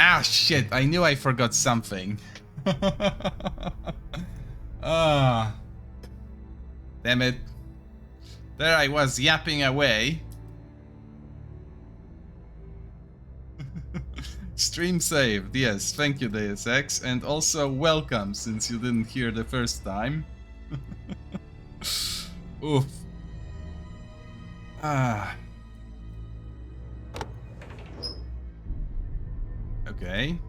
Ah, shit, I knew I forgot something. Ah, damn it. There I was yapping away. Stream saved, yes, thank you Deus Ex, and also welcome since you didn't hear the first time. Oof. Ah. Okay.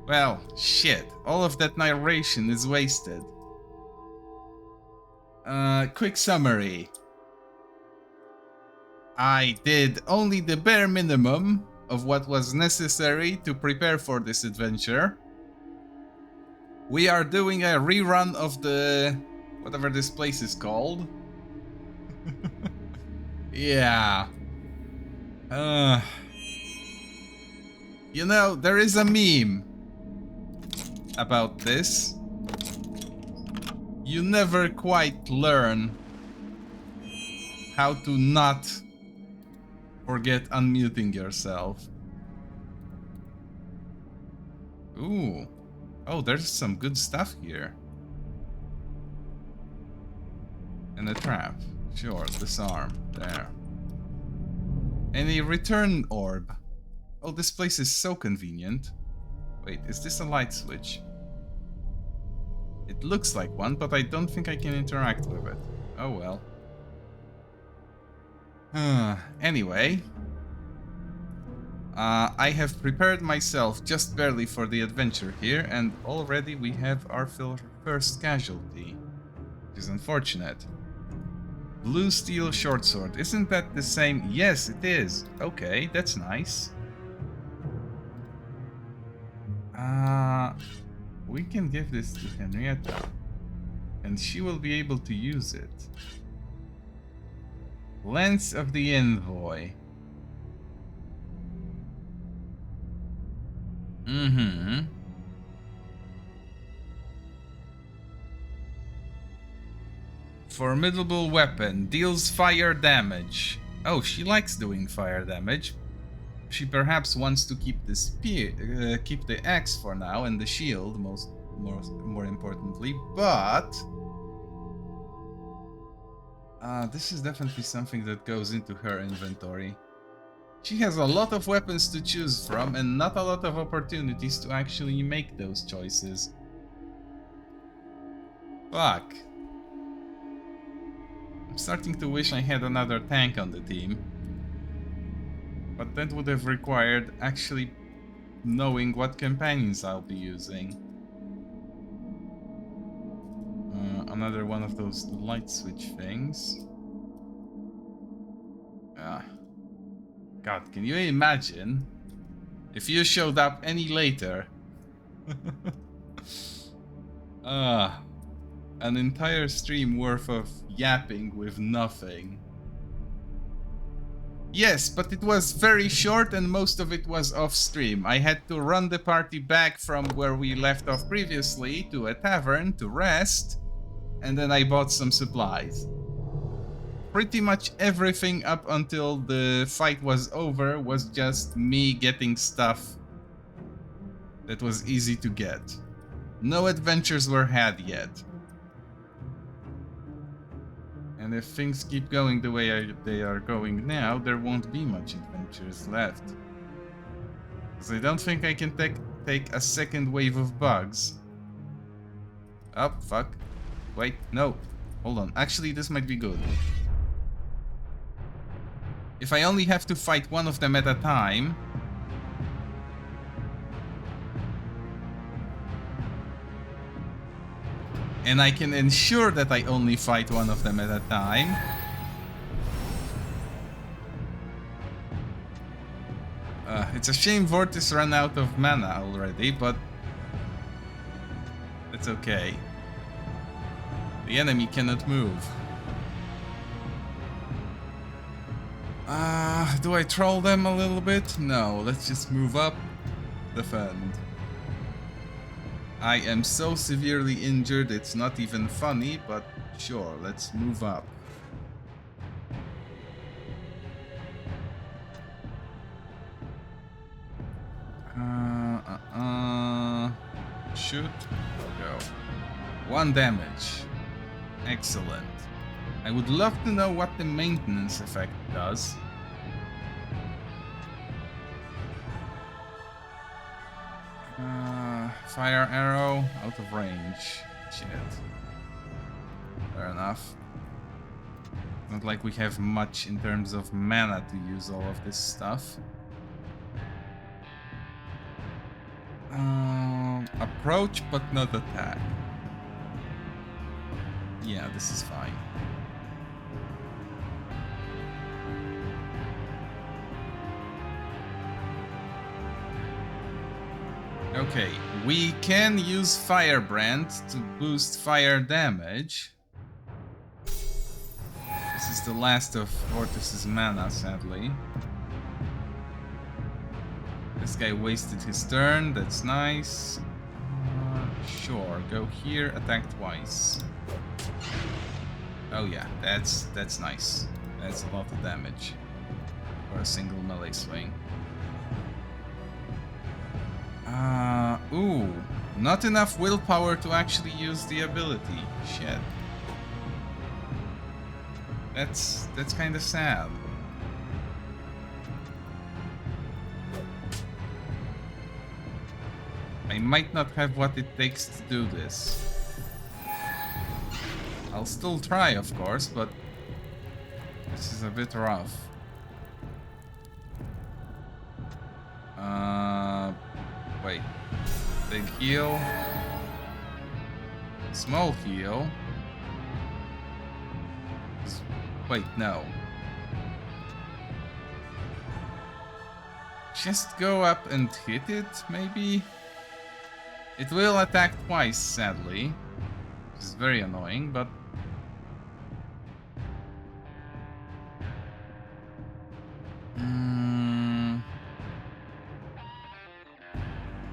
Well, shit, all of that narration is wasted. Quick summary. I did only the bare minimum of what was necessary to prepare for this adventure. We are doing a rerun of the... whatever this place is called. Yeah. You know, there is a meme about this. You never quite learn how to not forget unmuting yourself. Ooh. Oh, there's some good stuff here. And a trap. Sure, disarm. There. And a return orb. Oh, this place is so convenient. Wait, is this a light switch? It looks like one, but I don't think I can interact with it. Oh well. Anyway. I have prepared myself just barely for the adventure here, and already we have our first casualty. Which is unfortunate. Blue steel short sword. Isn't that the same? Yes, it is. Okay, that's nice. We can give this to Henrietta. And she will be able to use it. Lens of the Envoy. Formidable weapon. Deals fire damage. Oh, she likes doing fire damage. She perhaps wants to keep the spear, keep the axe for now, and the shield, more importantly. But this is definitely something that goes into her inventory. She has a lot of weapons to choose from, and not a lot of opportunities to actually make those choices. Fuck. I'm starting to wish I had another tank on the team. But that would have required actually knowing what companions I'll be using. Another one of those light switch things. God, can you imagine if you showed up any later? An entire stream worth of yapping with nothing. Yes, but it was very short and most of it was off stream. I had to run the party back from where we left off previously to a tavern to rest, and then I bought some supplies. Pretty much everything up until the fight was over was just me getting stuff that was easy to get. No adventures were had yet. And if things keep going the way they are going now, there won't be much adventures left. Because I don't think I can take a second wave of bugs. Oh, fuck. Wait, no. Hold on. Actually, this might be good. If I only have to fight one of them at a time... and I can ensure that I only fight one of them at a time... it's a shame Vortis ran out of mana already, but... it's okay. The enemy cannot move. Do I troll them a little bit? No, let's just move up. Defend. I am so severely injured, it's not even funny, but sure, let's move up. shoot. Go. 1 damage. Excellent. I would love to know what the maintenance effect does. Fire arrow, out of range. Shit. Fair enough. Not like we have much in terms of mana to use all of this stuff. Approach but not attack. Yeah, this is fine. Okay, we can use Firebrand to boost fire damage. This is the last of Vortis's mana, sadly. This guy wasted his turn, that's nice. Sure, go here, attack twice. Oh yeah, that's nice. That's a lot of damage for a single melee swing. Ooh, not enough willpower to actually use the ability. Shit. That's kind of sad. I might not have what it takes to do this. I'll still try, of course, but this is a bit rough. Wait. Big heal. Small heal. Wait, no. Just go up and hit it, maybe? It will attack twice, sadly. Which is very annoying, but...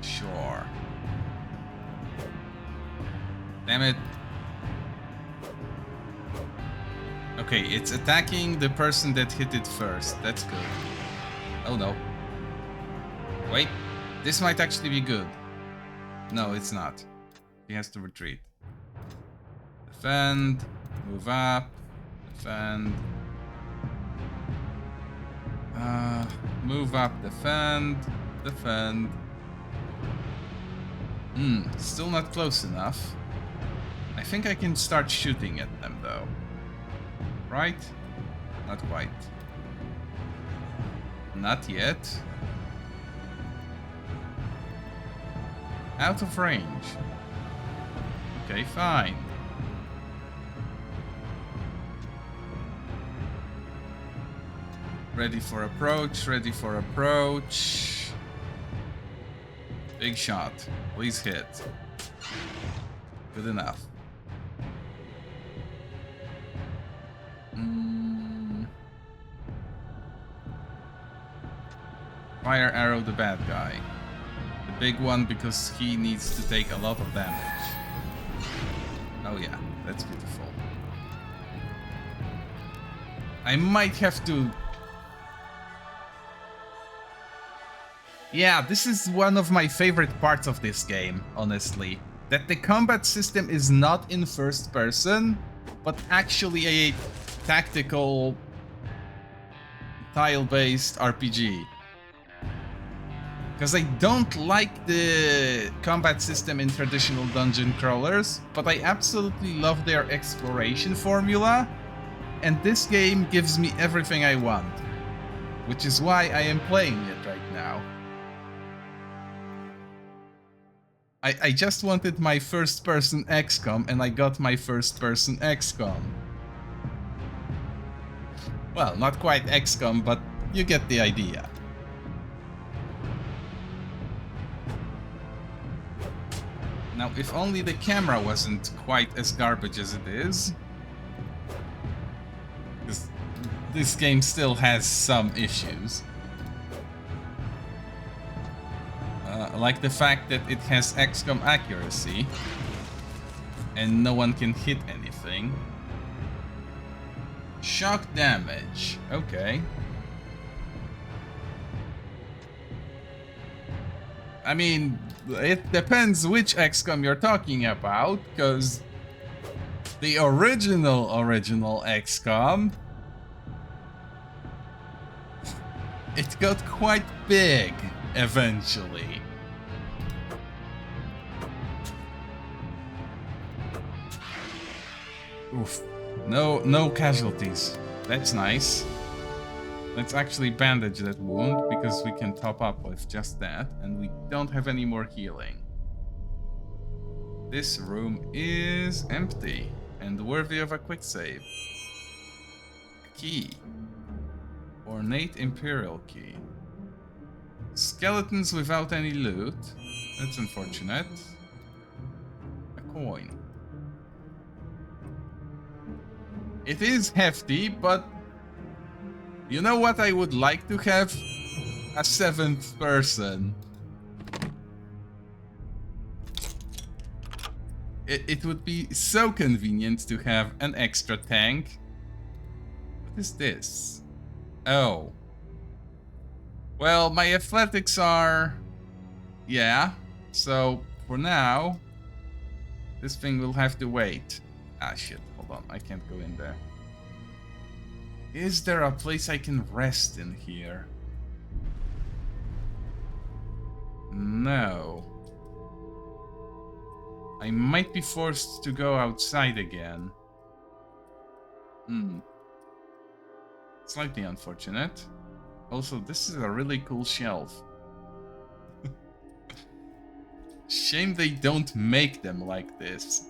Sure. Damn it. Okay, it's attacking the person that hit it first. That's good. Oh no. Wait, this might actually be good. No, it's not. He has to retreat. Defend, move up, defend. Move up, defend, defend. Still not close enough. I think I can start shooting at them though. Right? Not quite. Not yet. Out of range. Okay, fine. Ready for approach, ready for approach. Big shot. Please hit. Good enough. Fire arrow the bad guy. The big one because he needs to take a lot of damage. Oh yeah, that's beautiful. I might have to... Yeah, this is one of my favorite parts of this game, honestly. That the combat system is not in first person, but actually a tactical tile-based RPG. Because I don't like the combat system in traditional dungeon crawlers, but I absolutely love their exploration formula, and this game gives me everything I want, which is why I am playing it right now. I just wanted my first-person XCOM, and I got my first-person XCOM. Well, not quite XCOM, but you get the idea. Now, if only the camera wasn't quite as garbage as it is. Because this game still has some issues. Like the fact that it has XCOM accuracy. And no one can hit anything. Shock damage. Okay. I mean, It depends which XCOM you're talking about, because the original XCOM, it got quite big eventually. Oof. No casualties. That's nice. Let's actually bandage that wound, because we can top up with just that, and we don't have any more healing. This room is empty and worthy of a quick save. A key. Ornate Imperial key. Skeletons without any loot. That's unfortunate. A coin. It is hefty, but you know what I would like to have? A 7th person. It would be so convenient to have an extra tank. What is this? Oh. Well, my athletics are... yeah. So, for now, this thing will have to wait. Ah, shit. Hold on. I can't go in there. Is there a place I can rest in here? No. I might be forced to go outside again. Slightly unfortunate. Also, this is a really cool shelf. Shame they don't make them like this.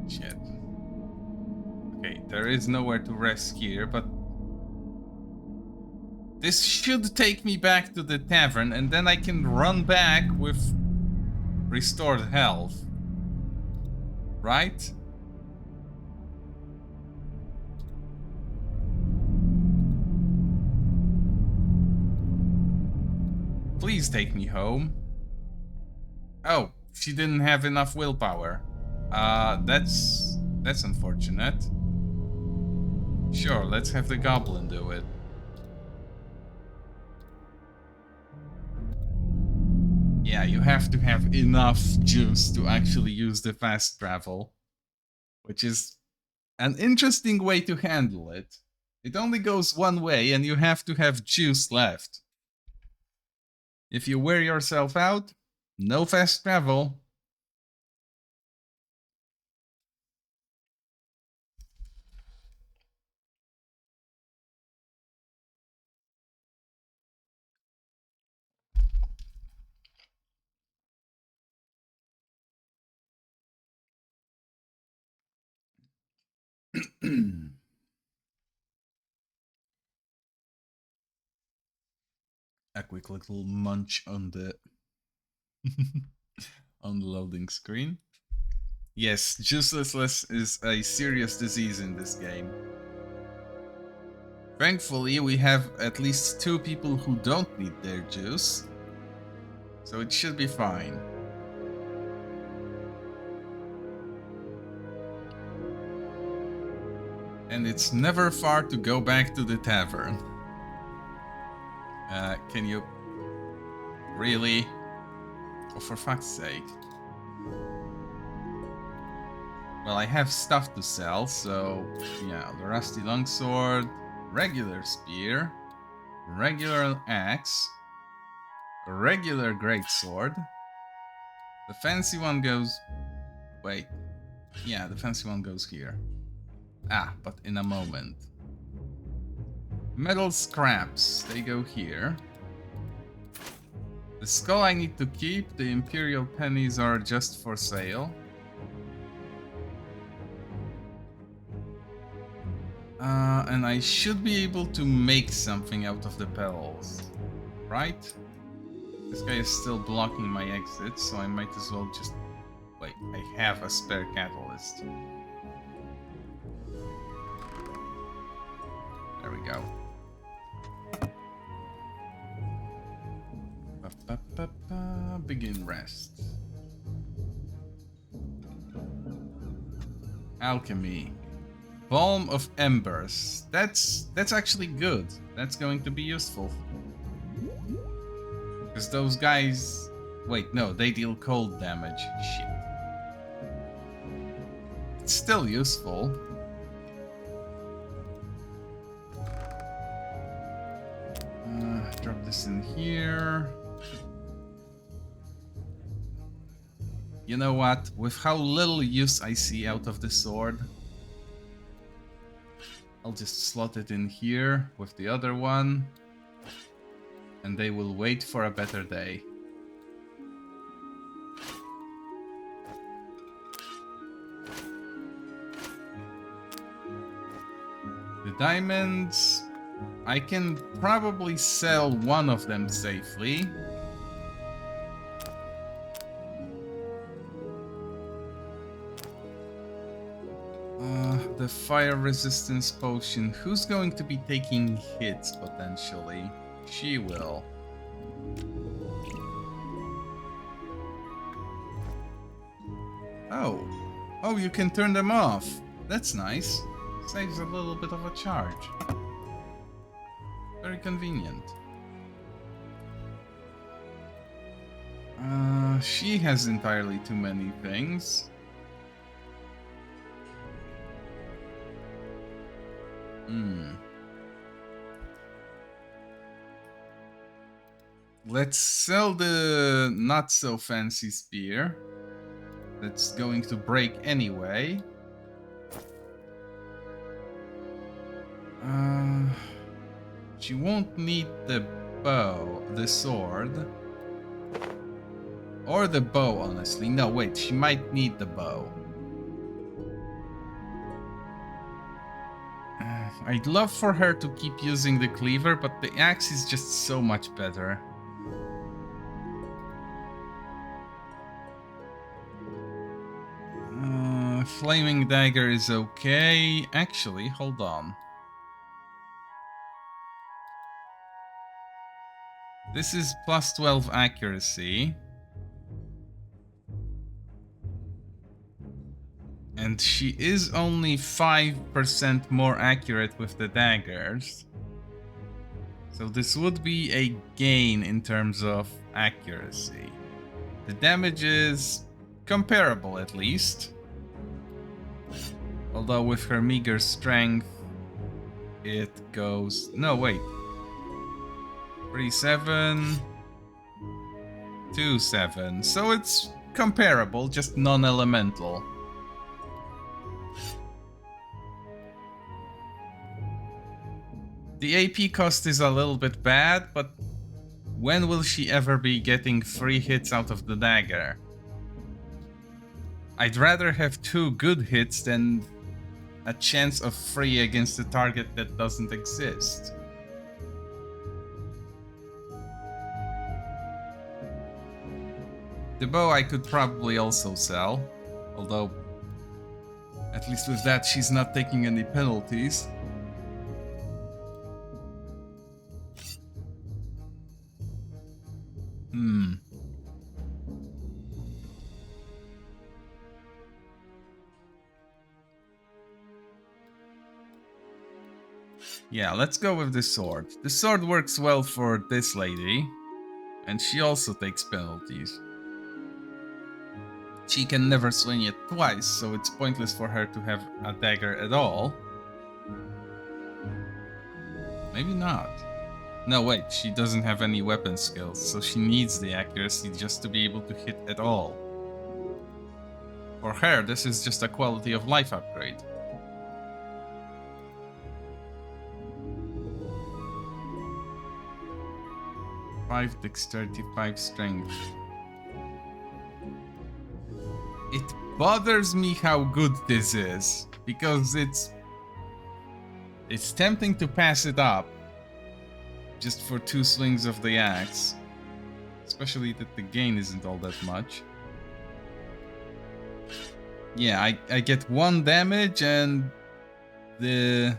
Shit. Okay, there is nowhere to rest here, but this should take me back to the tavern, and then I can run back with restored health. Right? Please take me home. Oh, she didn't have enough willpower. That's unfortunate. Sure, let's have the goblin do it. Yeah, you have to have enough juice to actually use the fast travel, which is an interesting way to handle it. It only goes one way, and you have to have juice left. If you wear yourself out, no fast travel. A quick little munch on the on the loading screen. Yes, juicelessness is a serious disease in this game. Thankfully, we have at least 2 people who don't need their juice, so it should be fine. And it's never far to go back to the tavern. Can you... really? Oh, for fuck's sake. Well, I have stuff to sell, so... yeah, the rusty longsword, regular spear, regular axe, a regular greatsword. The fancy one goes... wait. Yeah, the fancy one goes here. Ah, but in a moment. Metal scraps, they go here. The skull I need to keep, the imperial pennies are just for sale. And I should be able to make something out of the petals, right? This guy is still blocking my exit, so I might as well just... wait, I have a spare catalyst. There we go. Begin rest. Alchemy. Balm of Embers. That's actually good. That's going to be useful. Because those guys... Wait, no, they deal cold damage. Shit. It's still useful. Drop this in here. You know what? With how little use I see out of the sword, I'll just slot it in here with the other one, and they will wait for a better day. The diamonds, I can probably sell one of them safely. The fire resistance potion. Who's going to be taking hits potentially? She will. Oh. Oh, you can turn them off. That's nice. Saves a little bit of a charge. Very convenient. She has entirely too many things. Let's sell the not so fancy spear. That's going to break anyway. She won't need the bow, the sword. Or the bow, honestly. No, wait, she might need the bow. I'd love for her to keep using the cleaver, but the axe is just so much better. Flaming dagger is okay. Actually, hold on. This is plus 12 accuracy. And she is only 5% more accurate with the daggers. So this would be a gain in terms of accuracy. The damage is comparable at least. Although with her meager strength, it goes... No, wait. 3-7... 2-7. So it's comparable, just non-elemental. The AP cost is a little bit bad, but when will she ever be getting 3 hits out of the dagger? I'd rather have 2 good hits than a chance of 3 against a target that doesn't exist. The bow I could probably also sell, although at least with that she's not taking any penalties. Yeah, let's go with the sword. The sword works well for this lady, and she also takes penalties. She can never swing it twice, so it's pointless for her to have a dagger at all. Maybe not. No, wait, she doesn't have any weapon skills, so she needs the accuracy just to be able to hit at all. For her, this is just a quality of life upgrade. Five dexterity, 5 strength. It bothers me how good this is, because it's tempting to pass it up just for 2 swings of the axe, especially that the gain isn't all that much. Yeah, I get 1 damage and the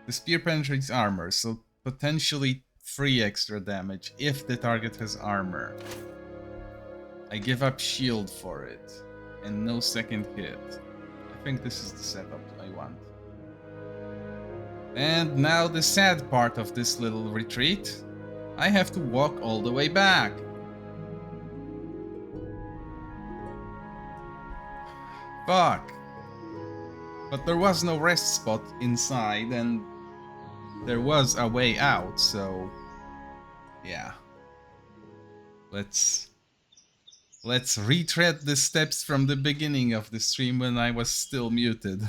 spear penetrates armor, so potentially 3 extra damage if the target has armor. I give up shield for it, and no second hit. I think this is the setup I want. And now the sad part of this little retreat. I have to walk all the way back. Fuck. But there was no rest spot inside, and there was a way out, so yeah. Let's retread the steps from the beginning of the stream when I was still muted.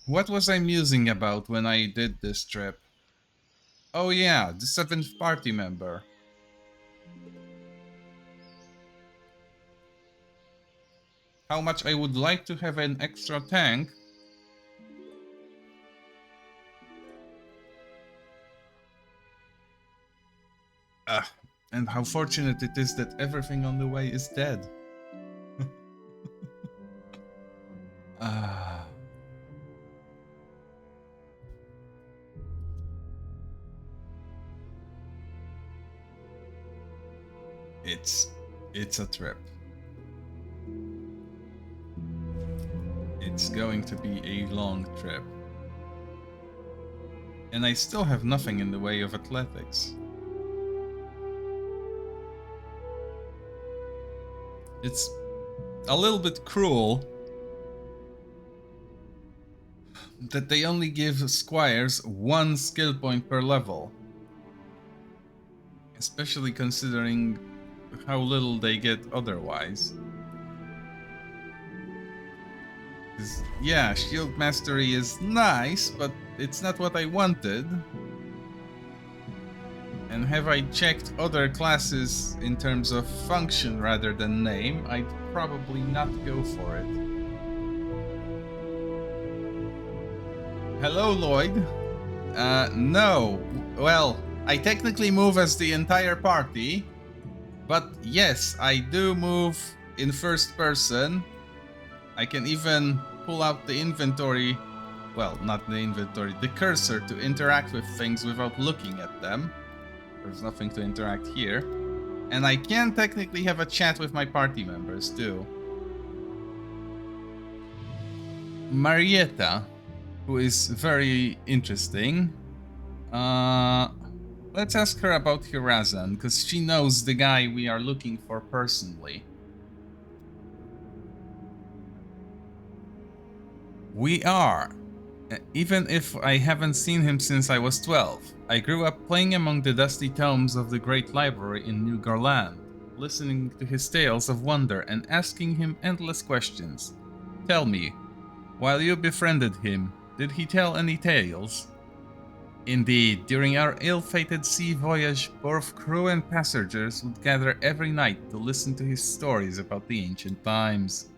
What was I musing about when I did this trip? Oh yeah, the 7th party member. How much I would like to have an extra tank. And how fortunate it is that everything on the way is dead. It's a trip. It's going to be a long trip. And I still have nothing in the way of athletics. It's a little bit cruel that they only give squires 1 skill point per level. Especially considering how little they get otherwise. Yeah, shield mastery is nice, but it's not what I wanted. And have I checked other classes in terms of function rather than name, I'd probably not go for it. Hello, Lloyd. No. Well, I technically move as the entire party, but yes, I do move in first person. I can even pull out the inventory, well, not the inventory, the cursor to interact with things without looking at them. There's nothing to interact here. And I can technically have a chat with my party members too. Marietta, who is very interesting. Let's ask her about Hirazan, because she knows the guy we are looking for personally. We are. Even if I haven't seen him since I was 12. I grew up playing among the dusty tomes of the Great Library in New Garland, listening to his tales of wonder and asking him endless questions. Tell me, while you befriended him, did he tell any tales? Indeed, during our ill-fated sea voyage, both crew and passengers would gather every night to listen to his stories about the ancient times.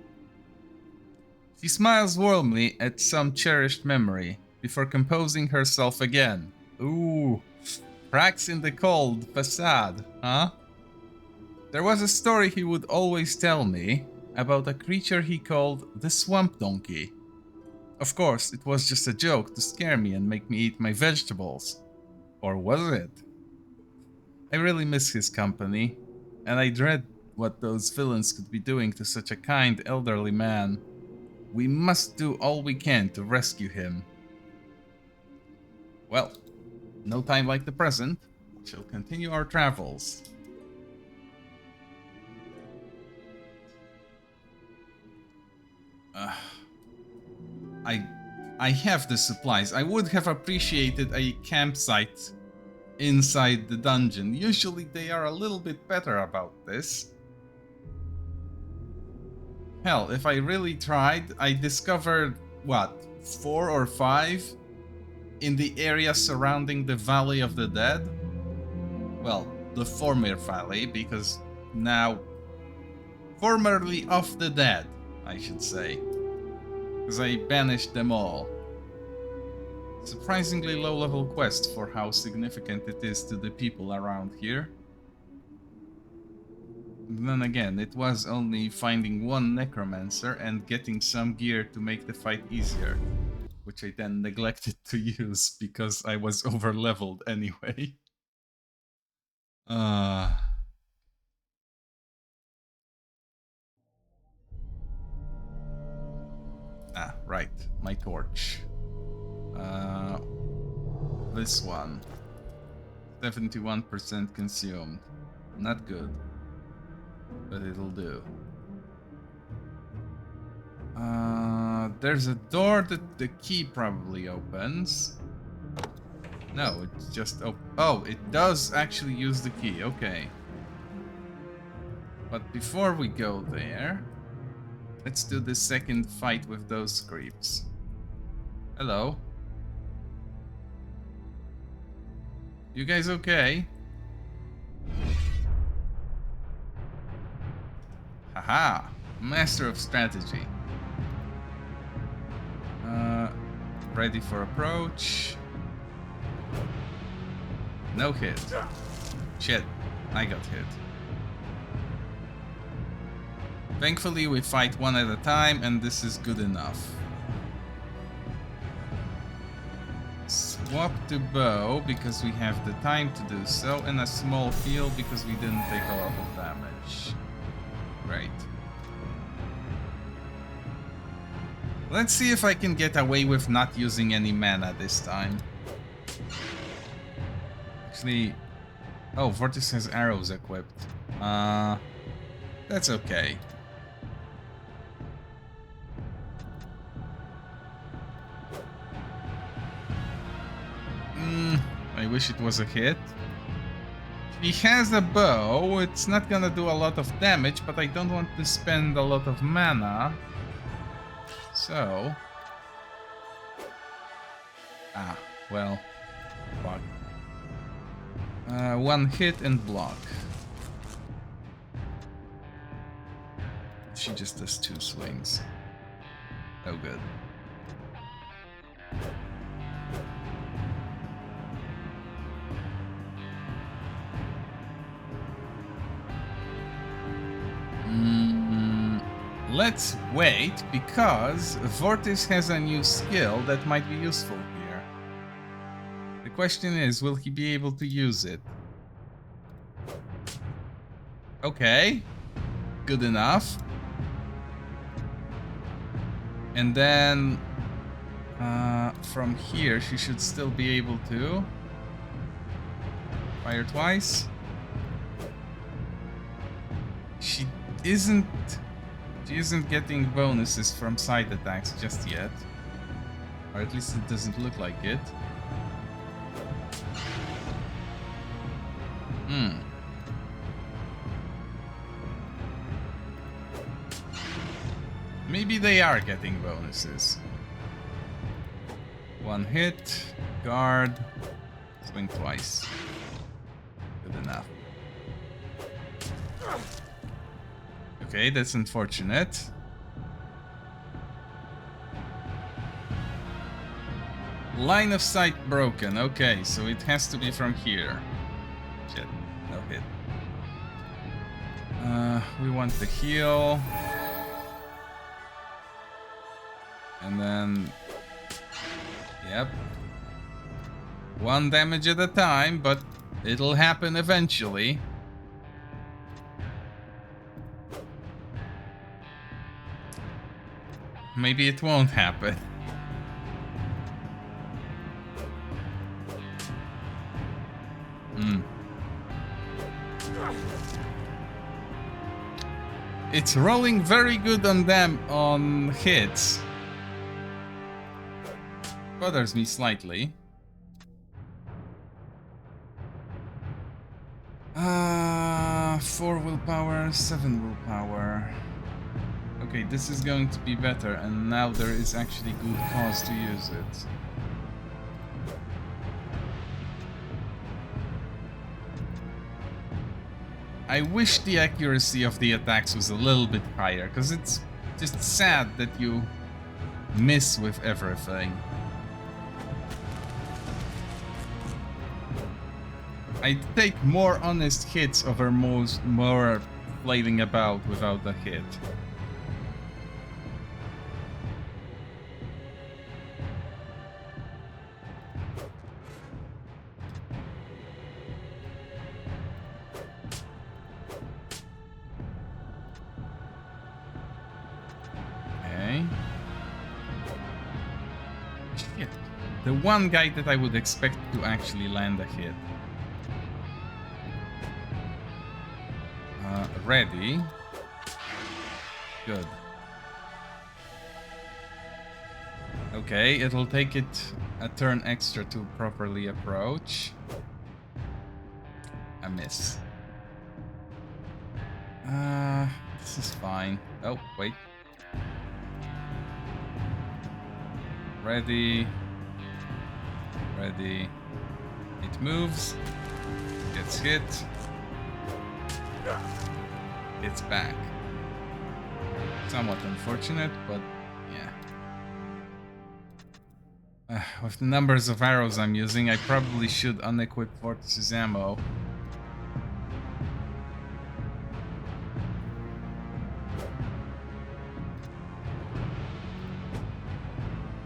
She smiles warmly at some cherished memory, before composing herself again. Ooh, cracks in the cold facade, huh? There was a story he would always tell me, about a creature he called the Swamp Donkey. Of course, it was just a joke to scare me and make me eat my vegetables. Or was it? I really miss his company, and I dread what those villains could be doing to such a kind elderly man. We must do all we can to rescue him. Well, no time like the present. We shall continue our travels. I have the supplies. I would have appreciated a campsite inside the dungeon. Usually they are a little bit better about this. Hell, if I really tried, I discovered, what, 4 or 5 in the area surrounding the Valley of the Dead? Well, the former valley, because now... formerly of the dead, I should say. Because I banished them all. Surprisingly low-level quest for how significant it is to the people around here. Then again, it was only finding one necromancer and getting some gear to make the fight easier, which I then neglected to use because I was over-leveled anyway. Uh... Ah, right. My torch. This one. 71% consumed. Not good. But it'll do. There's a door that the key probably opens. No, it's just... Oh, it does actually use the key. Okay. But before we go there... Let's do the second fight with those creeps. Hello. You guys okay? Haha! Master of strategy. Ready for approach. No hit. Shit, I got hit. Thankfully we fight one at a time and this is good enough. Swap to bow because we have the time to do so, and a small heal because we didn't take a lot of damage. Great. Let's see if I can get away with not using any mana this time. Actually... Oh, Vortis has arrows equipped. That's okay. I wish it was a hit. He has a bow, it's not gonna do a lot of damage, but I don't want to spend a lot of mana. So... Ah, well... Fuck. One hit and block. She just does 2 swings. Oh good. Let's wait, because Vortis has a new skill that might be useful here. The question is, will he be able to use it? Okay. Good enough. And then... from here, she should still be able to... Fire twice. She isn't getting bonuses from side attacks just yet. Or at least it doesn't look like it. Maybe they are getting bonuses. 1 hit, guard, swing twice. Good enough. Okay, that's unfortunate. Line of sight broken. Okay, so it has to be from here. Shit, no hit. We want the heal. And then... Yep. 1 damage at a time, but it'll happen eventually. Maybe it won't happen. It's rolling very good on them on hits. Bothers me slightly. 4 willpower, 7 willpower. Okay, this is going to be better, and now there is actually good cause to use it. I wish the accuracy of the attacks was a little bit higher, because it's just sad that you miss with everything. I'd take more honest hits over more flailing about without a hit. The one guy that I would expect to actually land a hit. Ready. Good. Okay, it'll take it a turn extra to properly approach. A miss. This is fine. Oh, wait. Ready. Ready. It moves. Gets hit. It's back. Somewhat unfortunate, but yeah. With the numbers of arrows I'm using, I probably should unequip Vortis's ammo.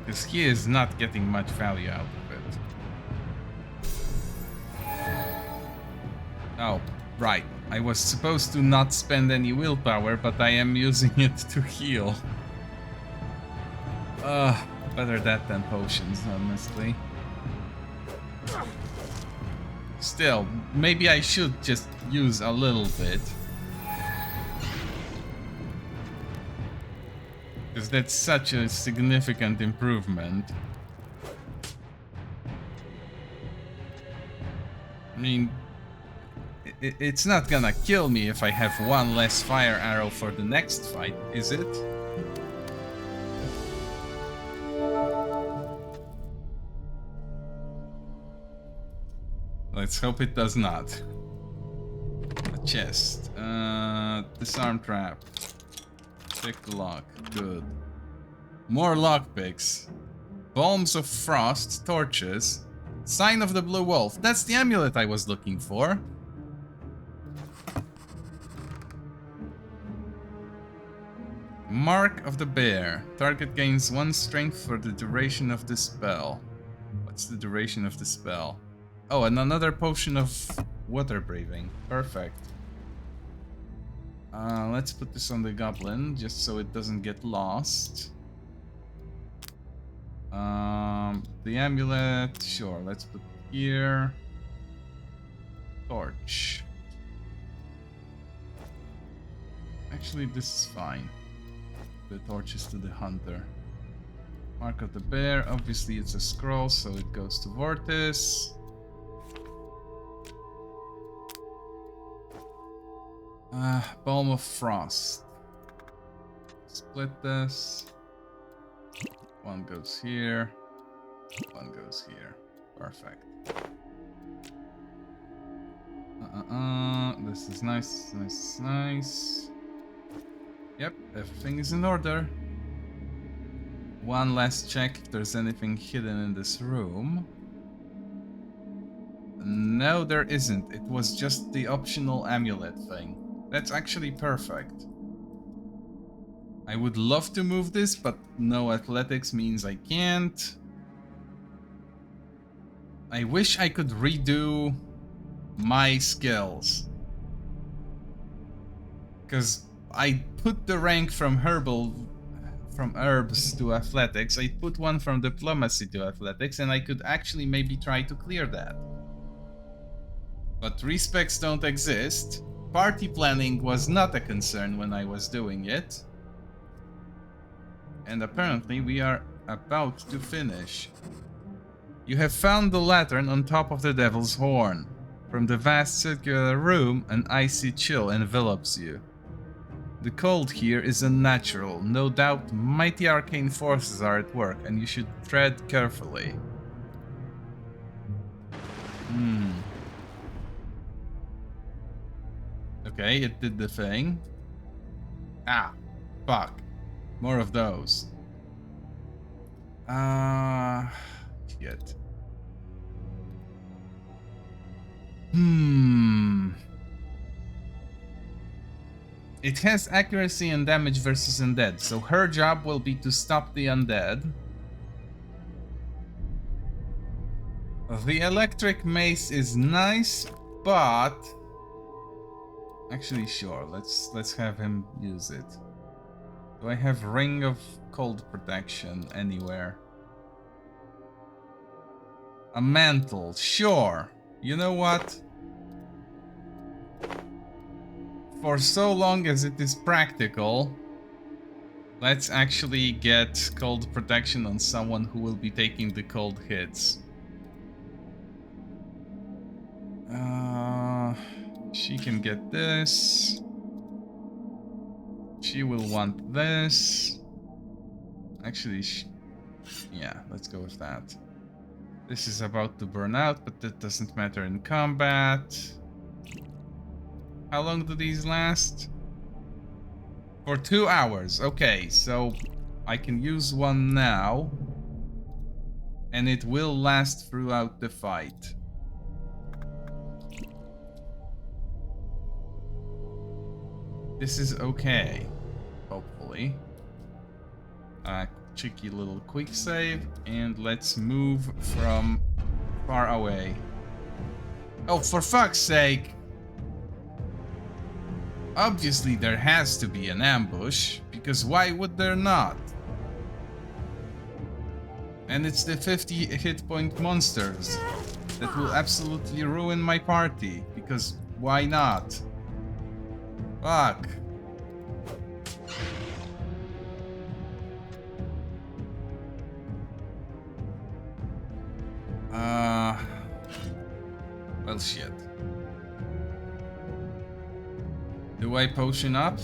Because he is not getting much value out of it. Oh, right. I was supposed to not spend any willpower, but I am using it to heal. Better that than potions, honestly. Still, maybe I should just use a little bit. Because that's such a significant improvement. I mean, it's not gonna kill me if I have one less fire arrow for the next fight, is it? Let's hope it does not. A chest. Disarm trap. Pick the lock. Good. More lockpicks. Bombs of frost. Torches. Sign of the Blue Wolf. That's the amulet I was looking for. Mark of the Bear. Target gains 1 strength for the duration of the spell. What's the duration of the spell? Oh, and another potion of water breathing. Perfect. Let's put this on the goblin, just so it doesn't get lost. The amulet, sure, let's put it here. Torch. Actually, this is fine. The torches to the hunter. Mark of the Bear, obviously it's a scroll, so it goes to Vortis. Balm of Frost. Split this. One goes here. One goes here. Perfect. This is nice, nice, nice. Yep, everything is in order. One last check if there's anything hidden in this room. No, there isn't. It was just the optional amulet thing. That's actually perfect. I would love to move this, but no athletics means I can't. I wish I could redo my skills. Because I put the rank from herbs to athletics. I put one from diplomacy to athletics, and I could actually maybe try to clear that. But respecs don't exist. Party planning was not a concern when I was doing it. And apparently we are about to finish. You have found the lantern on top of the Devil's Horn. From the vast circular room, an icy chill envelops you. The cold here is unnatural. No doubt mighty arcane forces are at work, and you should tread carefully. Okay, it did the thing. Ah, fuck. More of those. Shit. It has accuracy and damage versus undead, so her job will be to stop the undead. The electric mace is nice, but actually sure, let's have him use it. Do I have Ring of Cold Protection anywhere? A mantle, sure. You know what? For so long as it is practical, let's actually get cold protection on someone who will be taking the cold hits. She can get this. She will want this. Actually, yeah, let's go with that. This is about to burn out, but that doesn't matter in combat. How long do these last? For 2 hours. Okay, so I can use one now. And it will last throughout the fight. This is okay. Hopefully. Cheeky little quick save. And let's move from far away. Oh, for fuck's sake! Obviously there has to be an ambush, because why would there not? And it's the 50 hit point monsters that will absolutely ruin my party, because why not? Fuck. Well, shit. Do I potion up?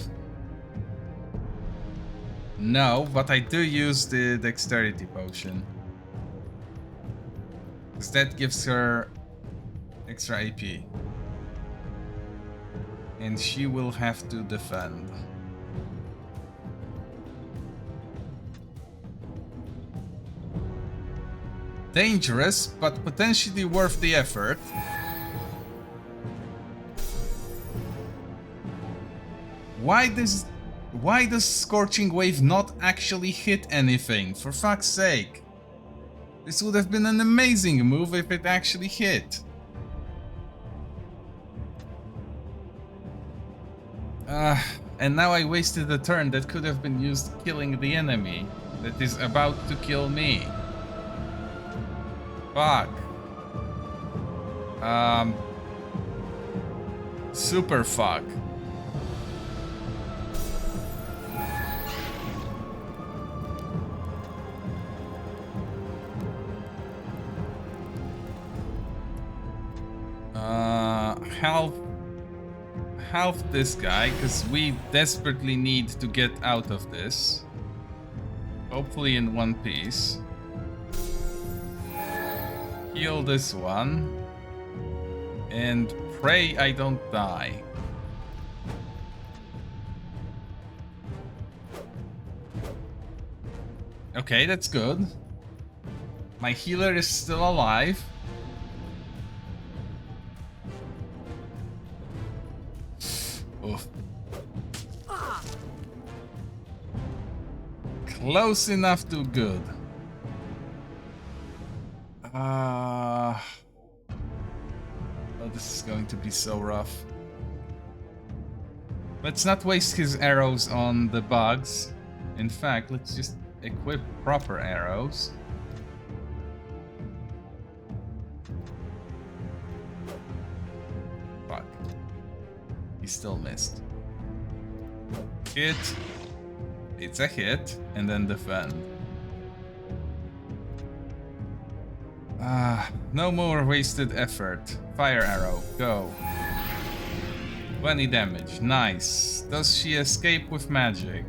No, but I do use the dexterity potion. Because that gives her extra AP. And she will have to defend. Dangerous, but potentially worth the effort. Why does Scorching Wave not actually hit anything? For fuck's sake. This would have been an amazing move if it actually hit. And now I wasted a turn that could have been used killing the enemy that is about to kill me. Fuck. Super fuck. Half this guy, because we desperately need to get out of this. Hopefully in one piece. Heal this one. And pray I don't die. Okay, that's good. My healer is still alive. Oof. Close enough to good. Oh, this is going to be so rough. Let's not waste his arrows on the bugs. In fact, let's just equip proper arrows. Fuck. He still missed. Hit. It's a hit, and then defend. No more wasted effort. Fire arrow, go. 20 damage, nice. Does she escape with magic?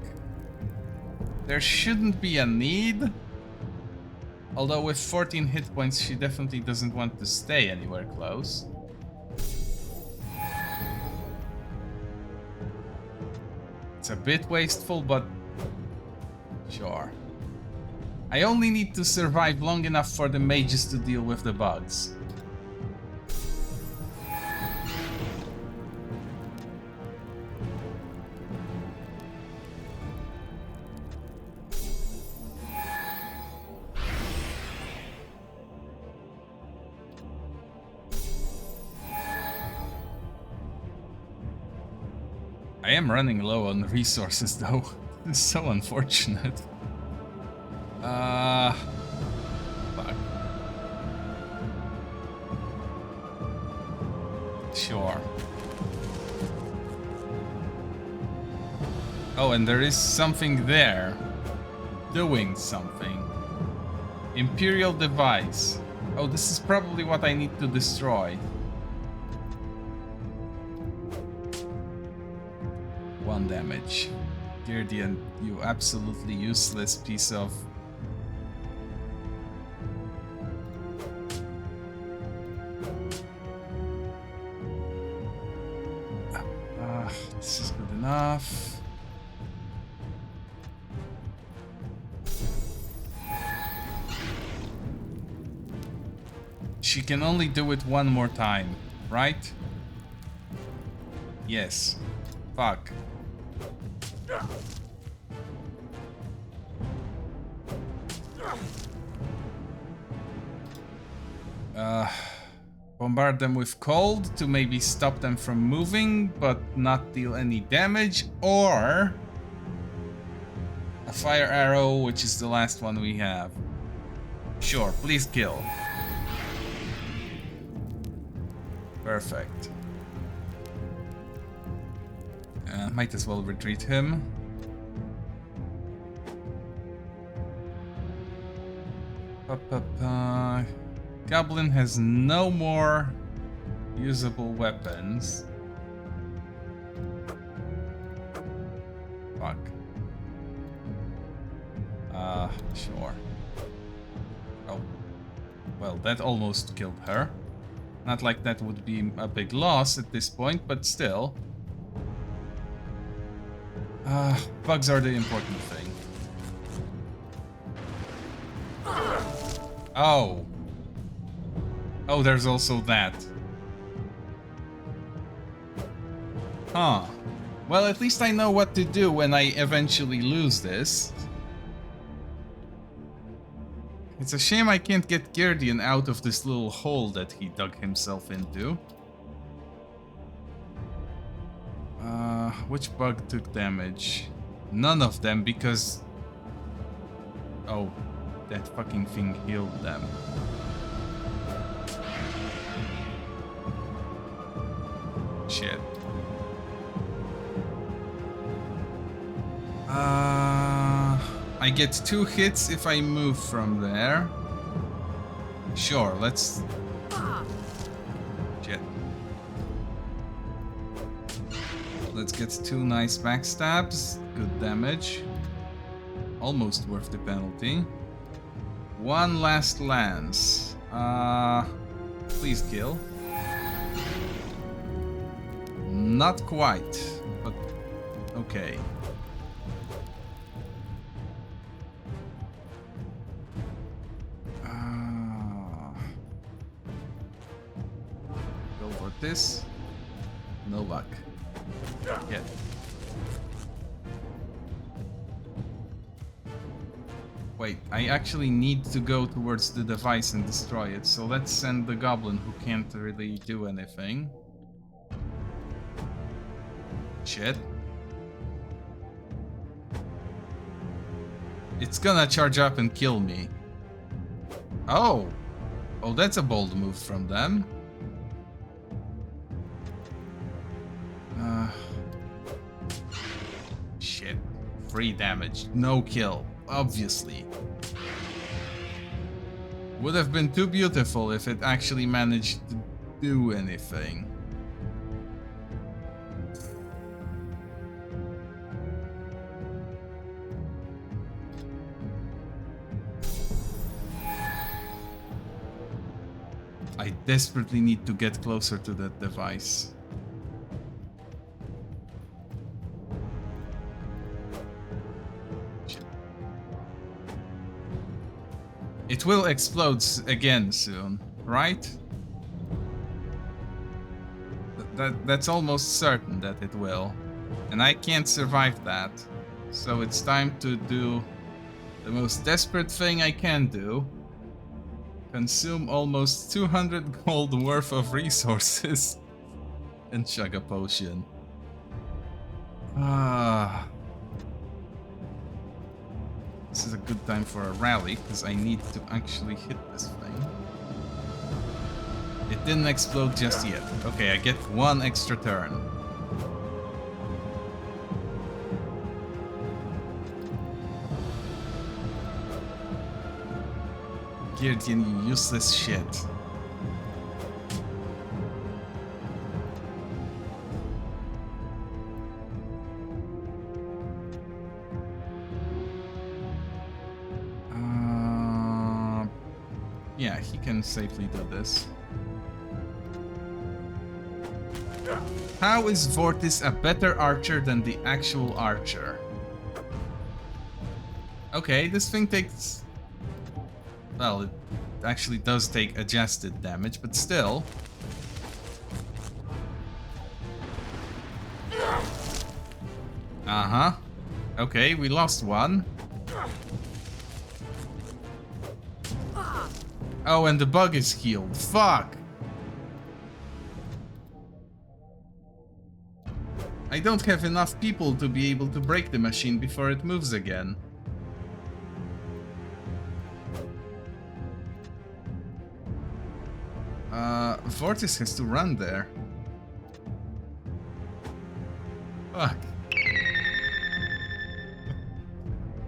There shouldn't be a need. Although with 14 hit points, she definitely doesn't want to stay anywhere close. It's a bit wasteful, but sure. I only need to survive long enough for the mages to deal with the bugs. I am running low on resources though. It's so unfortunate. Fuck. Sure. Oh, and there is something there. Doing something. Imperial device. Oh, this is probably what I need to destroy. 1 damage. Girdian, you absolutely useless piece of... this is good enough. She can only do it 1 more time, right? Yes. Fuck. Bombard them with cold to maybe stop them from moving, but not deal any damage, or a fire arrow, which is the last one we have. Sure, please kill. Perfect. Might as well retreat him. Goblin has no more usable weapons. Fuck. Sure. Oh. Well, that almost killed her. Not like that would be a big loss at this point, but still. Bugs are the important thing. Oh. Oh, there's also that. Huh. Well, at least I know what to do when I eventually lose this. It's a shame I can't get Girdian out of this little hole that he dug himself into. Which bug took damage? None of them, because... Oh, that fucking thing healed them. Shit. I get 2 hits if I move from there. Sure, let's... Shit. Let's get 2 nice backstabs. Good damage. Almost worth the penalty. 1 last lance. Please kill. Not quite, but okay. Go for this. No luck. Yeah. Wait, I actually need to go towards the device and destroy it, so let's send the goblin who can't really do anything. Shit. It's gonna charge up and kill me. Oh! Oh, that's a bold move from them. Shit. 3 damage. No kill. Obviously. Would have been too beautiful if it actually managed to do anything. I desperately need to get closer to that device. It will explode again soon, right? That's almost certain that it will. And I can't survive that. So it's time to do the most desperate thing I can do. Consume almost 200 gold worth of resources and chug a potion. This is a good time for a rally, because I need to actually hit this thing. It didn't explode just yet. Okay, I get one extra turn. Gideon, you useless shit. Yeah, he can safely do this. How is Vortis a better archer than the actual archer? Okay, this thing takes... Well, it actually does take adjusted damage, but still. Uh-huh. Okay, we lost one. Oh, and the bug is healed. Fuck! I don't have enough people to be able to break the machine before it moves again. Vortis has to run there. Fuck.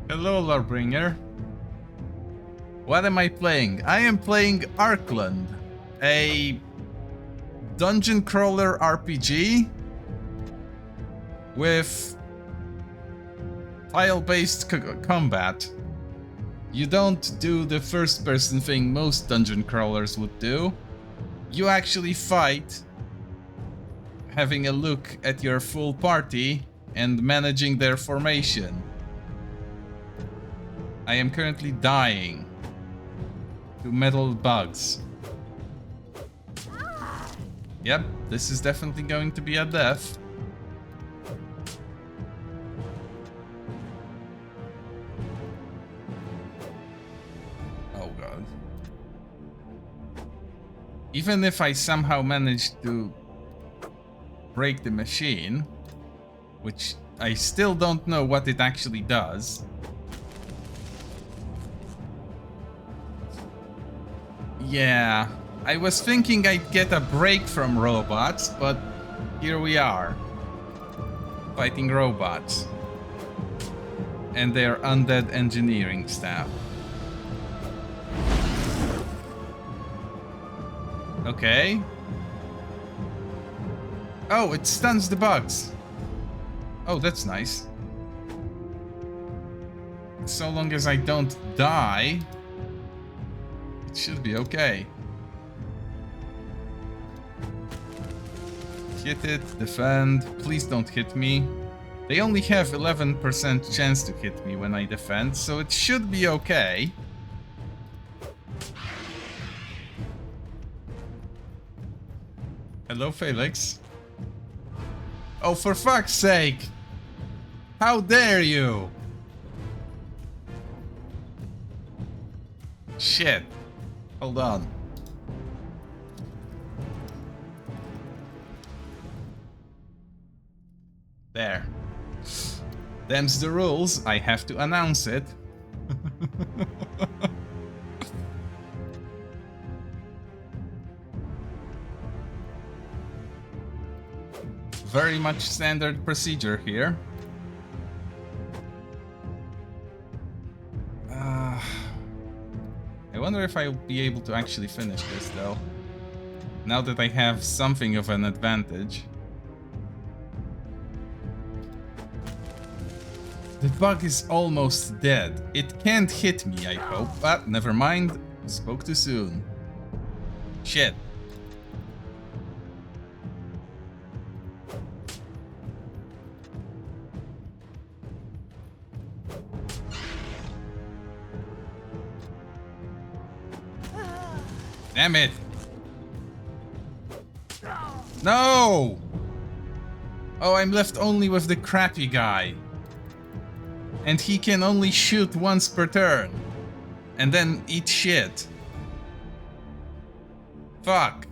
Hello, Lawbringer. What am I playing? I am playing Archaelund, a dungeon crawler RPG with tile-based combat. You don't do the first-person thing most dungeon crawlers would do. You actually fight, having a look at your full party and managing their formation. I am currently dying to metal bugs. Yep, this is definitely going to be a death. Oh god. Even if I somehow manage to break the machine, which I still don't know what it actually does. Yeah, I was thinking I'd get a break from robots, but here we are. Fighting robots. And their undead engineering staff. Okay. Oh, it stuns the bugs. Oh, that's nice. So long as I don't die, it should be okay. Hit it, defend. Please don't hit me. They only have 11% chance to hit me when I defend, so it should be okay. Hello, Felix. Oh, for fuck's sake! How dare you! Shit. Hold on. There. Them's the rules. I have to announce it. Very much standard procedure here. I wonder if I'll be able to actually finish this though. Now that I have something of an advantage. The bug is almost dead. It can't hit me, I hope. But never mind. Spoke too soon. Shit. Damn it! No! Oh, I'm left only with the crappy guy. And he can only shoot once per turn. And then eat shit. Fuck.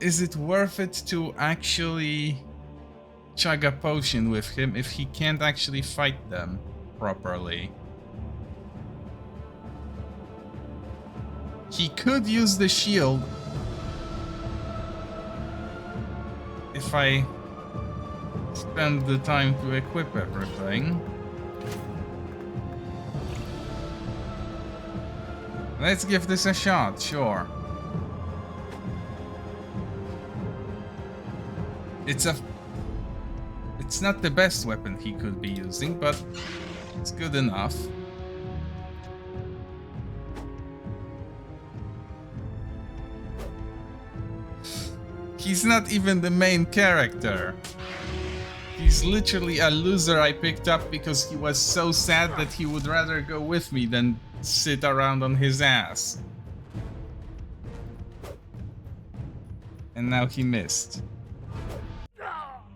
Is it worth it to actually chug a potion with him if he can't actually fight them properly? He could use the shield if I spend the time to equip everything. Let's give this a shot, sure. It's not the best weapon he could be using, but it's good enough. He's not even the main character. He's literally a loser I picked up because he was so sad that he would rather go with me than sit around on his ass. And now he missed.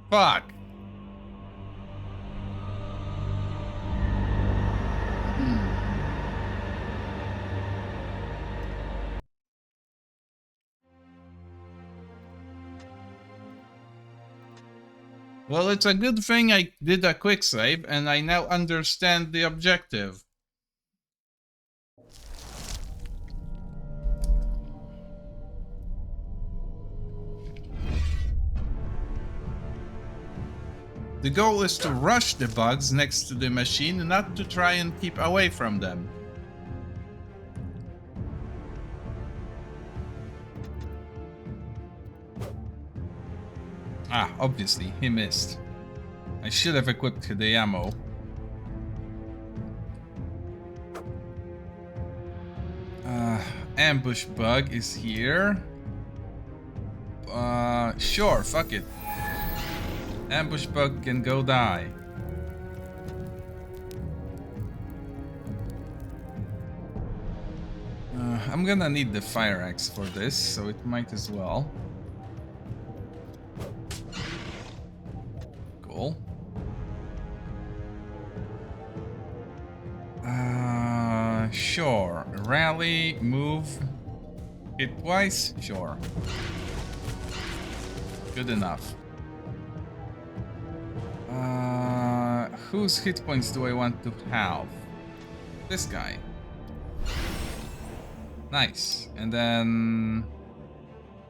Fuck! Well, it's a good thing I did a quick save and I now understand the objective. The goal is to rush the bugs next to the machine, not to try and keep away from them. Ah, obviously, he missed. I should have equipped the ammo. Ambush bug is here. Sure, fuck it. Ambush bug can go die. I'm gonna need the fire axe for this, so it might as well. Cool. Sure. Rally, move, hit twice, sure. Good enough. Whose hit points do I want to have? This guy. Nice. And then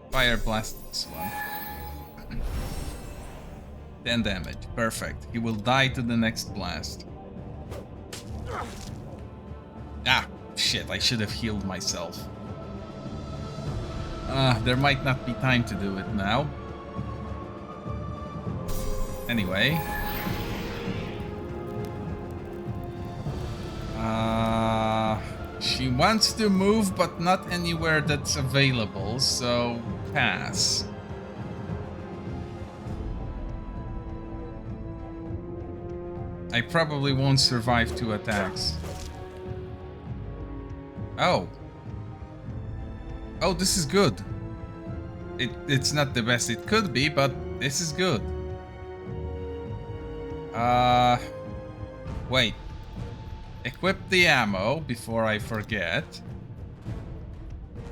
fire blast this one. 10 damage. Perfect. He will die to the next blast. Ah, shit. I should have healed myself. There might not be time to do it now. Anyway. She wants to move, but not anywhere that's available, so pass. I probably won't survive 2 attacks. Oh. Oh, this is good. It's not the best it could be, but this is good. Wait. Equip the ammo before I forget.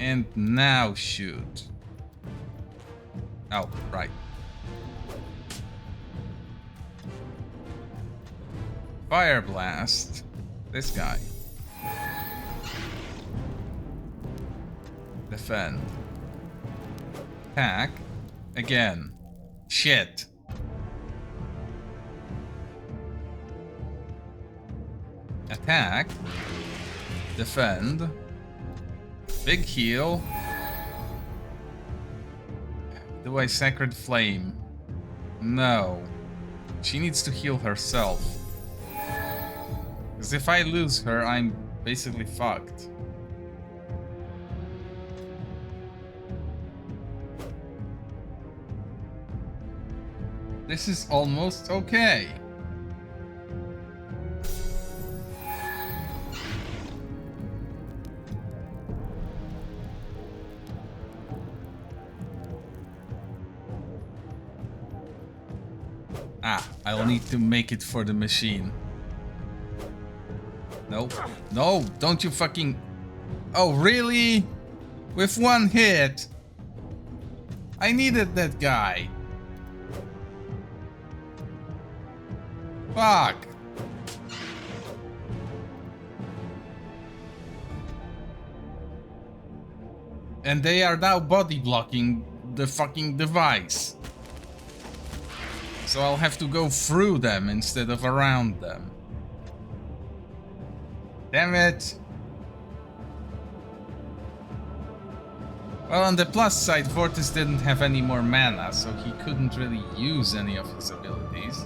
And now shoot. Oh, right. Fire blast. This guy. Defend. Attack. Again. Shit. Attack. Defend. Big heal. Do I Sacred Flame? No. She needs to heal herself. Because if I lose her, I'm basically fucked. This is almost okay. Ah, I'll need to make it for the machine. No, no, don't you fucking... Oh, really? With 1 hit? I needed that guy. Fuck. And they are now body blocking the fucking device. So I'll have to go through them instead of around them. Damn it. Well, on the plus side, Vortis didn't have any more mana, so he couldn't really use any of his abilities.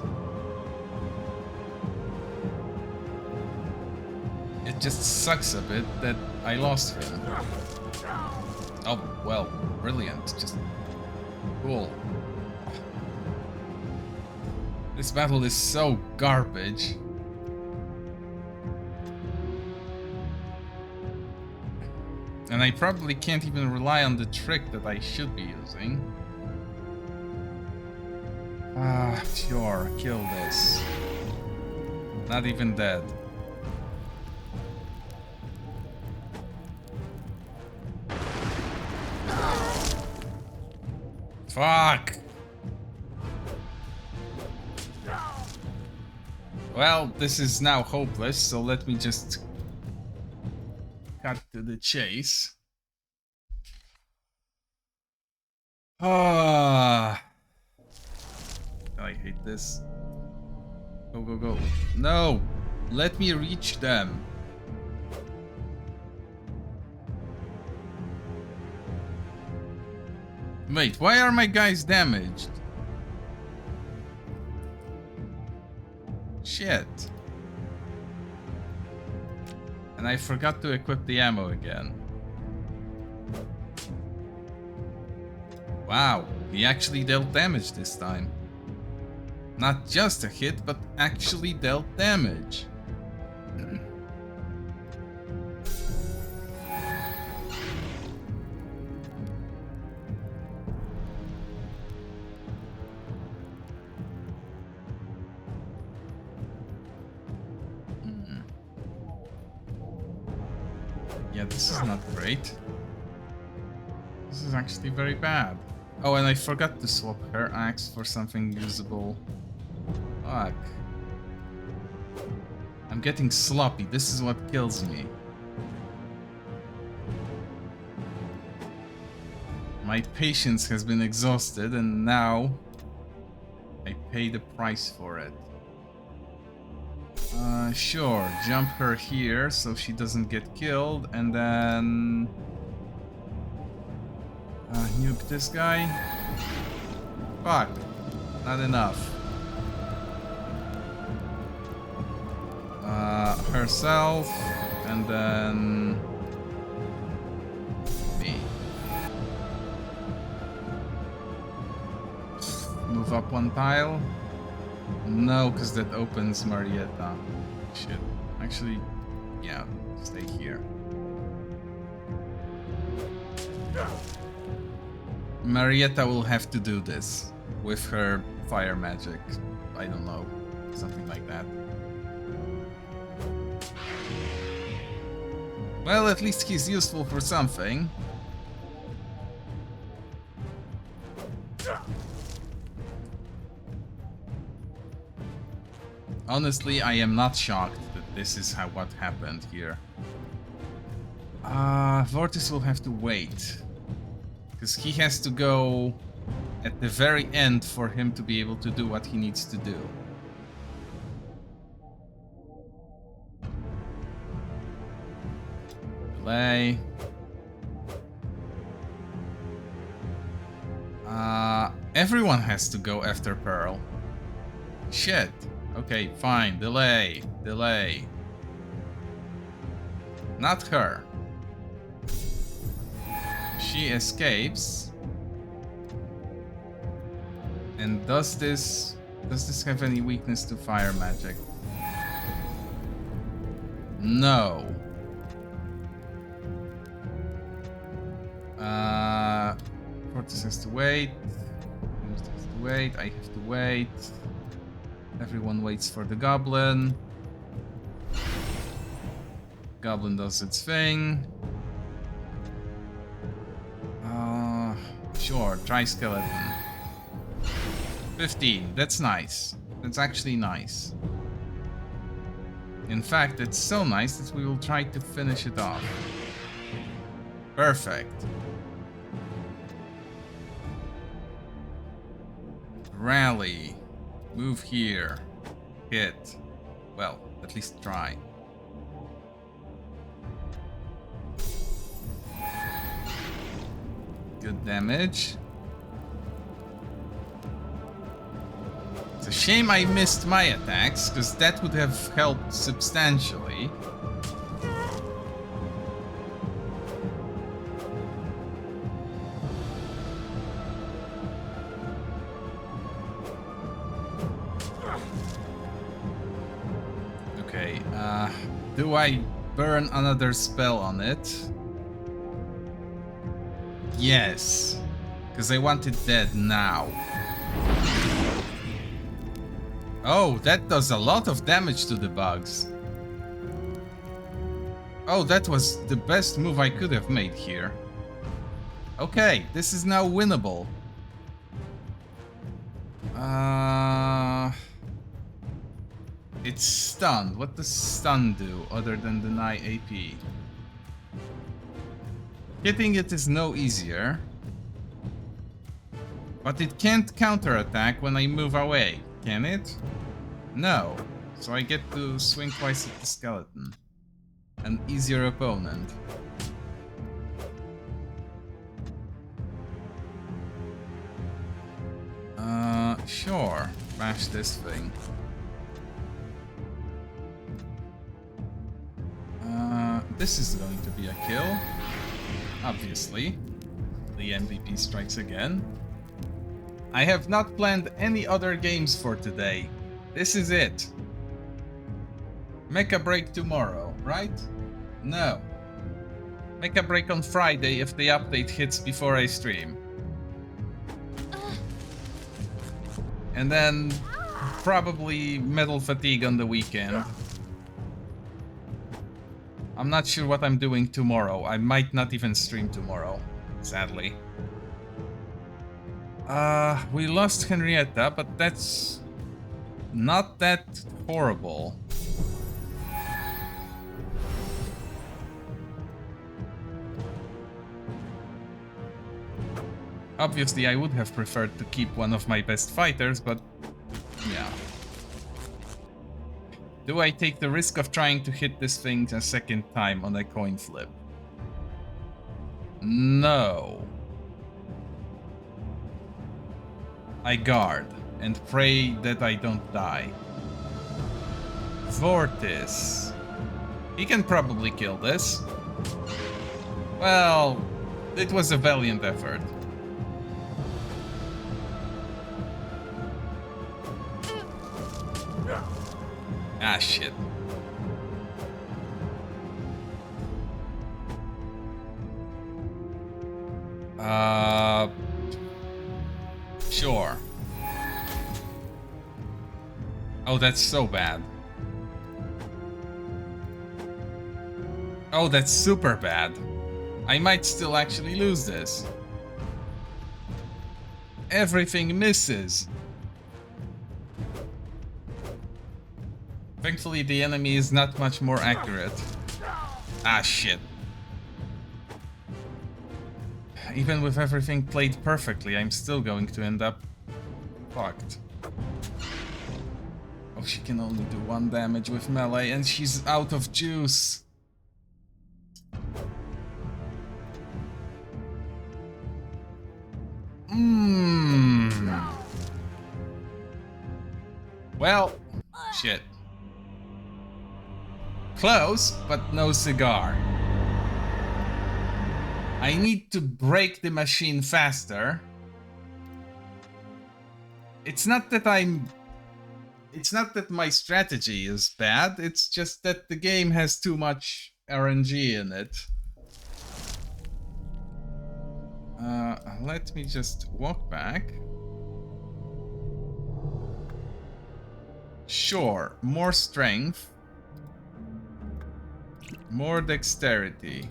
It just sucks a bit that I lost him. Oh, well, brilliant. Just cool. This battle is so garbage. And I probably can't even rely on the trick that I should be using. Ah, sure, kill this. Not even dead. Fuck! Well, this is now hopeless, so let me just cut to the chase. Ah, I hate this. Go, go, go. No! Let me reach them. Wait, why are my guys damaged? Shit. And I forgot to equip the ammo again. Wow, he actually dealt damage this time. Not just a hit, but actually dealt damage. Yeah, this is not great. This is actually very bad. Oh, and I forgot to swap her axe for something usable. Fuck. I'm getting sloppy. This is what kills me. My patience has been exhausted, and now I pay the price for it. Sure, jump her here so she doesn't get killed, and then nuke this guy. Fuck, not enough. Herself, and then me. Move up one tile. No, because that opens Marietta. Shit. Actually, yeah, stay here. Marietta will have to do this with her fire magic. I don't know, something like that. Well, at least he's useful for something. Honestly, I am not shocked that this is what happened here. Vortis will have to wait. Because he has to go at the very end for him to be able to do what he needs to do. Delay. Everyone has to go after Pearl. Shit. Okay, fine. Delay. Delay. Not her. She escapes. And does this have any weakness to fire magic? No. Fortis has to wait. Fortis has to wait. I have to wait. Everyone waits for the goblin. Goblin does its thing. Sure, try skeleton. 15, that's nice. That's actually nice. In fact, it's so nice that we will try to finish it off. Perfect. Rally. Move here. Hit. Well, at least try. Good damage. It's a shame I missed my attacks, because that would have helped substantially. Okay, do I burn another spell on it? Yes, because I want it dead now. Oh, that does a lot of damage to the bugs. Oh, that was the best move I could have made here. Okay, this is now winnable. It's stunned. What does stun do other than deny AP? Hitting it is no easier. But it can't counterattack when I move away, can it? No. So I get to swing twice at the skeleton. An easier opponent. Sure. Bash this thing. This is going to be a kill. Obviously. The MVP strikes again. I have not planned any other games for today. This is it. Make a break tomorrow, right? No. Make a break on Friday if the update hits before I stream. And then probably metal fatigue on the weekend. I'm not sure what I'm doing tomorrow. I might not even stream tomorrow, sadly. We lost Henrietta, but that's not that horrible. Obviously, I would have preferred to keep one of my best fighters, but yeah. Do I take the risk of trying to hit this thing a second time on a coin flip? No. I guard and pray that I don't die. Vortis. He can probably kill this. Well, it was a valiant effort. Ah, shit. Sure. Oh, that's so bad. Oh, that's super bad. I might still actually lose this. Everything misses. Thankfully, the enemy is not much more accurate. Ah, shit. Even with everything played perfectly, I'm still going to end up fucked. Oh, she can only do 1 damage with melee, and she's out of juice. Well, shit. Close, but no cigar. I need to break the machine faster. It's not that my strategy is bad, it's just that the game has too much RNG in it. Let me just walk back. Sure, more strength. More dexterity.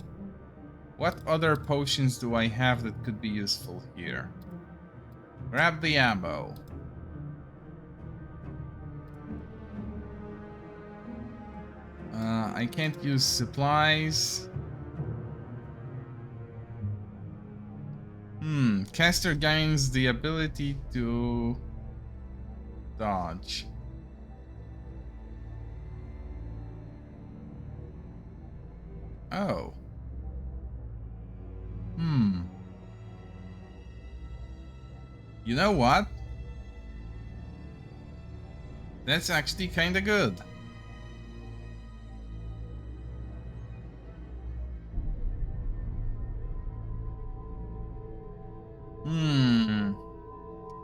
What other potions do I have that could be useful here? Grab the ammo. I can't use supplies. Caster gains the ability to dodge. Oh. You know what? That's actually kinda good.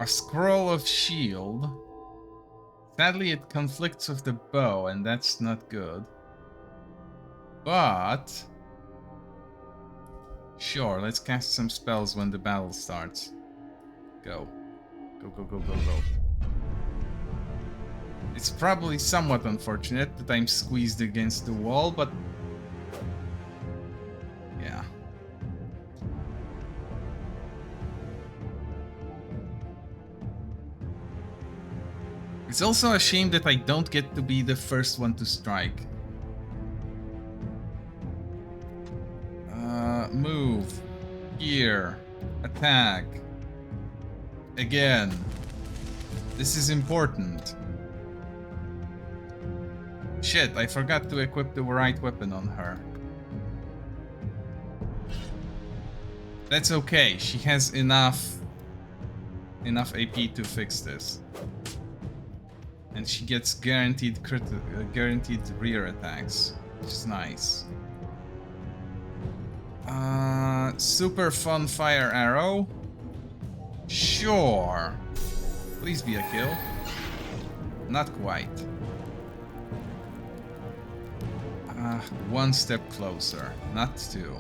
A scroll of shield. Sadly, it conflicts with the bow, and that's not good. But... sure, let's cast some spells when the battle starts. Go. Go, go, go, go, go. It's probably somewhat unfortunate that I'm squeezed against the wall, but... yeah. It's also a shame that I don't get to be the first one to strike. Move. Here. Attack. Again. This is important. Shit, I forgot to equip the right weapon on her. That's okay, she has enough AP to fix this. And she gets guaranteed rear attacks, which is nice. Super fun fire arrow. Sure. Please be a kill. Not quite. One step closer, not two.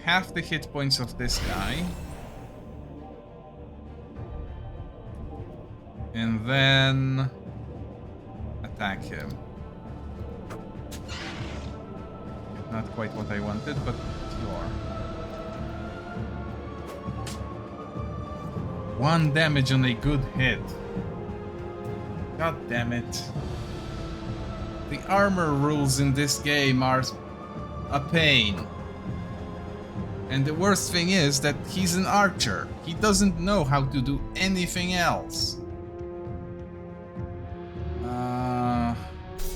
Half the hit points of this guy. And then attack him. Not quite what I wanted, but sure. 1 damage on a good hit. God damn it. The armor rules in this game are a pain. And the worst thing is that he's an archer. He doesn't know how to do anything else.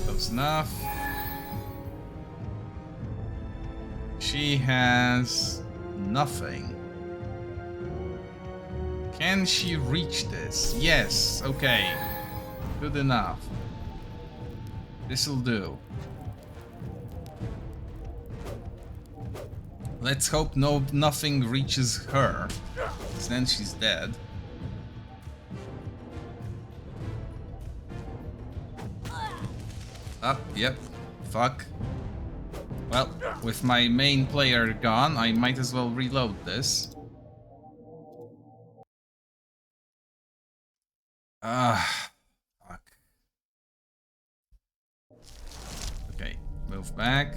Close enough. She has nothing. Can she reach this? Yes, okay. Good enough. This'll do. Let's hope nothing reaches her, 'cause then she's dead. Up, yep. Fuck. Well, with my main player gone, I might as well reload this. Fuck. Okay, move back.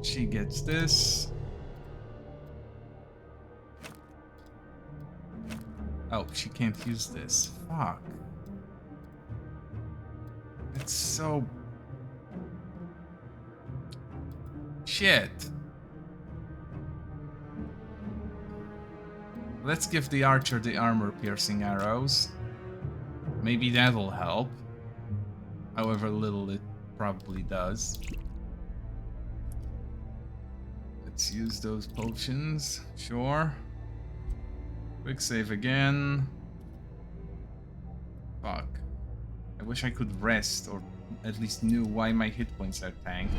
She gets this. Oh, she can't use this. Fuck. It's so... shit. Let's give the archer the armor-piercing arrows. Maybe that'll help. However little it probably does. Let's use those potions. Sure. Quick save again. Fuck. I wish I could rest, or at least knew why my hit points are tanked.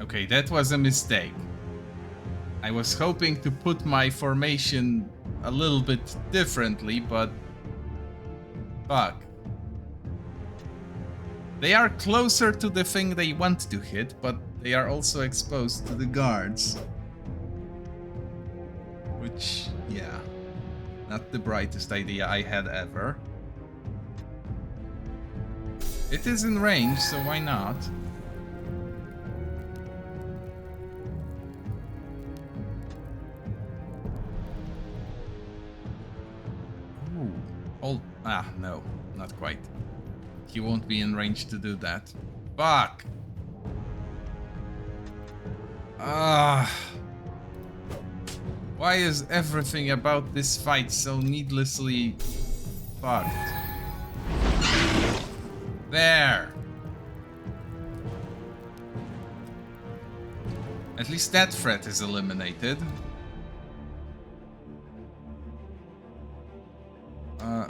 Okay, that was a mistake. I was hoping to put my formation a little bit differently, but... fuck. They are closer to the thing they want to hit, but they are also exposed to the guards. Which, yeah, not the brightest idea I had ever. It is in range, so why not? Ooh. Hold. Ah, no, not quite. He won't be in range to do that. Fuck! Ah. Why is everything about this fight so needlessly fucked? There! At least that threat is eliminated.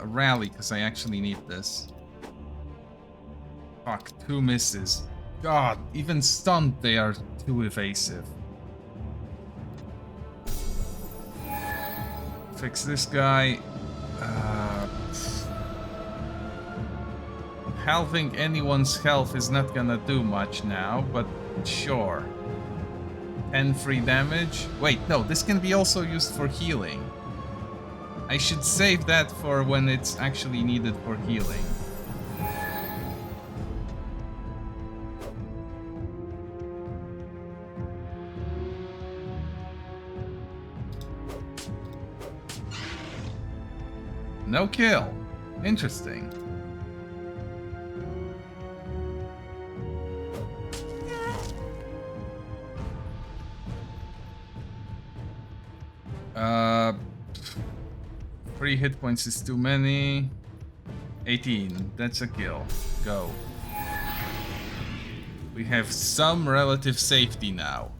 Rally, because I actually need this. Fuck, 2 misses. God, even stunned they are too evasive. Fix this guy. Halving anyone's health is not gonna do much now, but sure. 10 free damage. Wait, no, this can be also used for healing. I should save that for when it's actually needed for healing. No kill. Interesting. Uh, 3 hit points is too many. 18. That's a kill. Go. We have some relative safety now.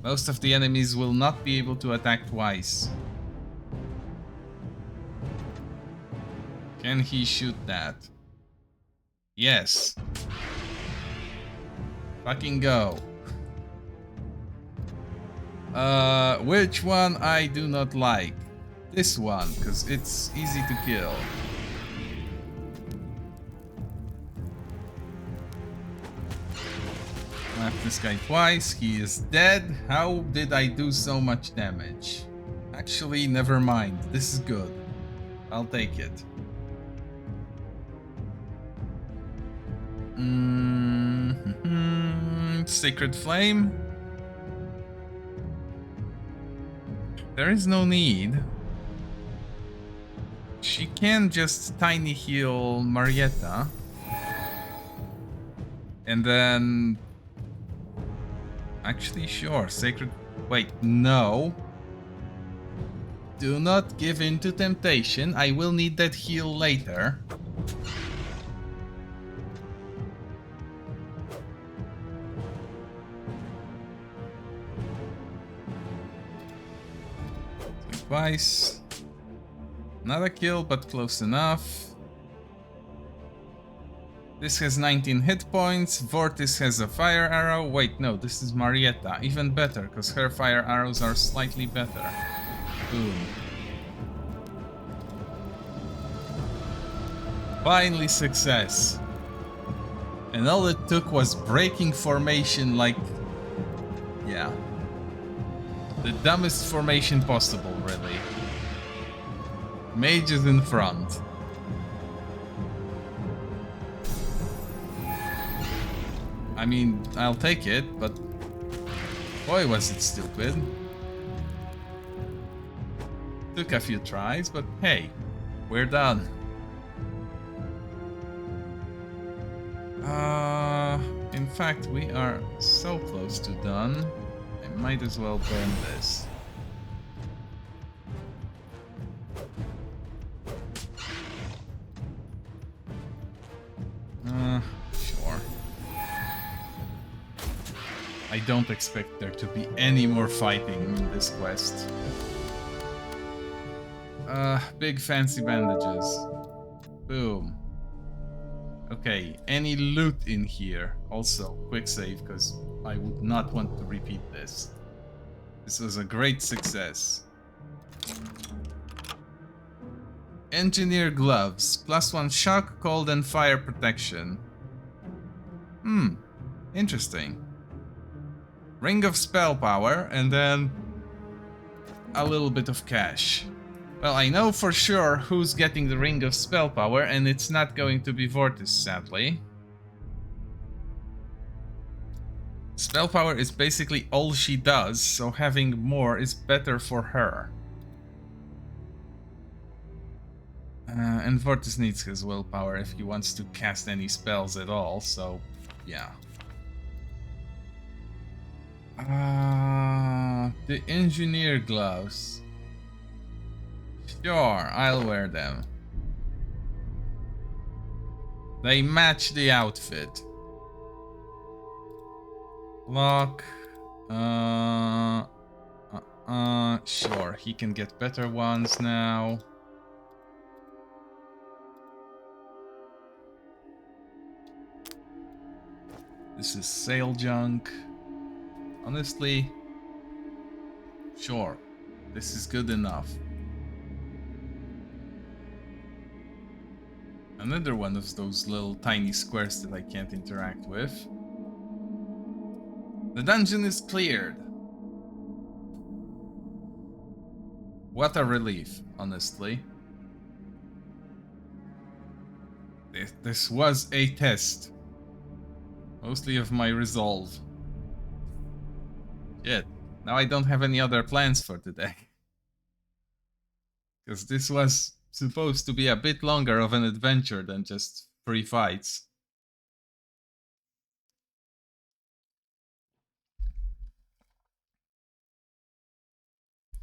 Most of the enemies will not be able to attack twice. Can he shoot that? Yes. Fucking go. Which one I do not like? This one, because it's easy to kill. Left this guy twice, he is dead. How did I do so much damage? Actually, never mind. This is good. I'll take it. Sacred Flame. There is no need. She can just tiny heal Marietta. And then... Actually, sure. Sacred... Wait, no. Do not give in to temptation. I will need that heal later. Twice. Not a kill, but close enough. This has 19 hit points. Vortis has a fire arrow. Wait, no, this is Marietta. Even better, because her fire arrows are slightly better. Boom. Finally success. And all it took was breaking formation like... Yeah. The dumbest formation possible, really. Mage is in front. I mean, I'll take it, but boy was it stupid. Took a few tries, but hey, we're done. In fact, we are so close to done. I might as well burn this. Sure. I don't expect there to be any more fighting in this quest. Big fancy bandages. Boom. Okay, any loot in here? Also, quick save, because I would not want to repeat this. This was a great success. Engineer gloves. +1 shock, cold, and fire protection. Interesting. Ring of spell power, and then a little bit of cash. Well, I know for sure who's getting the Ring of Spell Power, and it's not going to be Vortis, sadly. Spell Power is basically all she does, so having more is better for her. And Vortis needs his willpower if he wants to cast any spells at all, so yeah. The engineer gloves. Sure, I'll wear them. They match the outfit. Lock. Sure, he can get better ones now. This is sale junk. Honestly, sure, this is good enough. Another one of those little tiny squares that I can't interact with. The dungeon is cleared. What a relief, honestly. This was a test. Mostly of my resolve. Shit. Now I don't have any other plans for today. Because this was supposed to be a bit longer of an adventure than just 3 fights.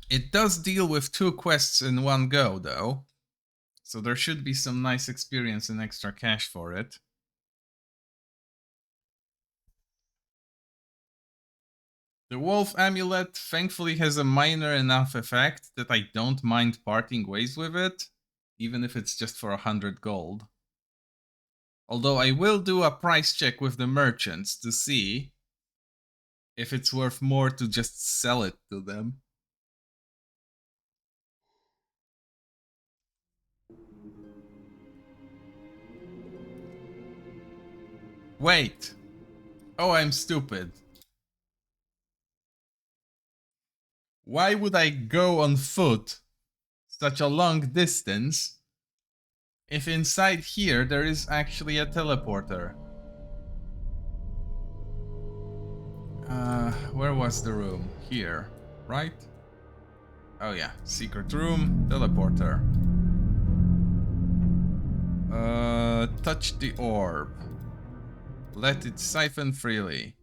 It does deal with 2 quests in one go, though. So there should be some nice experience and extra cash for it. The wolf amulet thankfully has a minor enough effect that I don't mind parting ways with it, even if it's just for 100 gold. Although I will do a price check with the merchants to see if it's worth more to just sell it to them. Wait! Oh, I'm stupid. Why would I go on foot such a long distance if inside here there is actually a teleporter? Where was the room? Here, right? Oh yeah, secret room, teleporter. Touch the orb. Let it siphon freely.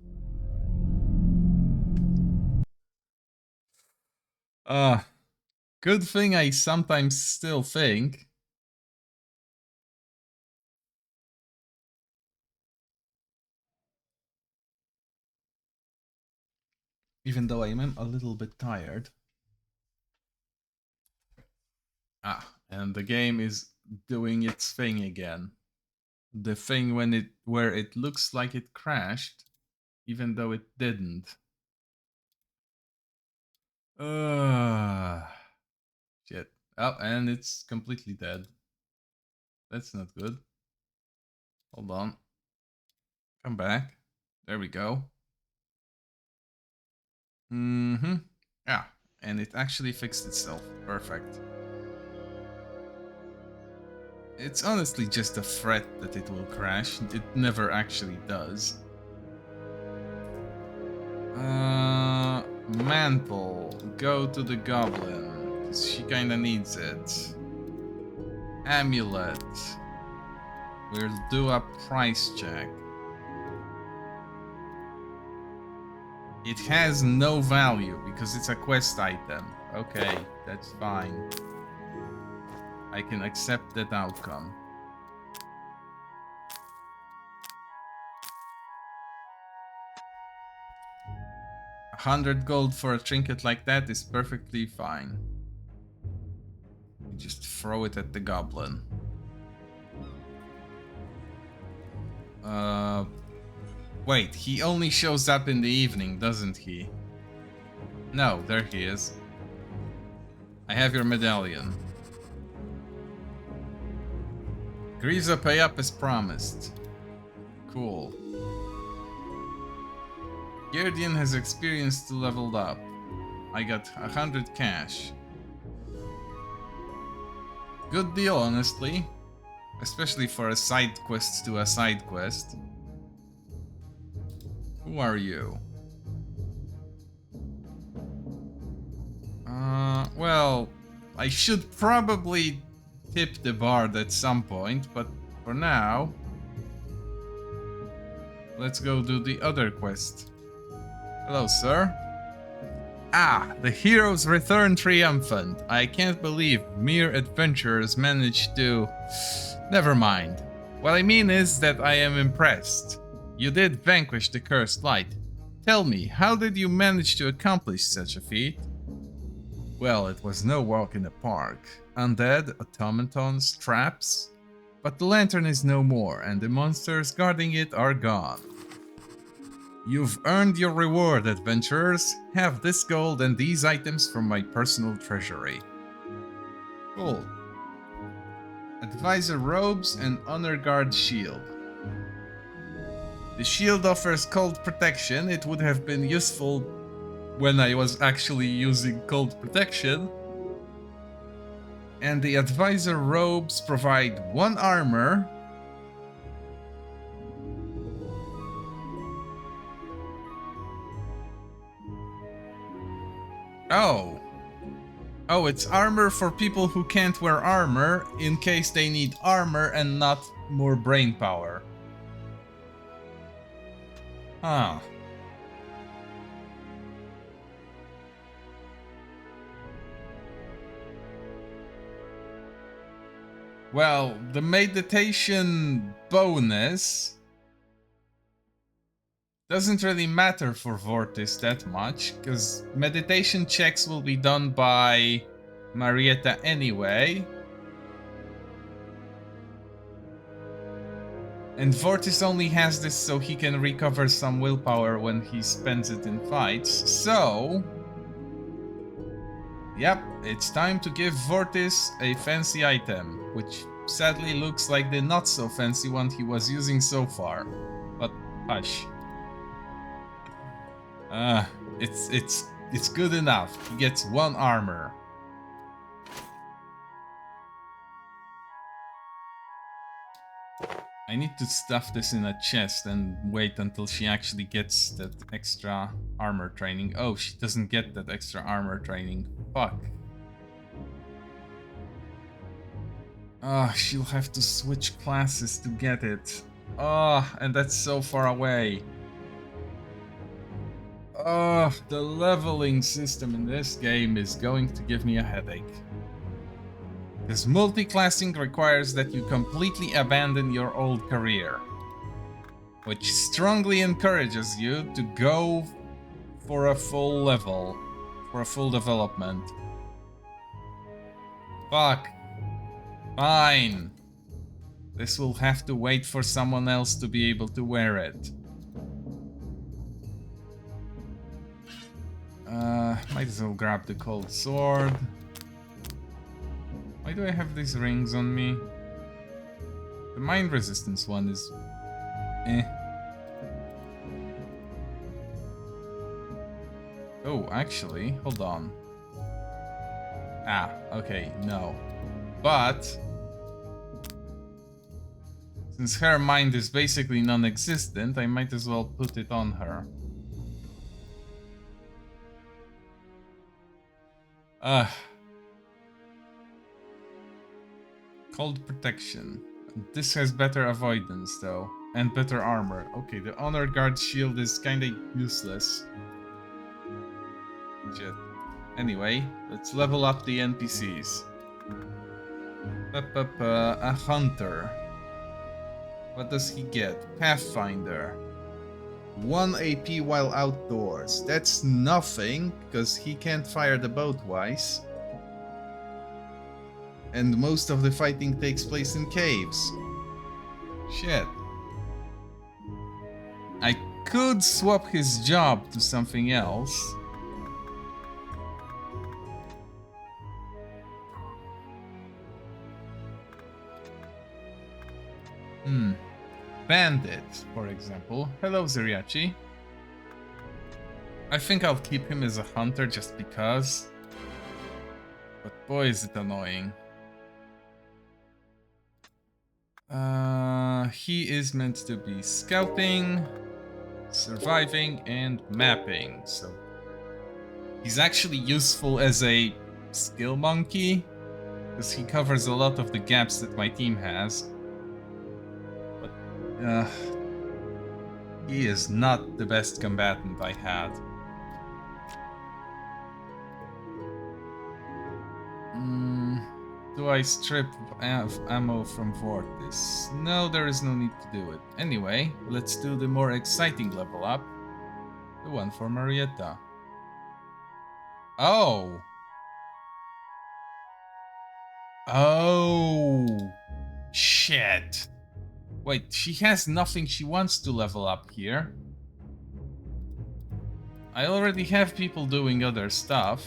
Good thing I sometimes still think. Even though I am a little bit tired. And the game is doing its thing again. The thing where it looks like it crashed, even though it didn't. Shit. Oh, and it's completely dead. That's not good. Hold on. Come back. There we go. Yeah, and it actually fixed itself. Perfect. It's honestly just a threat that it will crash. It never actually does. Mantle. Go to the goblin, 'cause she kinda needs it. Amulet. We'll do a price check. It has no value because it's a quest item. Okay, that's fine. I can accept that outcome. $100 gold for a trinket like that is perfectly fine. You just throw it at the goblin. Wait, he only shows up in the evening, doesn't he? No, there he is. I have your medallion. Griza, pay up as promised. Cool. Guardian has experienced leveled up. I got 100 cash. Good deal, honestly. Especially for a side quest to a side quest. Who are you? Well, I should probably tip the bard at some point, but for now, let's go do the other quest. Hello, sir. Ah, the heroes return triumphant. I can't believe mere adventurers managed to... Never mind. What I mean is that I am impressed. You did vanquish the cursed light. Tell me, how did you manage to accomplish such a feat? Well, it was no walk in the park. Undead, automatons, traps. But the lantern is no more, and the monsters guarding it are gone. You've earned your reward, adventurers. Have this gold and these items from my personal treasury. Cool. Advisor robes and honor guard shield. The shield offers cold protection. It would have been useful when I was actually using cold protection. And the advisor robes provide 1 armor. Oh. Oh, it's armor for people who can't wear armor in case they need armor and not more brain power. Huh. Well, the meditation bonus doesn't really matter for Vortis that much, because meditation checks will be done by Marietta anyway. And Vortis only has this so he can recover some willpower when he spends it in fights, so... Yep, it's time to give Vortis a fancy item, which sadly looks like the not so fancy one he was using so far. But hush. It's good enough. He gets 1 armor. I need to stuff this in a chest and wait until she actually gets that extra armor training. Oh, she doesn't get that extra armor training. Fuck. She'll have to switch classes to get it. And that's so far away. The leveling system in this game is going to give me a headache. This multi-classing requires that you completely abandon your old career, which strongly encourages you to go for a full level, for a full development. Fuck. Fine. This will have to wait for someone else to be able to wear it. Might as well grab the cold sword. Why do I have these rings on me? The mind resistance one is... eh. Oh, actually, hold on. Ah, okay, no. But... since her mind is basically non-existent, I might as well put it on her. Cold protection. This has better avoidance though, and better armor. Okay, the honor guard shield is kinda useless. Shit. Anyway, let's level up the NPCs. A hunter. What does he get? Pathfinder. 1 AP while outdoors. That's nothing, because he can't fire the bow twice. And most of the fighting takes place in caves. Shit. I could swap his job to something else. Bandit, for example. Hello, Ziriachi. I think I'll keep him as a hunter just because. But boy, is it annoying. He is meant to be scouting, surviving, and mapping, so he's actually useful as a skill monkey, because he covers a lot of the gaps that my team has. But, he is not the best combatant I had. Do I strip ammo from Vortis? No, there is no need to do it. Anyway, let's do the more exciting level up. The one for Marietta. Oh! Oh! Shit! Wait, she has nothing she wants to level up here. I already have people doing other stuff.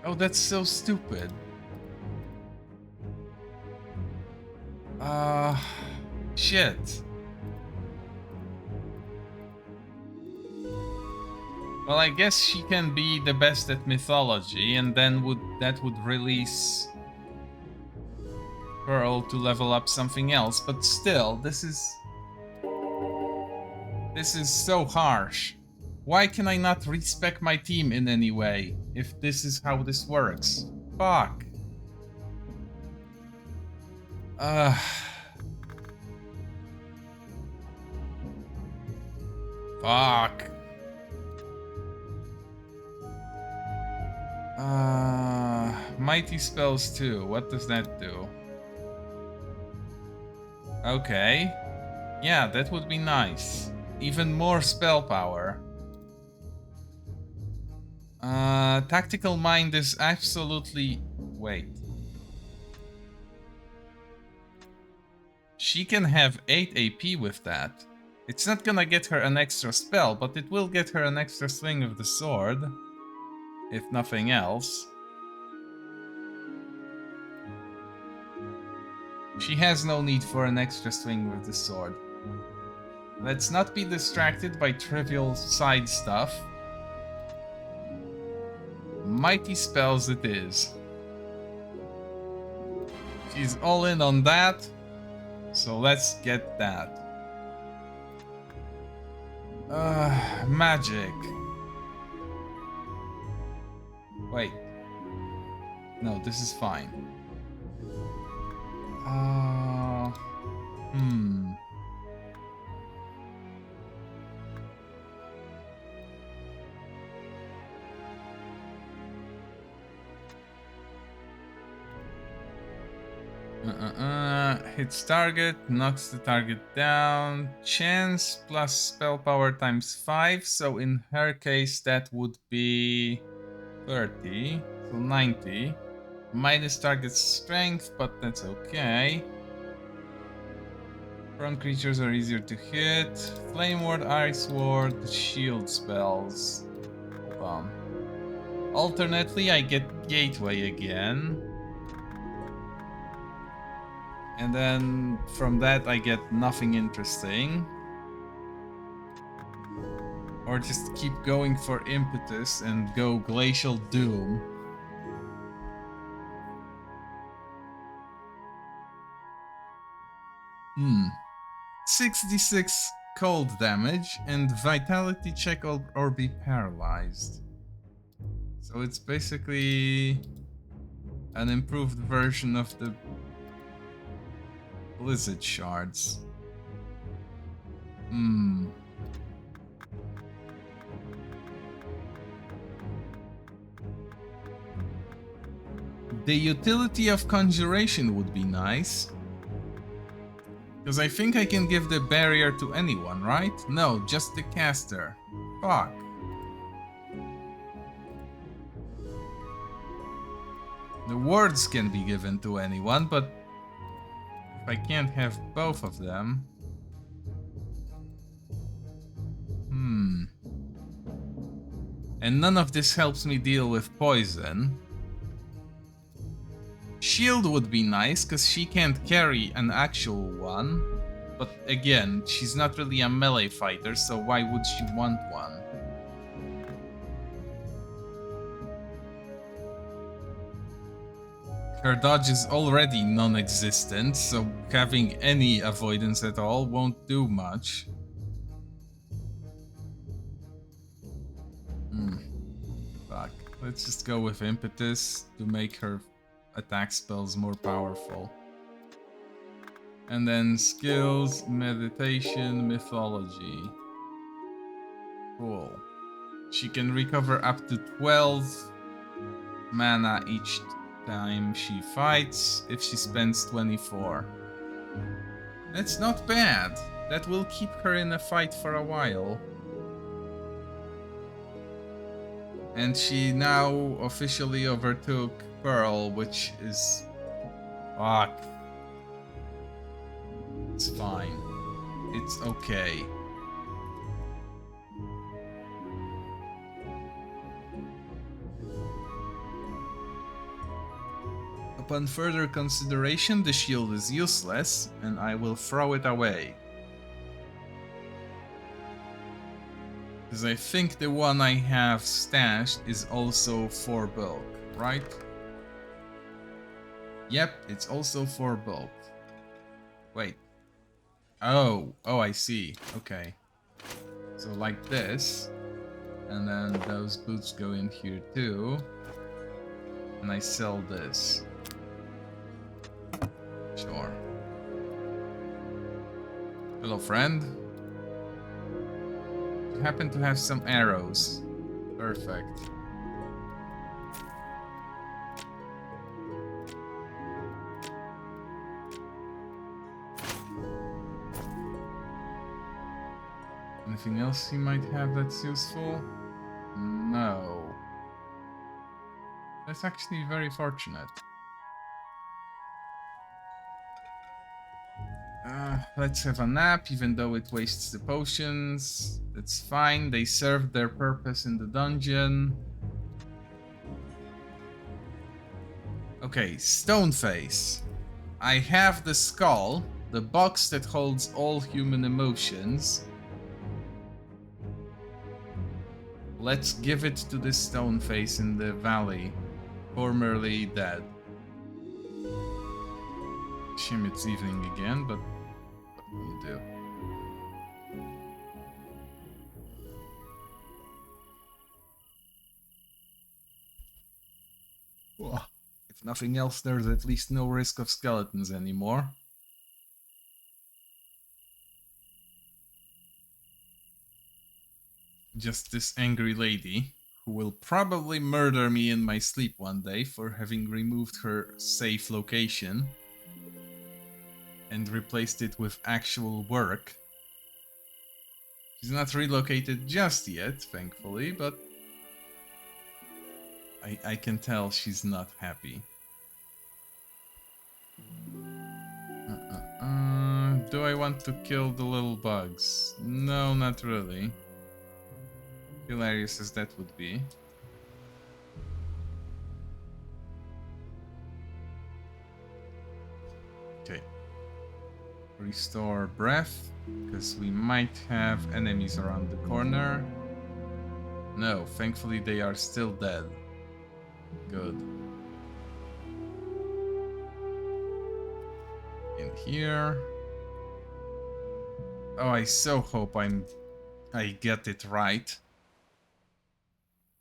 Oh, that's so stupid. Shit. Well, I guess she can be the best at mythology, and then that would release Pearl to level up something else. But still, this is so harsh. Why can I not respec my team in any way if this is how this works? Fuck. Fuck. Mighty spells too. What does that do? Okay. Yeah, that would be nice. Even more spell power. Tactical Mind is absolutely... Wait. She can have 8 AP with that. It's not gonna get her an extra spell, but it will get her an extra swing of the sword. If nothing else. She has no need for an extra swing with the sword. Let's not be distracted by trivial side stuff. Mighty spells it is. She's all in on that. So let's get that. Magic. Wait. No, this is fine. Hits target, knocks the target down. Chance plus spell power times 5. So in her case, that would be 30. So 90. Minus target strength, but that's okay. Prone creatures are easier to hit. Flame Ward, Ice Ward, shield spells. Hold on. Alternately, I get Gateway again. And then from that I get nothing interesting. Or just keep going for Impetus and go Glacial Doom. Hmm. 66 cold damage and vitality check or be paralyzed. So it's basically an improved version of the Blizzard shards. The utility of Conjuration would be nice. Because I think I can give the barrier to anyone, right? No, just the caster. Fuck. The words can be given to anyone, but if I can't have both of them... And none of this helps me deal with poison. Shield would be nice, because she can't carry an actual one. But again, she's not really a melee fighter, so why would she want one? Her dodge is already non-existent, so having any avoidance at all won't do much. Fuck. Let's just go with Impetus to make her attack spells more powerful. And then skills, meditation, mythology. Cool. She can recover up to 12 mana each time she fights if she spends 24. That's not bad. That will keep her in a fight for a while. And she now officially overtook Pearl, which is... fuck. It's fine. It's okay. Upon further consideration, the shield is useless, and I will throw it away. Because I think the one I have stashed is also for bulk, right? Yep, it's also for bulk. Wait. Oh, I see. Okay. So like this. And then those boots go in here too. And I sell this. Sure. Hello, friend. You happen to have some arrows. Perfect. Anything else he might have that's useful? No. That's actually very fortunate. Let's have a nap, even though it wastes the potions. That's fine, they served their purpose in the dungeon. Okay, Stoneface. I have the skull, the box that holds all human emotions. Let's give it to the Stoneface in the valley, formerly dead. Shame it's evening again, but what can you do? Well, if nothing else, there's at least no risk of skeletons anymore. Just this angry lady, who will probably murder me in my sleep one day for having removed her safe location and replaced it with actual work. She's not relocated just yet, thankfully, but I can tell she's not happy. Do I want to kill the little bugs? No, not really. Hilarious as that would be. Okay. Restore breath, because we might have enemies around the corner. No, thankfully they are still dead. Good. In here. Oh, I so hope I get it right.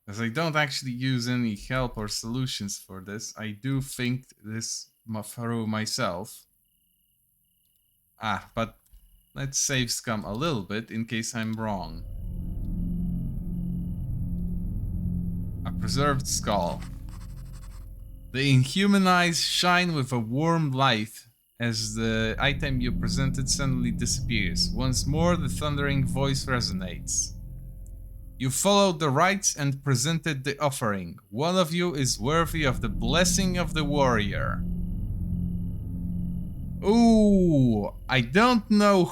As I don't actually use any help or solutions for this, I do think this through myself. But let's save scum a little bit in case I'm wrong. A preserved skull. The inhuman eyes shine with a warm light as the item you presented suddenly disappears. Once more, the thundering voice resonates. You followed the rites and presented the offering. One of you is worthy of the blessing of the warrior. Ooh, I don't know.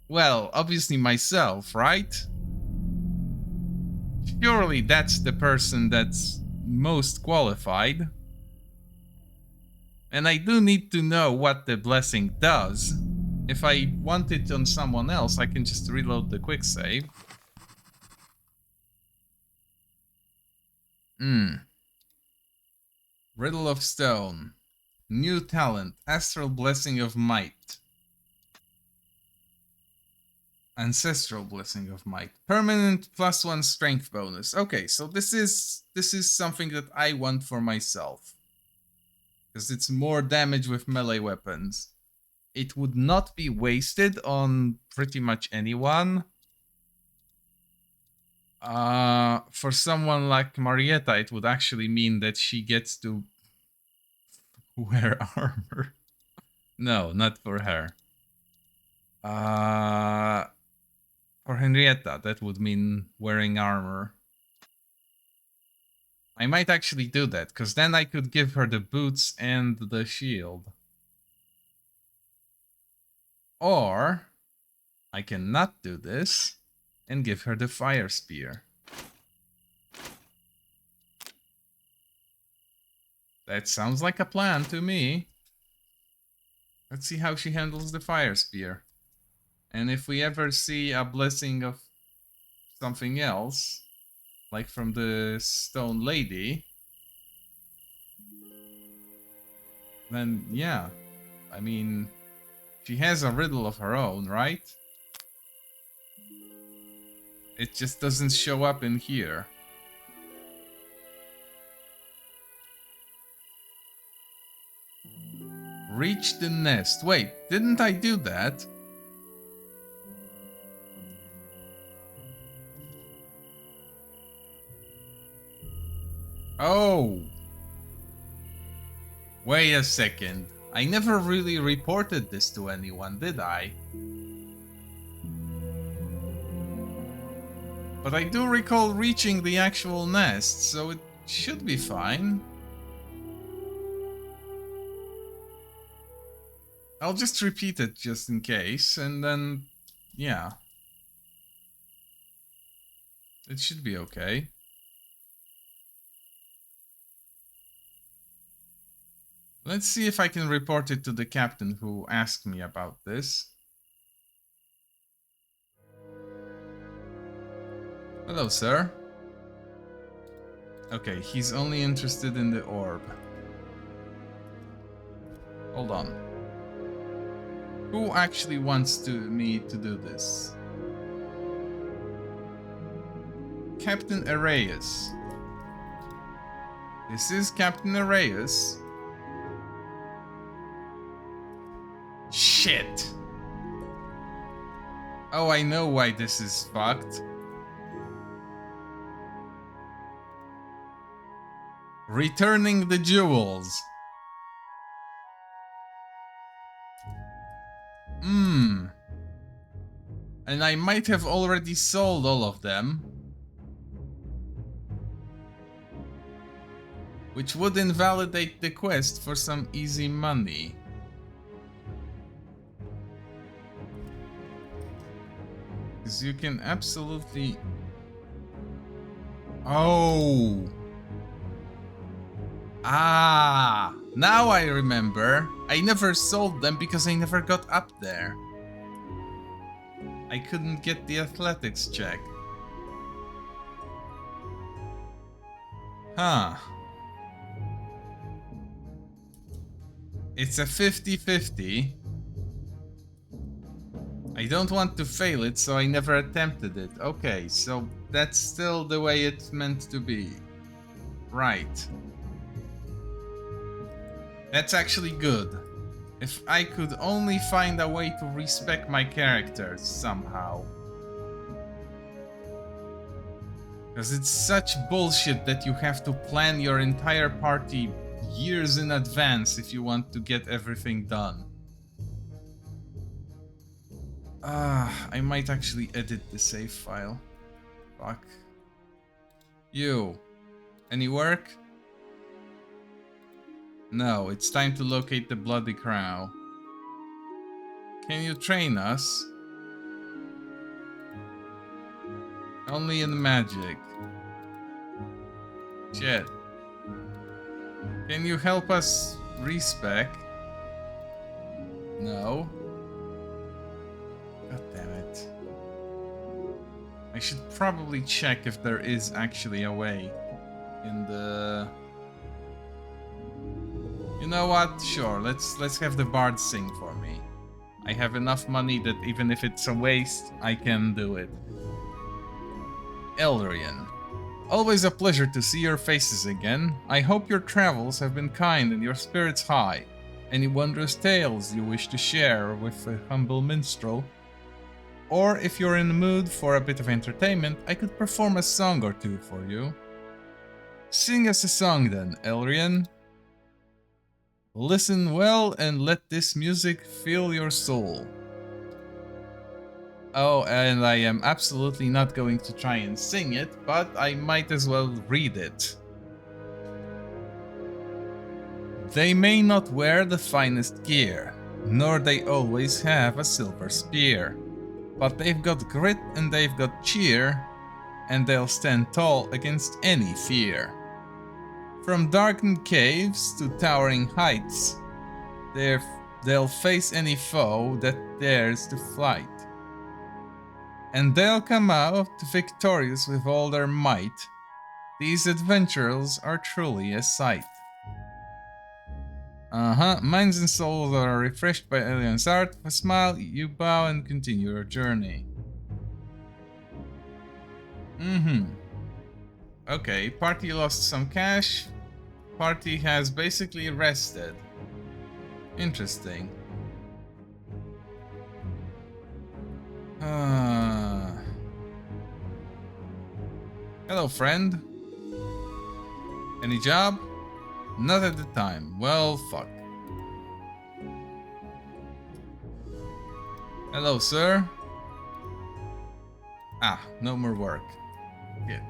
Well, obviously myself, right? Surely that's the person that's most qualified. And I do need to know what the blessing does. If I want it on someone else, I can just reload the quick save. Riddle of Stone. New talent. Astral Blessing of Might. Ancestral Blessing of Might. Permanent +1 strength bonus. Okay, so this is something that I want for myself. Because it's more damage with melee weapons. It would not be wasted on pretty much anyone. For someone like Marietta, it would actually mean that she gets to wear armor. No, not for her. For Henrietta, that would mean wearing armor. I might actually do that, because then I could give her the boots and the shield. Or I can not do this and give her the fire spear. That sounds like a plan to me. Let's see how she handles the fire spear. And if we ever see a blessing of something else, like from the stone lady, then yeah. I mean, she has a riddle of her own, right? It just doesn't show up in here. Reach the nest. Wait, didn't I do that? Oh. Wait a second. I never really reported this to anyone, did I? But I do recall reaching the actual nest, so it should be fine. I'll just repeat it just in case, and then, yeah. It should be okay. Let's see if I can report it to the captain who asked me about this. Hello, sir. Okay, he's only interested in the orb. Hold on. Who actually wants me to do this? Captain Archaeus. This is Captain Archaeus. Shit. Oh, I know why this is fucked. Returning the jewels. And I might have already sold all of them. Which would invalidate the quest for some easy money. Because you can absolutely... Oh! Ah! Now I remember. I never sold them because I never got up there. I couldn't get the athletics check. Huh. It's a 50-50. I don't want to fail it, so I never attempted it. Okay, so that's still the way it's meant to be. Right. That's actually good. If I could only find a way to respec my characters somehow. Because it's such bullshit that you have to plan your entire party years in advance if you want to get everything done. I might actually edit the save file. Fuck. You. Any work? No, it's time to locate the Bloody Crow. Can you train us? Only in magic. Shit. Can you help us respec? No. God damn it. I should probably check if there is actually a way in the... You know what? Sure, let's have the bard sing for me. I have enough money that even if it's a waste, I can do it. Eldrian. Always a pleasure to see your faces again. I hope your travels have been kind and your spirits high. Any wondrous tales you wish to share with a humble minstrel? Or if you're in the mood for a bit of entertainment, I could perform a song or two for you. Sing us a song then, Elrian. Listen well and let this music fill your soul. Oh, and I am absolutely not going to try and sing it, but I might as well read it. They may not wear the finest gear, nor they always have a silver spear, but they've got grit and they've got cheer, and they'll stand tall against any fear. From darkened caves to towering heights, they'll face any foe that dares to fight. And they'll come out victorious with all their might. These adventurers are truly a sight. Minds and souls are refreshed by Alien's art. With a smile, you bow and continue your journey. Okay, party lost some cash. Party has basically rested. Interesting. Hello, friend. Any job? Not at the time. Well, fuck. Hello, sir. Ah, no more work. Good.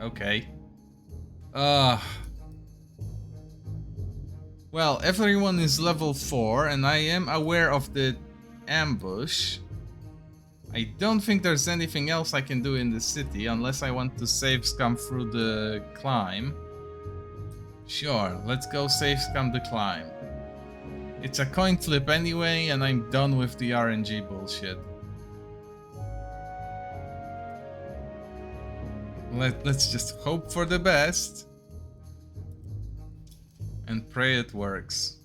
Okay. Well, everyone is level 4 and I am aware of the ambush. I don't think there's anything else I can do in the city unless I want to save scum through the climb. Sure, let's go save scum the climb. It's a coin flip anyway and I'm done with the RNG bullshit. Let's just hope for the best and pray it works.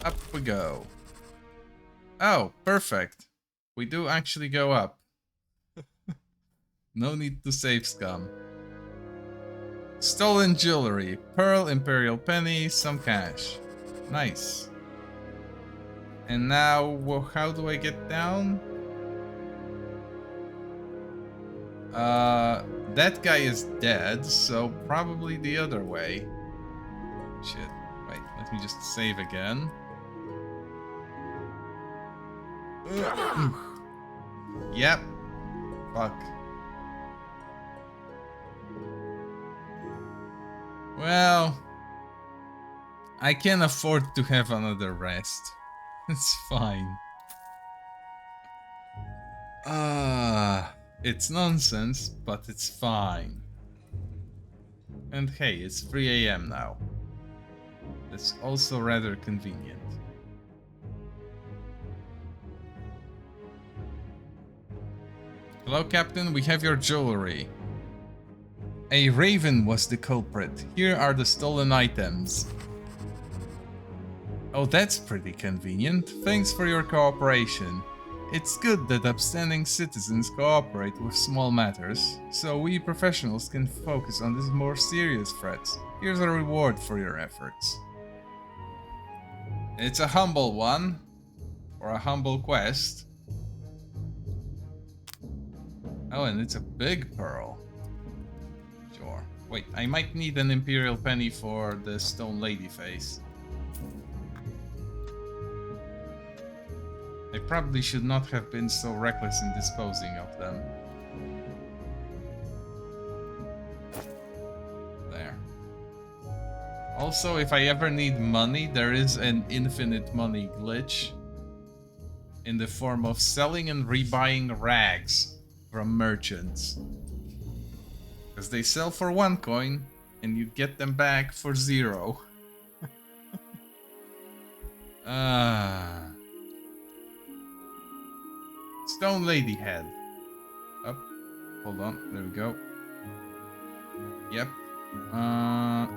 Up we go. Oh, perfect. We do actually go up. No need to save scum. Stolen jewelry, pearl, imperial penny, some cash. Nice. And now, well, how do I get down? That guy is dead, so probably the other way. Shit. Wait, let me just save again. Yep. Fuck. Well, I can afford to have another rest. It's fine. It's nonsense, but it's fine. And hey, it's 3 AM now. That's also rather convenient. Hello, Captain, we have your jewelry. A raven was the culprit. Here are the stolen items. Oh, that's pretty convenient. Thanks for your cooperation. It's good that upstanding citizens cooperate with small matters, so we professionals can focus on these more serious threats. Here's a reward for your efforts. It's a humble one, or a humble quest. Oh, and it's a big pearl. Sure. Wait, I might need an imperial penny for the stone lady face. I probably should not have been so reckless in disposing of them. There. Also, if I ever need money, there is an infinite money glitch in the form of selling and rebuying rags from merchants. Because they sell for 1 coin and you get them back for 0. Stone lady head. Up. Hold on. There we go. Yep.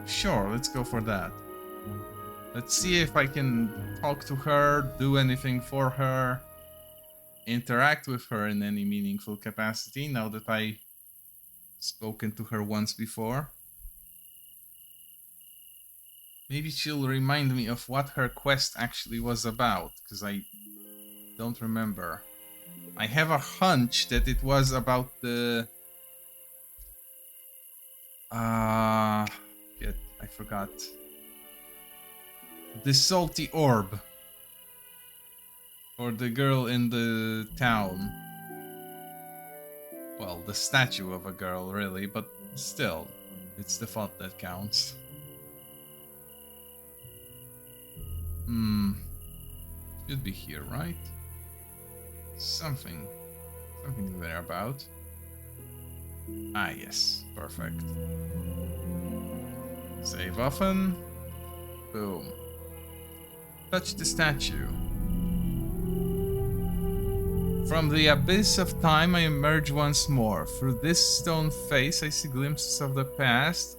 Sure. Let's go for that. Let's see if I can talk to her, do anything for her, interact with her in any meaningful capacity now that I've spoken to her once before. Maybe she'll remind me of what her quest actually was about, because I Don't remember. I have a hunch that it was about the... Shit, I forgot. The salty orb. Or the girl in the town. Well, the statue of a girl, really, but still, it's the thought that counts. Should be here, right? Something there about. Ah, yes, perfect. Save often. Boom. Touch the statue. From the abyss of time I emerge once more. Through this stone face I see glimpses of the past.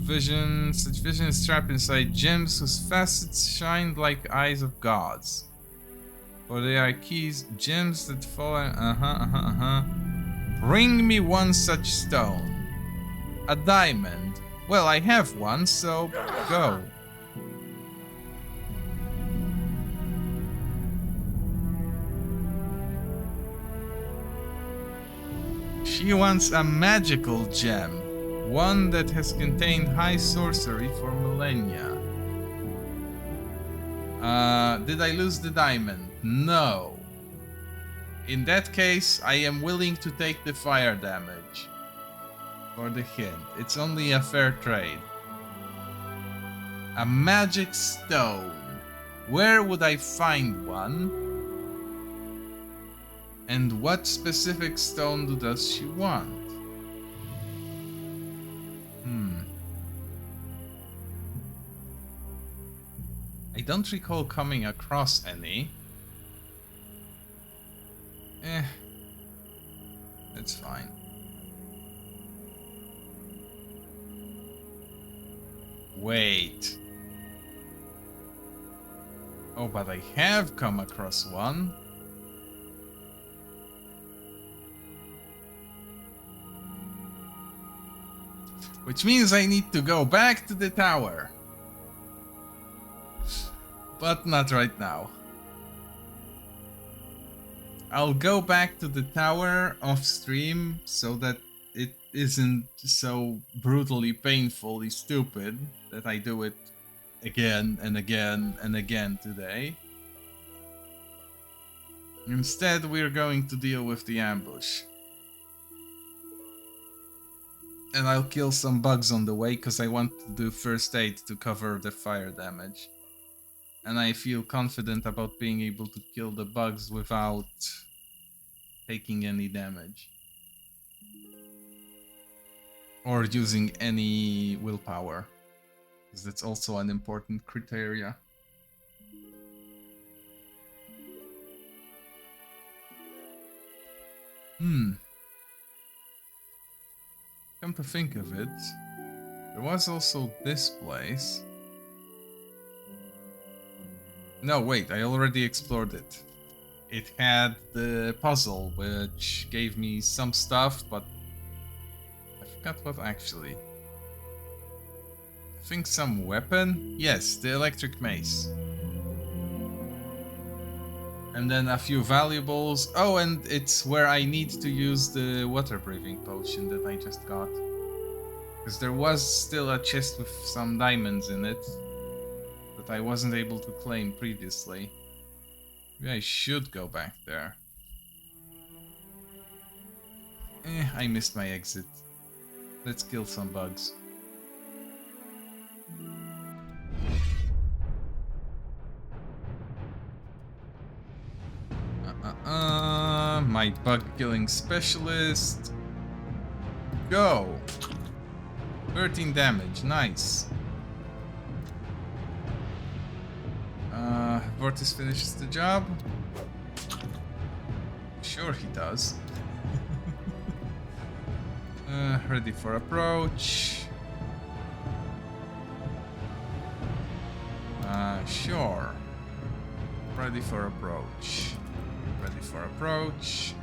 Such vision is trapped inside gems whose facets shine like eyes of gods. For they are keys, gems that fall. Bring me one such stone. A diamond. Well, I have one, so go. She wants a magical gem. One that has contained high sorcery for millennia. Did I lose the diamond? No. In that case, I am willing to take the fire damage. For the hint. It's only a fair trade. A magic stone. Where would I find one? And what specific stone does she want? I don't recall coming across any. It's fine. Wait. Oh, but I have come across one. Which means I need to go back to the tower. But not right now. I'll go back to the tower off stream so that it isn't so brutally painfully stupid that I do it again and again and again today. Instead, we're going to deal with the ambush. And I'll kill some bugs on the way because I want to do first aid to cover the fire damage. And I feel confident about being able to kill the bugs without taking any damage. Or using any willpower. Because that's also an important criteria. Come to think of it, there was also this place. No, wait, I already explored it. It had the puzzle, which gave me some stuff, but I forgot what actually. I think some weapon? Yes, the electric mace. And then a few valuables. Oh, and it's where I need to use the water breathing potion that I just got. Because there was still a chest with some diamonds in it that I wasn't able to claim previously. Maybe I should go back there. I missed my exit. Let's kill some bugs. My bug killing specialist. Go! 13 damage, nice. Vortis finishes the job. Sure he does. Ready for approach. Sure. Ready for approach. Ready for approach.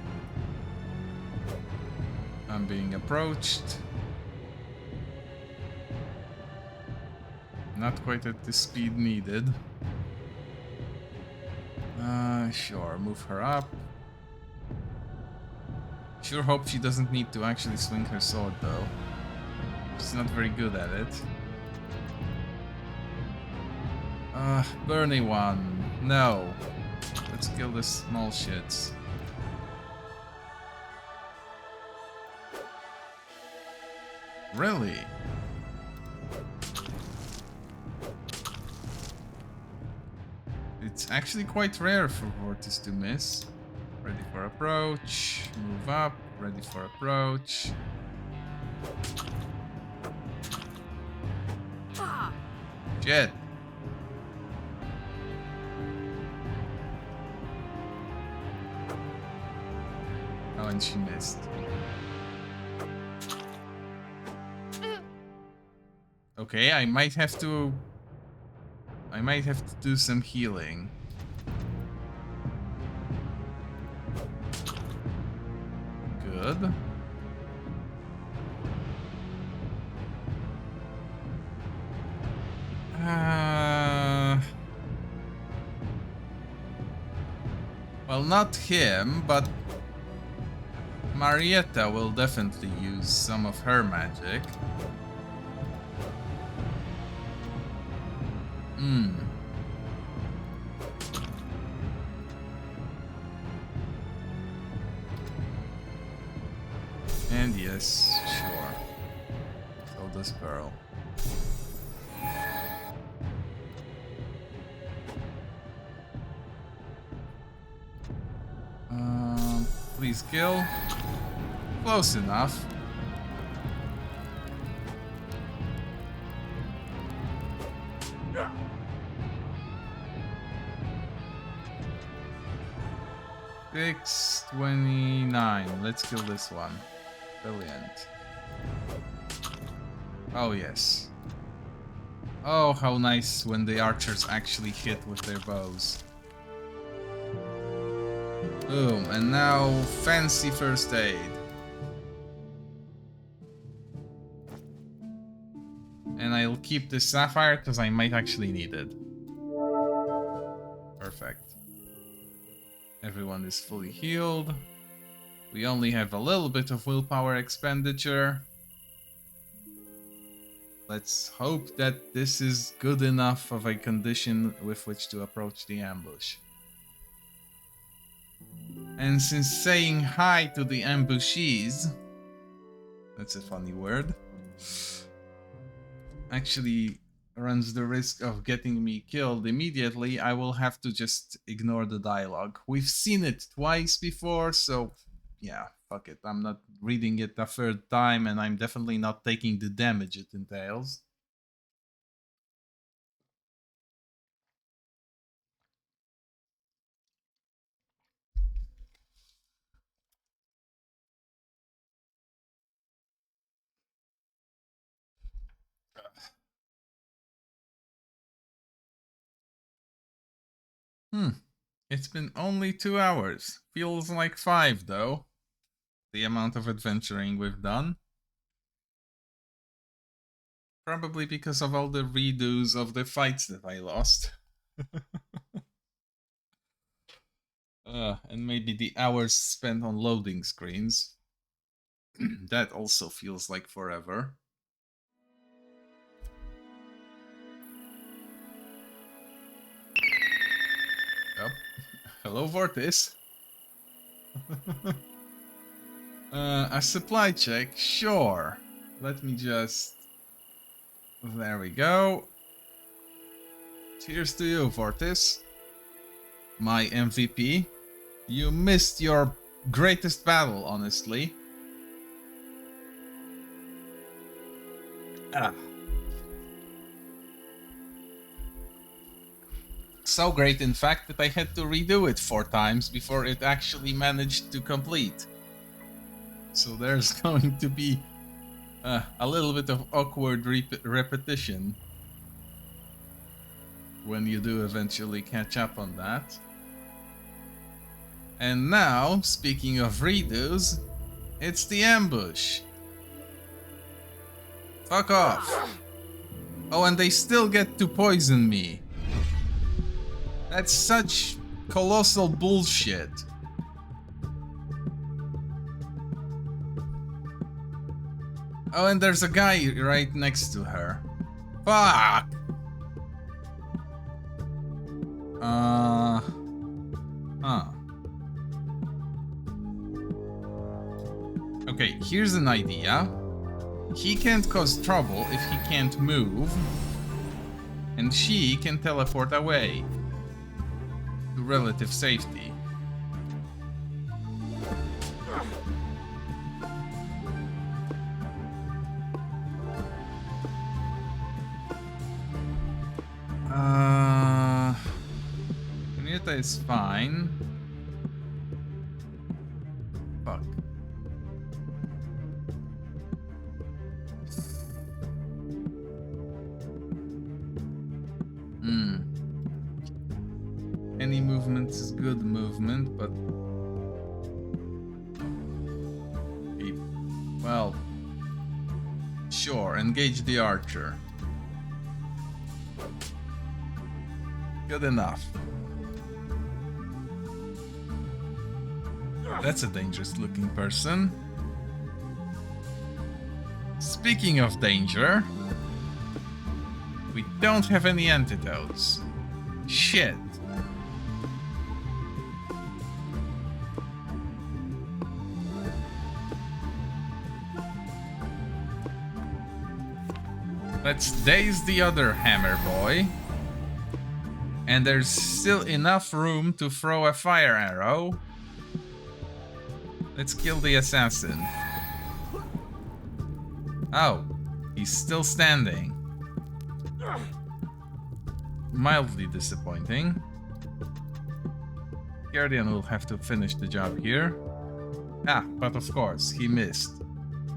I'm being approached. Not quite at the speed needed. Sure, move her up. Sure hope she doesn't need to actually swing her sword though. She's not very good at it. Burny one. No. Let's kill the small shits. Really? It's actually quite rare for Vortis to miss. Ready for approach. Move up. Ready for approach. Shit. Oh, and she missed. Okay, I might have to do some healing. Good. Well, not him, but Marietta will definitely use some of her magic. And yes, sure. So does Pearl. Please kill. Close enough. $6.29. Let's kill this one. Brilliant. Oh yes. Oh, how nice when the archers actually hit with their bows. Boom, and now fancy first aid. And I'll keep this sapphire because I might actually need it. Perfect. Everyone is fully healed. We only have a little bit of willpower expenditure. Let's hope that this is good enough of a condition with which to approach the ambush. And since saying hi to the ambushees, that's a funny word, actually runs the risk of getting me killed immediately, I will have to just ignore the dialogue. We've seen it twice before, so yeah, fuck it. I'm not reading it a third time, and I'm definitely not taking the damage it entails. It's been only 2 hours. Feels like 5 though. The amount of adventuring we've done. Probably because of all the redos of the fights that I lost. And maybe the hours spent on loading screens. That also feels like forever. Yep. Hello, Vortis. A supply check, sure. Let me just... There we go. Cheers to you, Vortis. My MVP. You missed your greatest battle, honestly. So great, in fact, that I had to redo it 4 times before it actually managed to complete. So there's going to be a little bit of awkward repetition when you do eventually catch up on that. And now, speaking of redos, it's the ambush. Fuck off. Oh, and they still get to poison me. That's such colossal bullshit. Oh, and there's a guy right next to her. Fuck! Huh. Okay, here's an idea. He can't cause trouble if he can't move. And she can teleport away. To relative safety. Henrietta is fine. Fuck. Any movement is good movement, but... well... sure, engage the archer. Good enough. That's a dangerous looking person. Speaking of danger... we don't have any antidotes. Shit. Let's daze the other hammer boy. And there's still enough room to throw a fire arrow. Let's kill the assassin. Oh, he's still standing. Mildly disappointing. Guardian will have to finish the job here. Ah, but of course, he missed.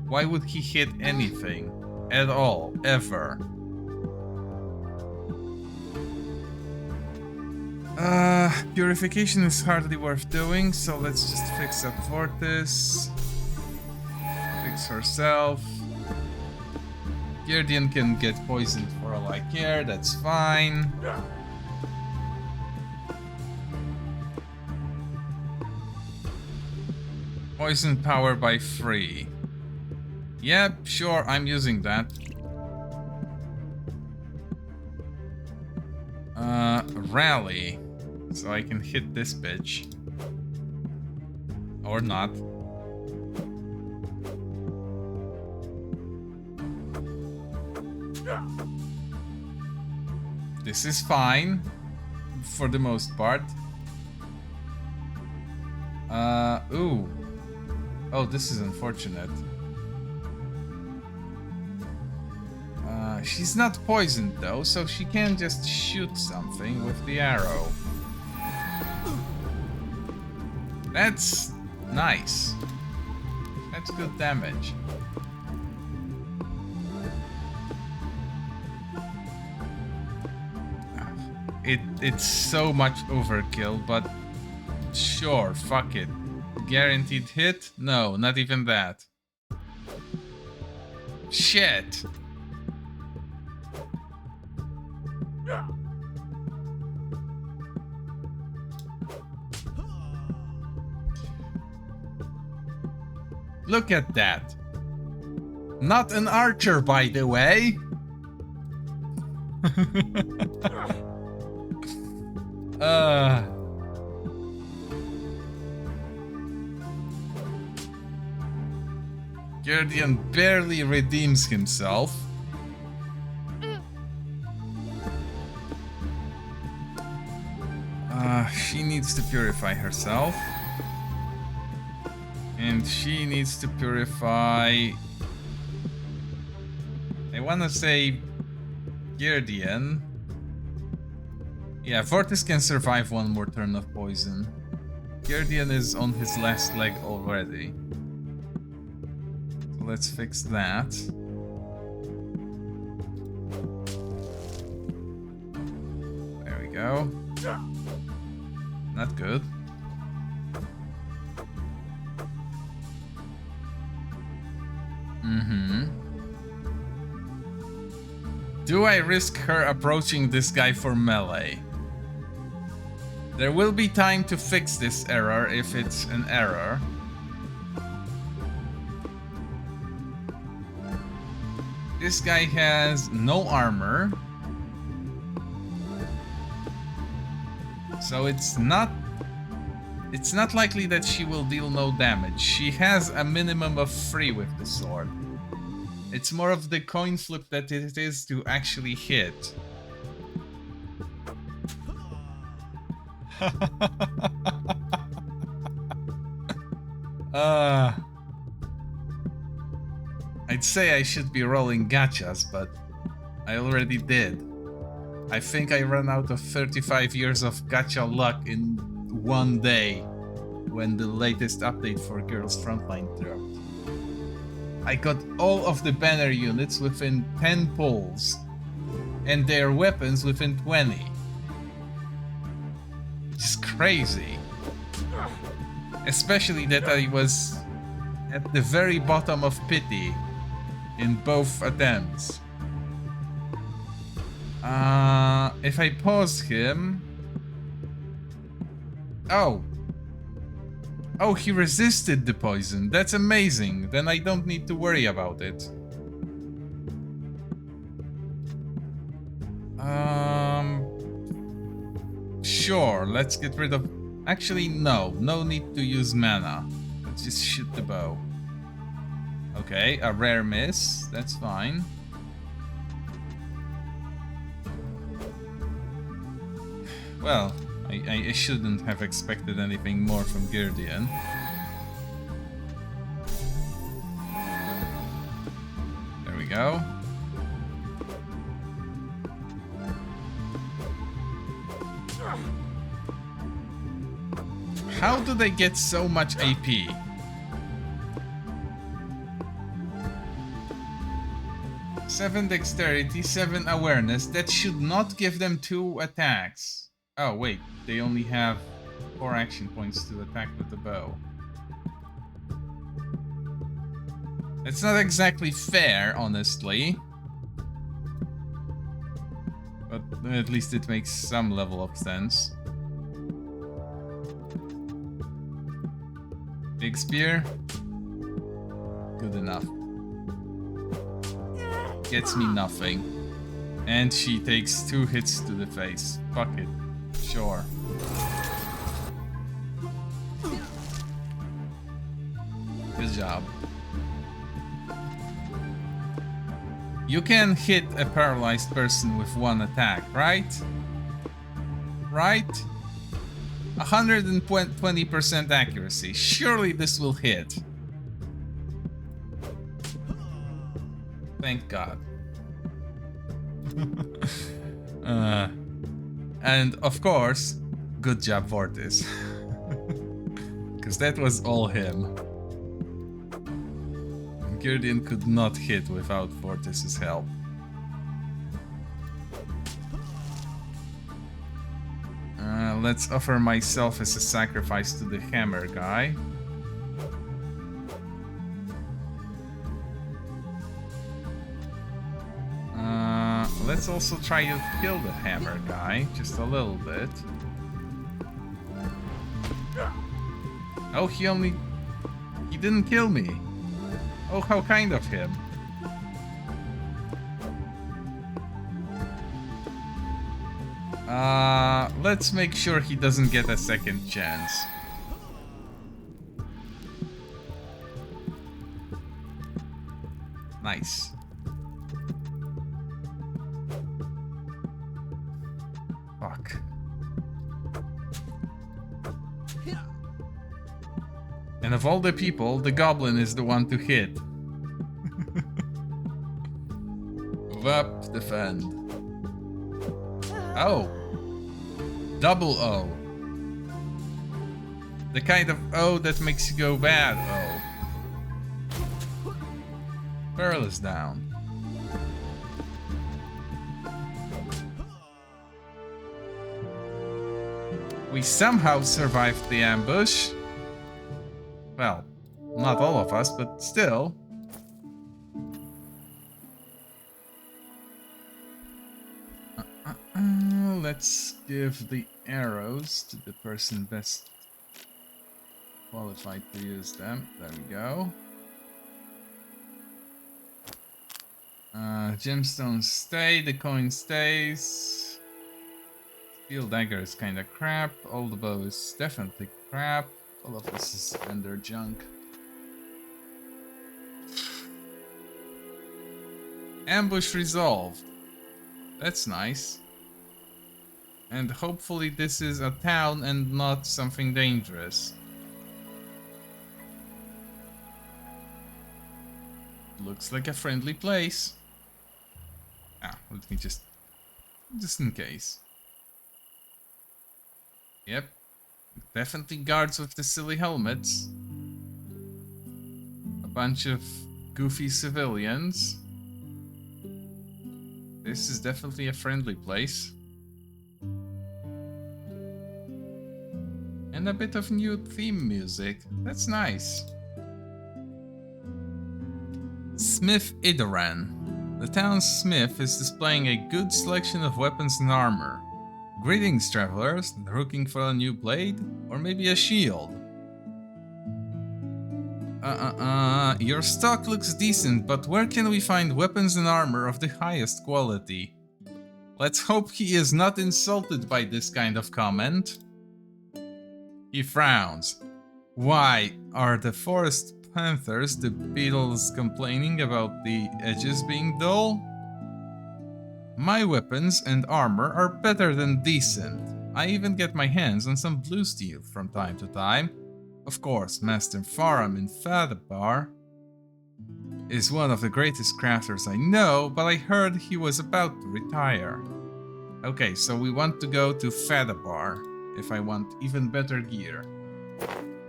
Why would he hit anything? At all, ever? Purification is hardly worth doing, so let's just fix up Fortis. Fix herself. Guardian can get poisoned for all I care, that's fine. Poison power by 3. Yep, sure, I'm using that. Rally. So I can hit this bitch. Or not. This is fine. For the most part. Ooh. Oh, this is unfortunate. She's not poisoned though, so she can just shoot something with the arrow. That's nice. That's good damage. It's so much overkill, but sure, fuck it. Guaranteed hit? No, not even that. Shit. Look at that. Not an archer, by the way. Guardian barely redeems himself. She needs to purify herself. And she needs to purify... I wanna say... Guardian. Yeah, Fortis can survive one more turn of poison. Guardian is on his last leg already. So let's fix that. There we go. Not good. Do I risk her approaching this guy for melee? There will be time to fix this error if it's an error. This guy has no armor. So it's not likely that she will deal no damage. She has a minimum of 3 with the sword. It's more of the coin flip that it is to actually hit. I'd say I should be rolling gachas, but I already did. I think I ran out of 35 years of gacha luck in one day when the latest update for Girls Frontline dropped. I got all of the banner units within 10 pulls, and their weapons within 20. It's crazy. Especially that I was at the very bottom of pity in both attempts. If I pause him... Oh, he resisted the poison. That's amazing. Then I don't need to worry about it. Sure, let's get rid of... Actually, no need to use mana. Let's just shoot the bow. Okay, a rare miss. That's fine. Well, I shouldn't have expected anything more from Girdian. There we go. How do they get so much AP? Seven dexterity, 7 awareness. That should not give them 2 attacks. Oh wait, they only have 4 action points to attack with the bow. It's not exactly fair, honestly. But at least it makes some level of sense. Big spear. Good enough. Gets me nothing. And she takes 2 hits to the face. Fuck it. Sure. Good job. You can hit a paralyzed person with 1 attack, right? Right? 120% accuracy. Surely this will hit. Thank God. And of course, good job, Vortis. Because that was all him. Girdian could not hit without Vortis's help. Let's offer myself as a sacrifice to the hammer guy. Let's also try to kill the hammer guy, just a little bit. Oh, he didn't kill me. Oh, how kind of him. Let's make sure he doesn't get a second chance. Nice. Fuck. And of all the people, the goblin is the one to hit. Move up, defend. Oh. Double O. The kind of O that makes you go bad O. Pearl is down. We somehow survived the ambush. Well, not all of us, but still. let's give the arrows to the person best qualified to use them. There we go. Gemstones stay, the coin stays. Steel dagger is kinda crap. Old bow is definitely crap. All of this is vendor junk. Ambush resolved. That's nice. And hopefully this is a town and not something dangerous. Looks like a friendly place. Let me just in case. Yep. Definitely guards with the silly helmets. A bunch of goofy civilians. This is definitely a friendly place. And a bit of new theme music. That's nice. Smith Idoran. The town's smith is displaying a good selection of weapons and armor. Greetings, travelers. Looking for a new blade? Or maybe a shield? Your stock looks decent, but where can we find weapons and armor of the highest quality? Let's hope he is not insulted by this kind of comment. He frowns. Why, are the forest panthers, the beetles, complaining about the edges being dull? My weapons and armor are better than decent. I even get my hands on some blue steel from time to time. Of course, Master Faram in Fadabar is one of the greatest crafters I know, but I heard he was about to retire. Okay, so we want to go to Fadabar if I want even better gear.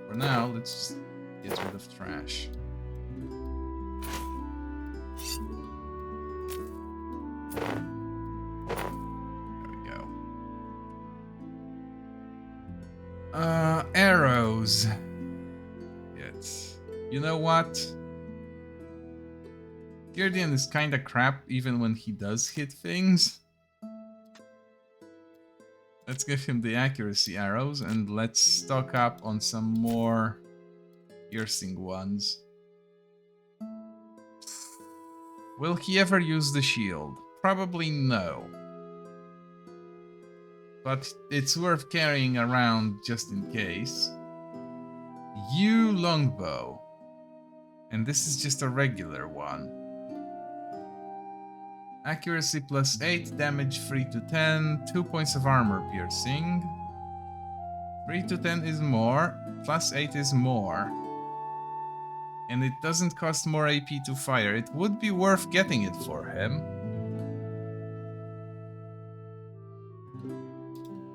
For now, let's just get rid of trash. There we go. Arrows. Yes. You know what? Girdian is kinda crap even when he does hit things. Let's give him the accuracy arrows and let's stock up on some more piercing ones. Will he ever use the shield? Probably no. But it's worth carrying around just in case. You longbow. And this is just a regular one. Accuracy plus 8, damage 3 to 10, 2 points of armor piercing. 3 to 10 is more, plus 8 is more. And it doesn't cost more AP to fire. It would be worth getting it for him.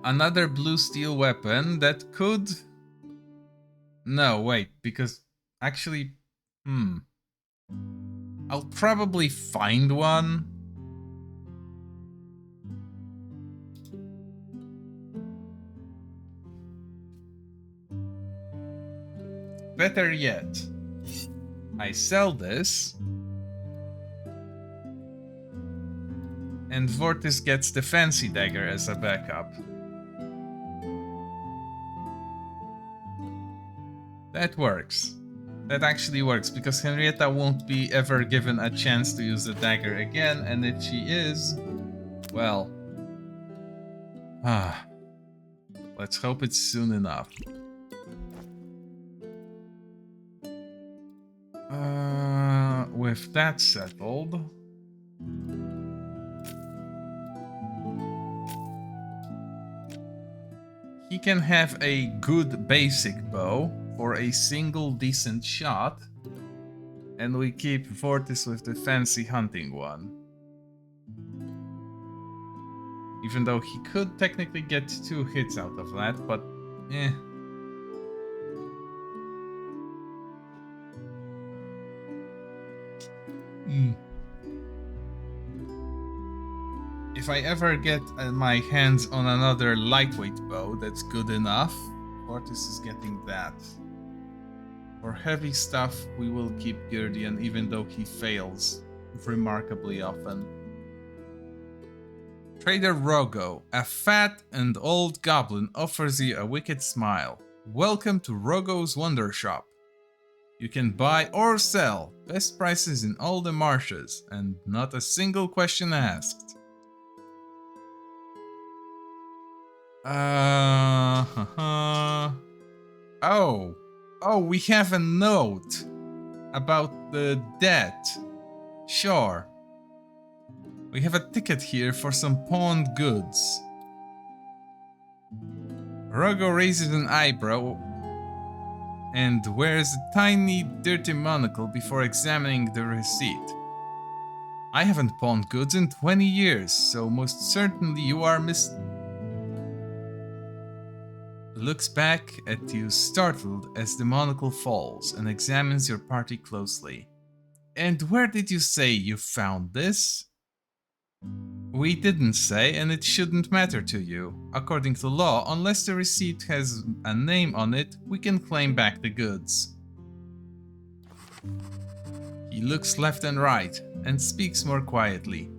Another blue steel weapon that could... No, wait, because actually... I'll probably find one. Better yet, I sell this, and Vortis gets the fancy dagger as a backup. That works. That actually works, because Henrietta won't be ever given a chance to use the dagger again, and if she is, well... let's hope it's soon enough. With that settled... he can have a good basic bow for a single decent shot, and we keep Vortis with the fancy hunting one. Even though he could technically get 2 hits out of that, but eh. If I ever get my hands on another lightweight bow that's good enough, Vortis is getting that. For heavy stuff, we will keep Girdian even though he fails remarkably often. Trader Rogo, a fat and old goblin, offers you a wicked smile. Welcome to Rogo's Wonder Shop. You can buy or sell, best prices in all the marshes, and not a single question asked. Oh, we have a note about the debt. Sure. We have a ticket here for some pawned goods. Rogo raises an eyebrow and wears a tiny, dirty monocle before examining the receipt. I haven't pawned goods in 20 years, so most certainly you are Looks back at you startled as the monocle falls and examines your party closely. And where did you say you found this? We didn't say, and it shouldn't matter to you. According to law, unless the receipt has a name on it, we can claim back the goods. He looks left and right and speaks more quietly.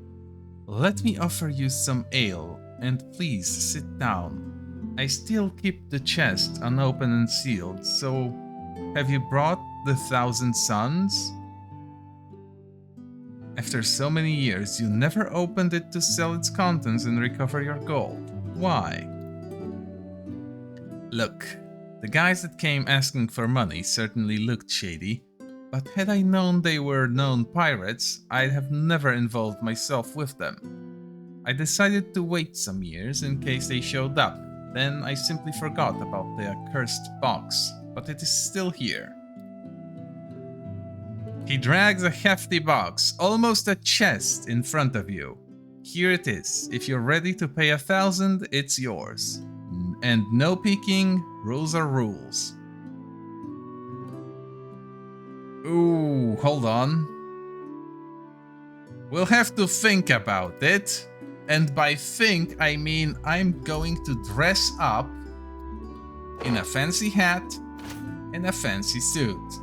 Let me offer you some ale, and please sit down. I still keep the chest unopened and sealed, so have you brought the 1,000 suns? After so many years, you never opened it to sell its contents and recover your gold. Why? Look, the guys that came asking for money certainly looked shady, but had I known they were known pirates, I'd have never involved myself with them. I decided to wait some years in case they showed up. Then I simply forgot about the accursed box, but it is still here. He drags a hefty box, almost a chest, in front of you. Here it is. If you're ready to pay 1,000, it's yours. And no peeking, rules are rules. Ooh, hold on. We'll have to think about it. And by think, I mean I'm going to dress up in a fancy hat and a fancy suit.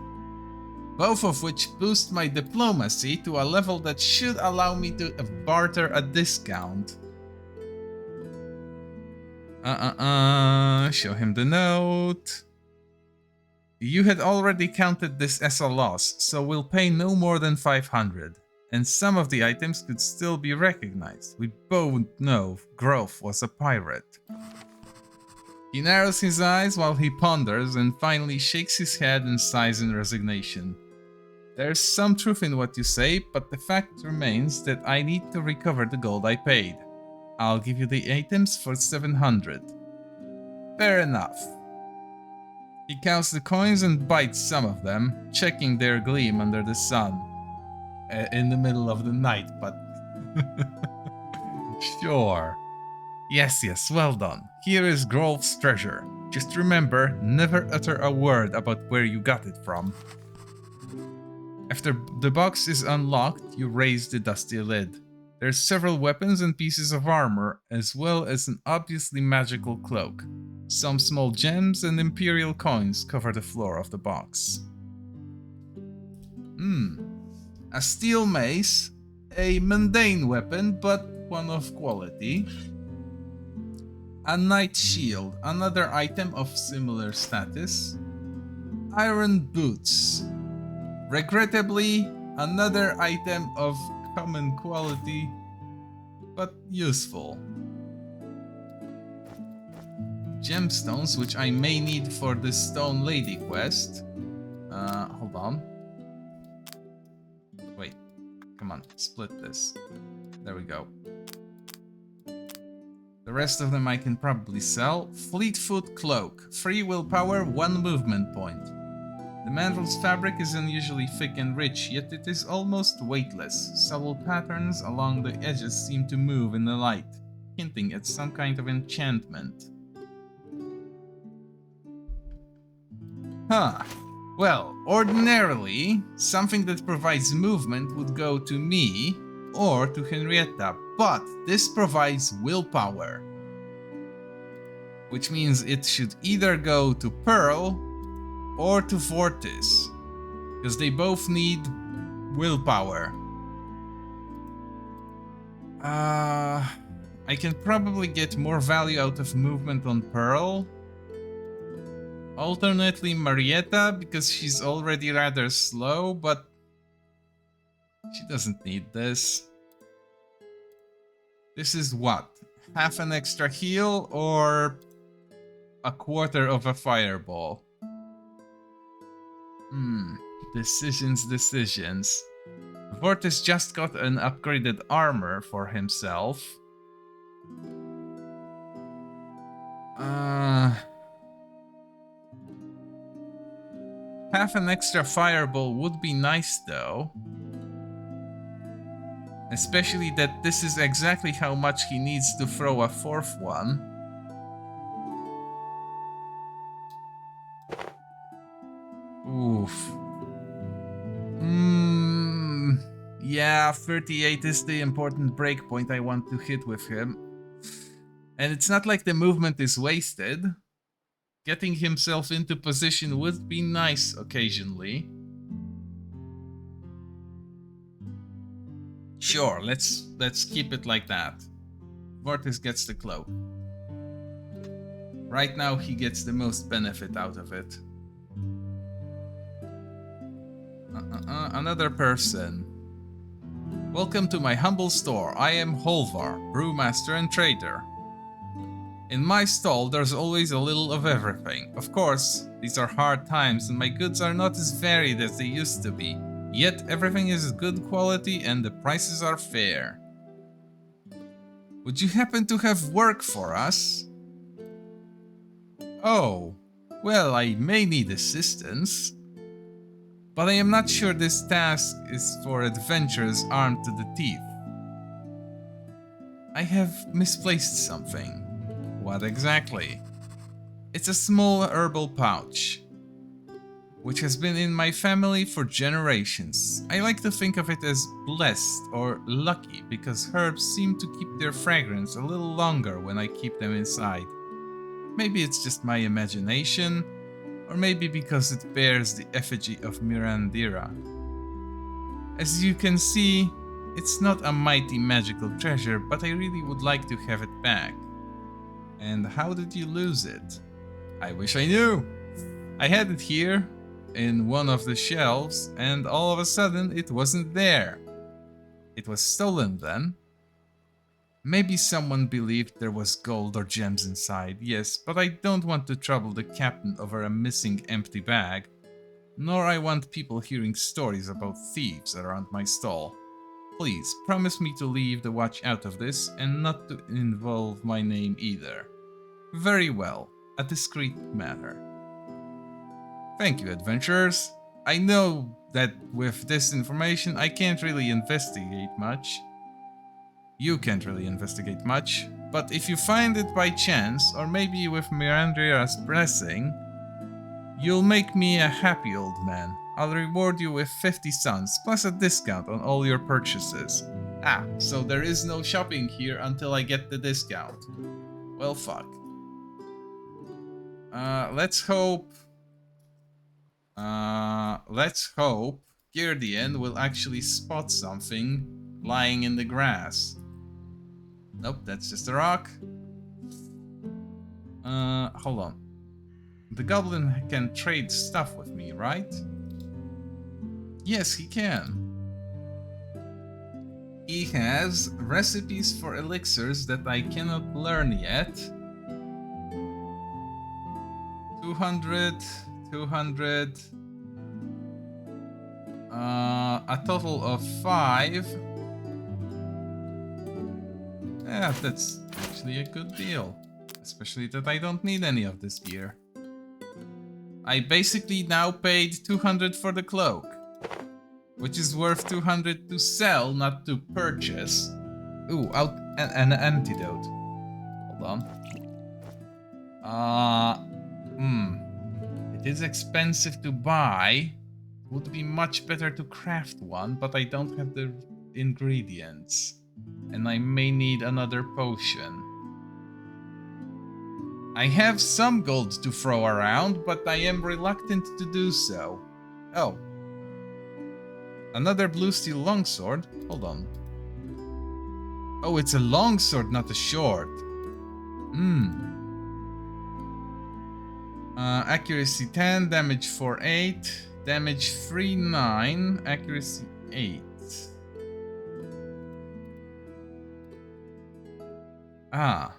Both of which boost my diplomacy to a level that should allow me to barter a discount. Show him the note. You had already counted this as a loss, so we'll pay no more than 500. And some of the items could still be recognized. We both know Grove was a pirate. He narrows his eyes while he ponders and finally shakes his head and sighs in resignation. There's some truth in what you say, but the fact remains that I need to recover the gold I paid. I'll give you the items for 700. Fair enough. He counts the coins and bites some of them, checking their gleam under the sun. In the middle of the night, but... Sure. Yes, well done. Here is Grove's treasure. Just remember, never utter a word about where you got it from. After the box is unlocked, you raise the dusty lid. There's several weapons and pieces of armor, as well as an obviously magical cloak. Some small gems and imperial coins cover the floor of the box. A steel mace, a mundane weapon, but one of quality. A knight shield, another item of similar status. Iron boots. Regrettably, another item of common quality, but useful. Gemstones, which I may need for the Stone Lady quest. Hold on. Wait, come on, split this. There we go. The rest of them I can probably sell. Fleetfoot Cloak. 3 willpower, 1 movement point. The mantle's fabric is unusually thick and rich, yet it is almost weightless. Subtle patterns along the edges seem to move in the light, hinting at some kind of enchantment. Huh. Well, ordinarily, something that provides movement would go to me or to Henrietta, but this provides willpower. Which means it should either go to Pearl or to Fortis, because they both need willpower. I can probably get more value out of movement on Pearl. Alternately Marietta, because she's already rather slow, but she doesn't need this. This is what? Half an extra heal or a quarter of a fireball? Decisions. Vortis just got an upgraded armor for himself. Half an extra fireball would be nice though. Especially that this is exactly how much he needs to throw a fourth one. Oof. Yeah, 38 is the important breakpoint I want to hit with him. And it's not like the movement is wasted. Getting himself into position would be nice occasionally. Sure, let's keep it like that. Vortis gets the cloak. Right now he gets the most benefit out of it. Another person. Welcome to my humble store. I am Holvar, brewmaster and trader. In my stall, there's always a little of everything. Of course, these are hard times and my goods are not as varied as they used to be. Yet everything is good quality and the prices are fair. Would you happen to have work for us? Oh, well, I may need assistance. But I am not sure this task is for adventurers armed to the teeth. I have misplaced something. What exactly? It's a small herbal pouch, which has been in my family for generations. I like to think of it as blessed or lucky because herbs seem to keep their fragrance a little longer when I keep them inside. Maybe it's just my imagination, or maybe because it bears the effigy of Mirandira. As you can see, it's not a mighty magical treasure, but I really would like to have it back. And how did you lose it? I wish I knew! I had it here, in one of the shelves, and all of a sudden it wasn't there. It was stolen then. Maybe someone believed there was gold or gems inside, yes, but I don't want to trouble the captain over a missing empty bag, nor I want people hearing stories about thieves around my stall. Please, promise me to leave the watch out of this and not to involve my name either. Very well, a discreet matter. Thank you, adventurers. I know that with this information I can't really investigate much. You can't really investigate much, but if you find it by chance, or maybe with Mirandria's blessing, you'll make me a happy old man. I'll reward you with 50 suns, plus a discount on all your purchases. Ah, so there is no shopping here until I get the discount. Well, fuck. Let's hope Girdian will actually spot something lying in the grass. Nope, that's just a rock. Hold on. The goblin can trade stuff with me, right? Yes, he can. He has recipes for elixirs that I cannot learn yet. 200, 200. A total of 5. Yeah, that's actually a good deal. Especially that I don't need any of this gear. I basically now paid 200 for the cloak. Which is worth 200 to sell, not to purchase. Ooh, an antidote. Hold on. It is expensive to buy. Would be much better to craft one, but I don't have the ingredients. And I may need another potion. I have some gold to throw around, but I am reluctant to do so. Oh. Another blue steel longsword? Hold on. Oh, it's a long sword, not a short. Accuracy 10, damage 4, 8, damage 3, 9, accuracy 8. Ah.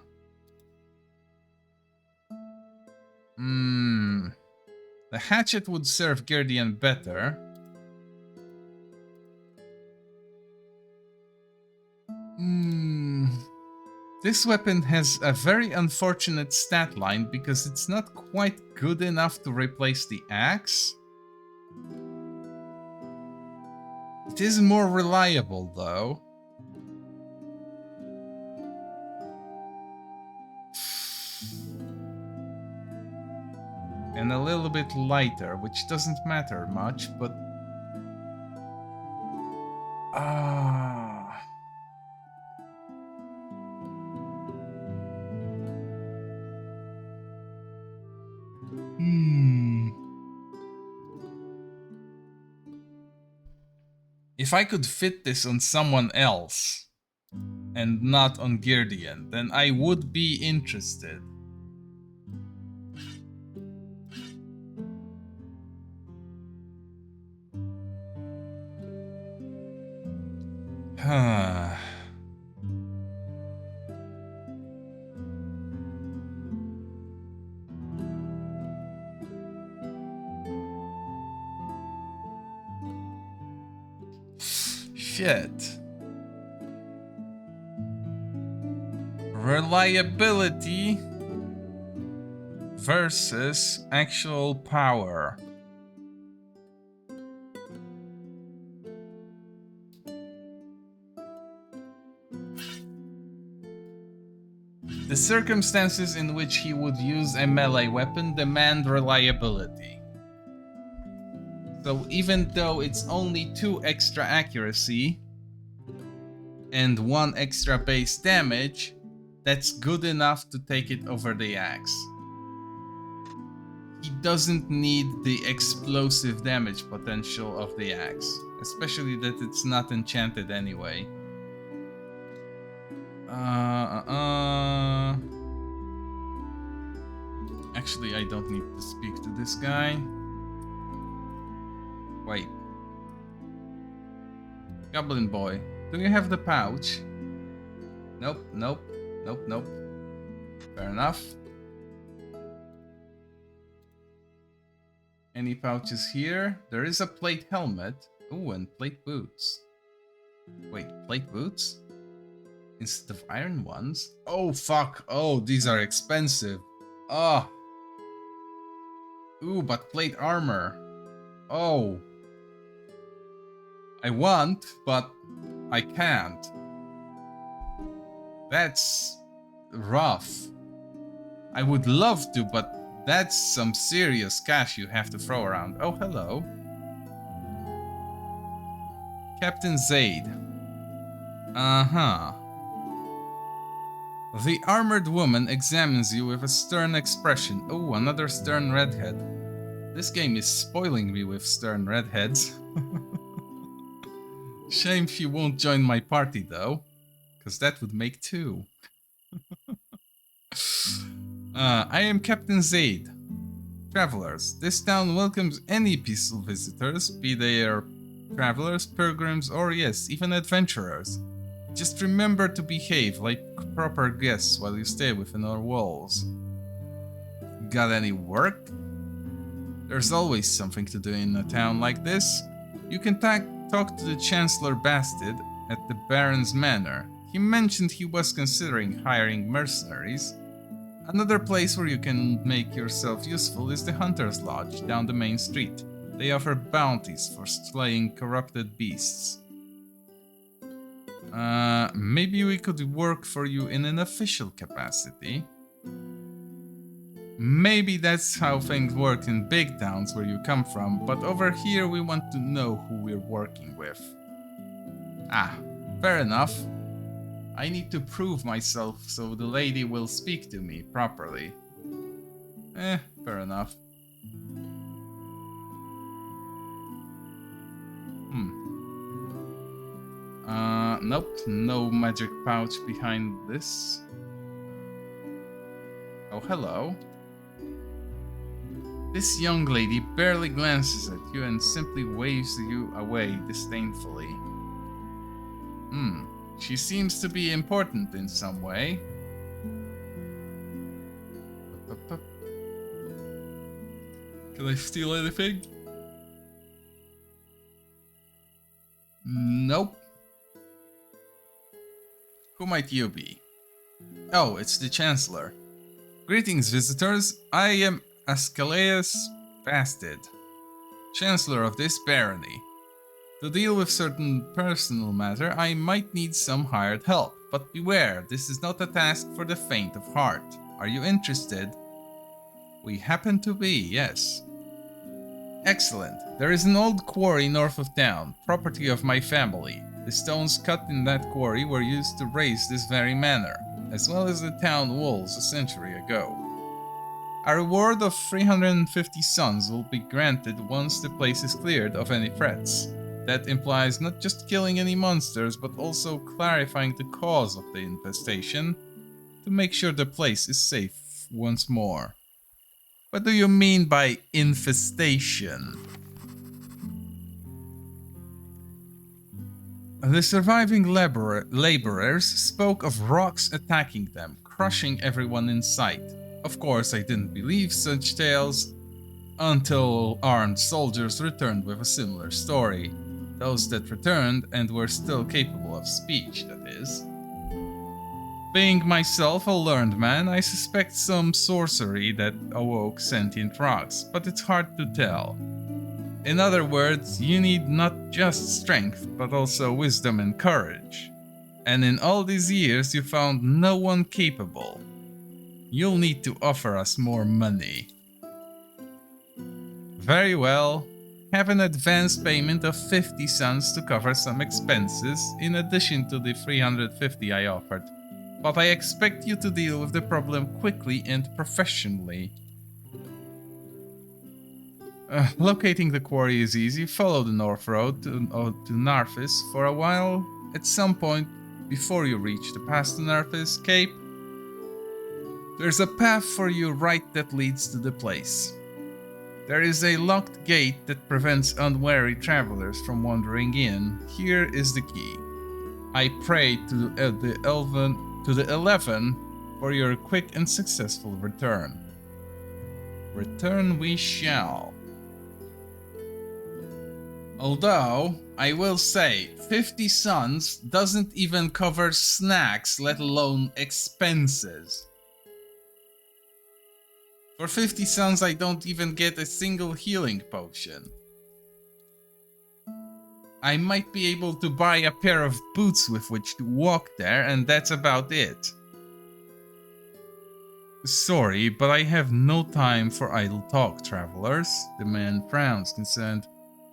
The hatchet would serve Guardian better. This weapon has a very unfortunate stat line because it's not quite good enough to replace the axe. It is more reliable though. And a little bit lighter, which doesn't matter much, but... If I could fit this on someone else, and not on Girdian, then I would be interested. Shit. Reliability versus actual power. The circumstances in which he would use a melee weapon demand reliability. So even though it's only 2 extra accuracy and 1 extra base damage, that's good enough to take it over the axe. He doesn't need the explosive damage potential of the axe, especially that it's not enchanted anyway. Actually, I don't need to speak to this guy. Wait. Goblin boy, do you have the pouch? Nope, nope, nope, nope. Fair enough. Any pouches here? There is a plate helmet. Ooh, and plate boots. Wait, plate boots? Instead of iron ones? Oh, fuck. Oh, these are expensive. Oh. Ooh, but plate armor. Oh. I want, but I can't. That's rough. I would love to, but that's some serious cash you have to throw around. Oh, hello. Captain Zaid. Uh-huh. The armored woman examines you with a stern expression. Oh, another stern redhead. This game is spoiling me with stern redheads. Shame she won't join my party though, because that would make 2. I am Captain Zaid. Travelers, this town welcomes any peaceful visitors, be they travelers, pilgrims, or yes, even adventurers. Just remember to behave like proper guests while you stay within our walls. Got any work? There's always something to do in a town like this. You can talk to the Chancellor Bastard at the Baron's Manor. He mentioned he was considering hiring mercenaries. Another place where you can make yourself useful is the Hunter's Lodge down the main street. They offer bounties for slaying corrupted beasts. Maybe we could work for you in an official capacity. Maybe that's how things work in big towns where you come from, but over here we want to know who we're working with. Ah, fair enough. I need to prove myself so the lady will speak to me properly. Fair enough. Nope, no magic pouch behind this. Oh, hello. This young lady barely glances at you and simply waves you away disdainfully. She seems to be important in some way. Can I steal anything? Nope. Who might you be? Oh, it's the Chancellor. Greetings, visitors. I am Archaelund Bastard, Chancellor of this barony. To deal with certain personal matter, I might need some hired help, but beware, this is not a task for the faint of heart. Are you interested? We happen to be, yes. Excellent. There is an old quarry north of town, property of my family. The stones cut in that quarry were used to raise this very manor, as well as the town walls a century ago. A reward of 350 suns will be granted once the place is cleared of any threats. That implies not just killing any monsters, but also clarifying the cause of the infestation to make sure the place is safe once more. What do you mean by infestation? The surviving laborers spoke of rocks attacking them, crushing everyone in sight. Of course, I didn't believe such tales until armed soldiers returned with a similar story. Those that returned and were still capable of speech, that is. Being myself a learned man, I suspect some sorcery that awoke sentient rocks, but it's hard to tell. In other words, you need not just strength, but also wisdom and courage. And in all these years, you found no one capable. You'll need to offer us more money. Very well. Have an advance payment of 50 suns to cover some expenses, in addition to the 350 I offered. But I expect you to deal with the problem quickly and professionally. Locating the quarry is easy. Follow the north road to Narfis for a while. At some point before you reach the pass to Narfis Cape, there's a path for you right that leads to the place. There is a locked gate that prevents unwary travelers from wandering in. Here is the key. I pray to the 11 for your quick and successful return. Return we shall. Although, I will say, 50 suns doesn't even cover snacks, let alone expenses. For 50 suns, I don't even get a single healing potion. I might be able to buy a pair of boots with which to walk there, and that's about it. Sorry, but I have no time for idle talk, travelers. The man frowns, concerned.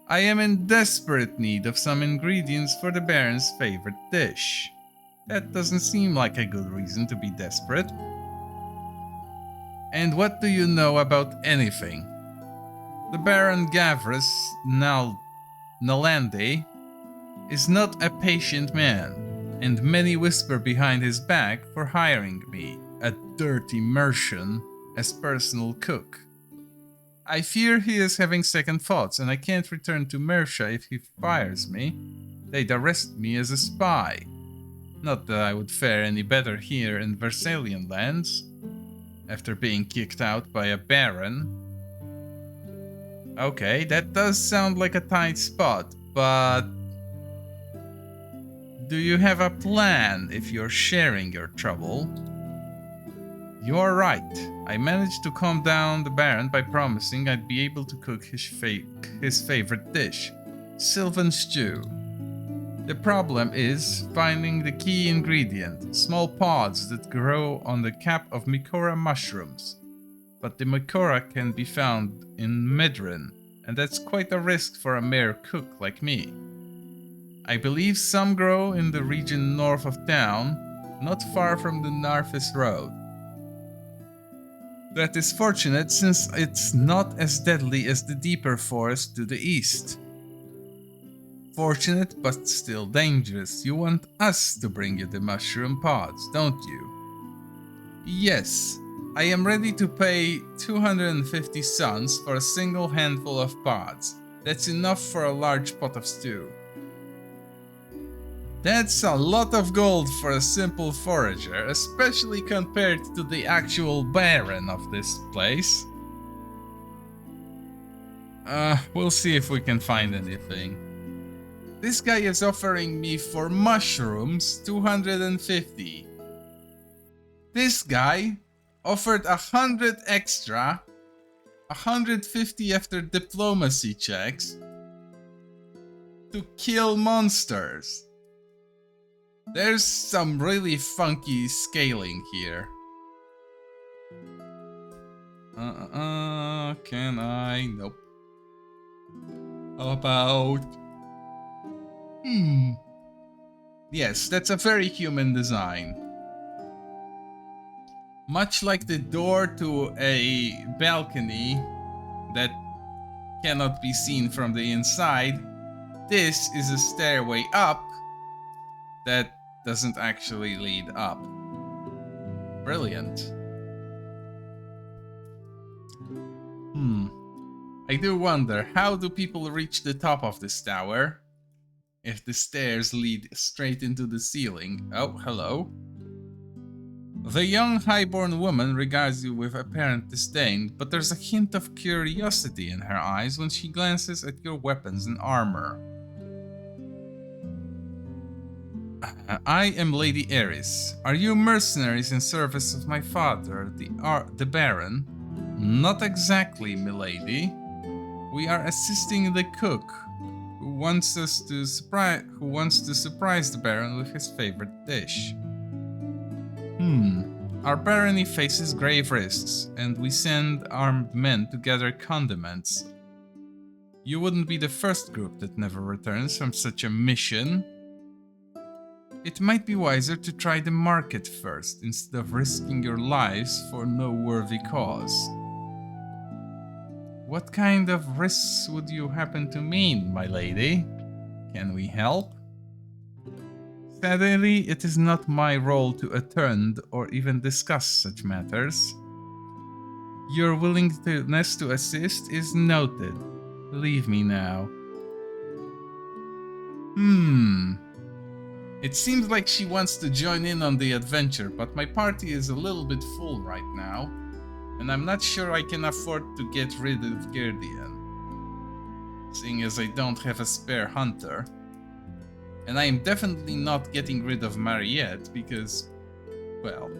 I am in desperate need of some ingredients for the Baron's favorite dish. That doesn't seem like a good reason to be desperate. And what do you know about anything? The Baron Gavris Nalande is not a patient man, and many whisper behind his back for hiring me, a dirty merchant, as personal cook. I fear he is having second thoughts, and I can't return to Mercia if he fires me. They'd arrest me as a spy. Not that I would fare any better here in Versalian lands, after being kicked out by a baron. Okay, that does sound like a tight spot, but do you have a plan if you're sharing your trouble? You are right. I managed to calm down the Baron by promising I'd be able to cook his favorite dish, Sylvan stew. The problem is finding the key ingredient, small pods that grow on the cap of Mycora mushrooms. But the Mycora can be found in Medrin, and that's quite a risk for a mere cook like me. I believe some grow in the region north of town, not far from the Narfis Road. That is fortunate since it's not as deadly as the deeper forest to the east. Fortunate, but still dangerous. You want us to bring you the mushroom pods, don't you? Yes. I am ready to pay 250 suns for a single handful of pods. That's enough for a large pot of stew. That's a lot of gold for a simple forager, especially compared to the actual baron of this place. We'll see if we can find anything. This guy is offering me for mushrooms 250. This guy offered 100 extra, 150 after diplomacy checks, to kill monsters. There's some really funky scaling here. Can I? Nope. How about... Yes, that's a very human design. Much like the door to a balcony that cannot be seen from the inside, this is a stairway up that doesn't actually lead up. Brilliant. I do wonder, how do people reach the top of this tower if the stairs lead straight into the ceiling? Oh, hello. The young highborn woman regards you with apparent disdain, but there's a hint of curiosity in her eyes when she glances at your weapons and armor. I am Lady Eris. Are you mercenaries in service of my father, the Baron? Not exactly, milady. We are assisting the cook, who wants to surprise the Baron with his favorite dish. Our barony faces grave risks, and we send armed men to gather condiments. You wouldn't be the first group that never returns from such a mission. It might be wiser to try the market first, instead of risking your lives for no worthy cause. What kind of risks would you happen to mean, my lady? Can we help? Sadly, it is not my role to attend or even discuss such matters. Your willingness to assist is noted. Leave me now. It seems like she wants to join in on the adventure, but my party is a little bit full right now, and I'm not sure I can afford to get rid of Girdian, seeing as I don't have a spare hunter. And I am definitely not getting rid of Mariette because, well,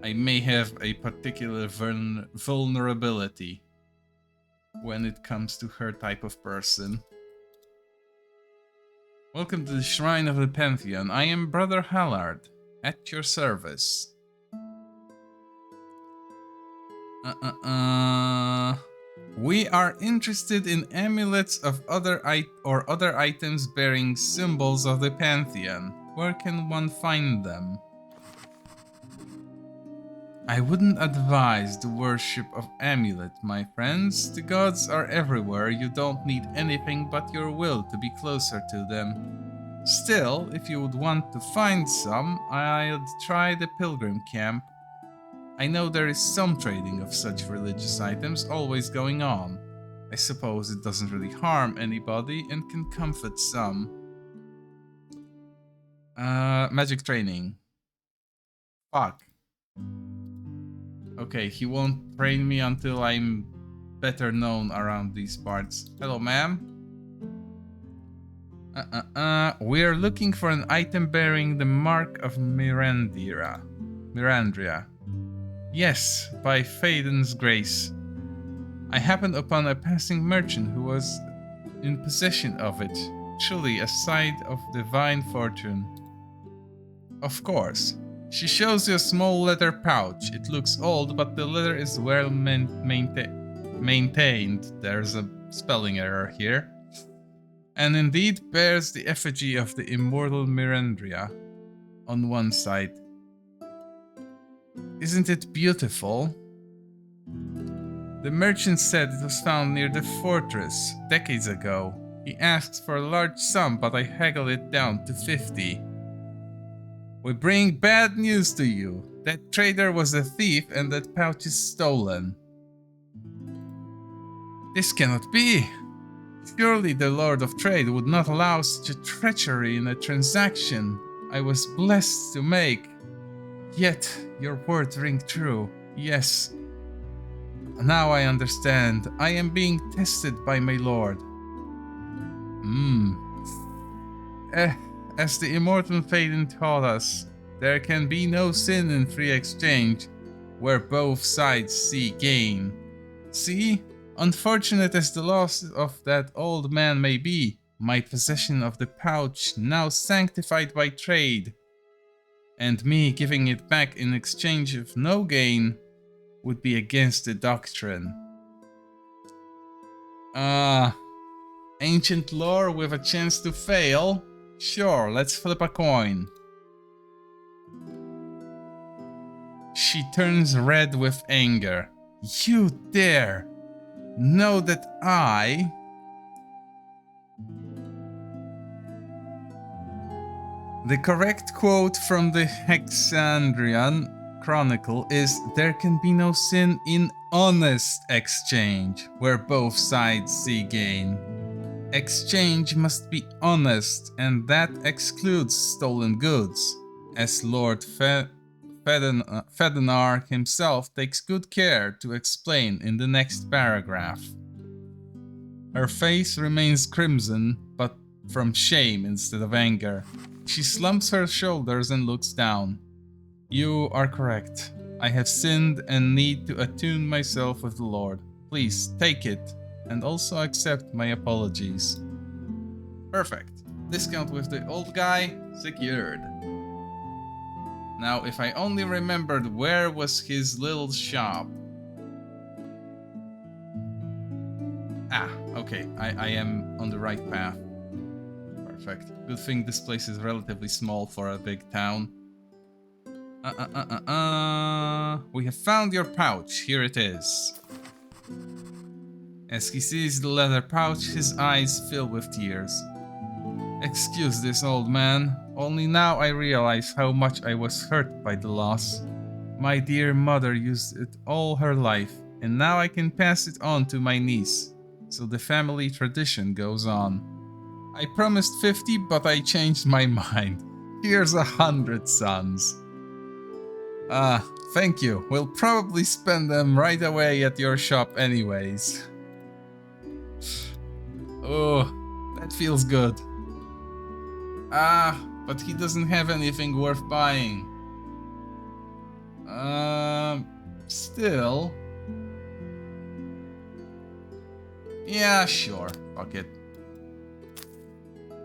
I may have a particular vulnerability when it comes to her type of person. Welcome to the Shrine of the Pantheon. I am Brother Hallard, at your service. We are interested in amulets of other items bearing symbols of the Pantheon. Where can one find them? I wouldn't advise the worship of amulet, my friends. The gods are everywhere. You don't need anything but your will to be closer to them. Still, if you would want to find some, I'd try the pilgrim camp. I know there is some trading of such religious items always going on. I suppose it doesn't really harm anybody and can comfort some. Magic training. Fuck. Okay, he won't train me until I'm better known around these parts. Hello, ma'am. We're looking for an item bearing the mark of Mirandria. Yes, by Faden's grace. I happened upon a passing merchant who was in possession of it. Truly a sight of divine fortune. Of course. She shows you a small leather pouch. It looks old, but the leather is well maintained. There's a spelling error here. And indeed bears the effigy of the immortal Mirandria on one side. Isn't it beautiful? The merchant said it was found near the fortress decades ago. He asks for a large sum, but I haggle it down to 50. We bring bad news to you. That trader was a thief and that pouch is stolen. This cannot be. Surely the Lord of Trade would not allow such a treachery in a transaction I was blessed to make. Yet your words ring true. Yes. Now I understand. I am being tested by my lord. As the immortal Phaedon taught us, there can be no sin in free exchange, where both sides see gain. See? Unfortunate as the loss of that old man may be, my possession of the pouch now sanctified by trade, and me giving it back in exchange of no gain, would be against the doctrine. Ancient lore with a chance to fail? Sure, let's flip a coin. She turns red with anger. You dare know that I... The correct quote from the Hexandrian Chronicle is, there can be no sin in honest exchange, where both sides see gain. Exchange must be honest, and that excludes stolen goods, as Lord Fedonar himself takes good care to explain in the next paragraph. Her face remains crimson, but from shame instead of anger. She slumps her shoulders and looks down. You are correct. I have sinned and need to attune myself with the Lord. Please take it, and also accept my apologies. Perfect. Discount with the old guy secured. Now, if I only remembered where was his little shop. Okay. I am on the right path. Perfect. Good thing this place is relatively small for a big town. We have found your pouch. Here it is. As he sees the leather pouch, his eyes fill with tears. Excuse this, old man. Only now I realize how much I was hurt by the loss. My dear mother used it all her life, and now I can pass it on to my niece. So the family tradition goes on. I promised 50, but I changed my mind. Here's 100, sons. Thank you. We'll probably spend them right away at your shop anyways. Oh, that feels good. But he doesn't have anything worth buying. Still. Yeah, sure. Fuck it.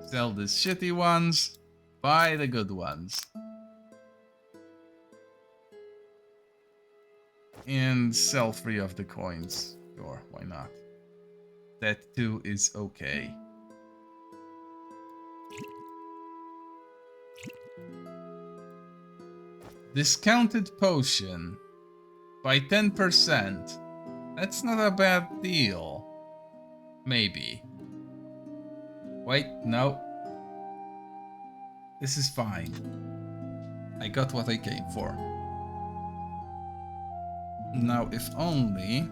Sell the shitty ones, buy the good ones. And sell 3 of the coins. Sure, why not? That too is okay. Discounted potion by 10%. That's not a bad deal. Maybe. Wait, no. This is fine. I got what I came for. Now, if only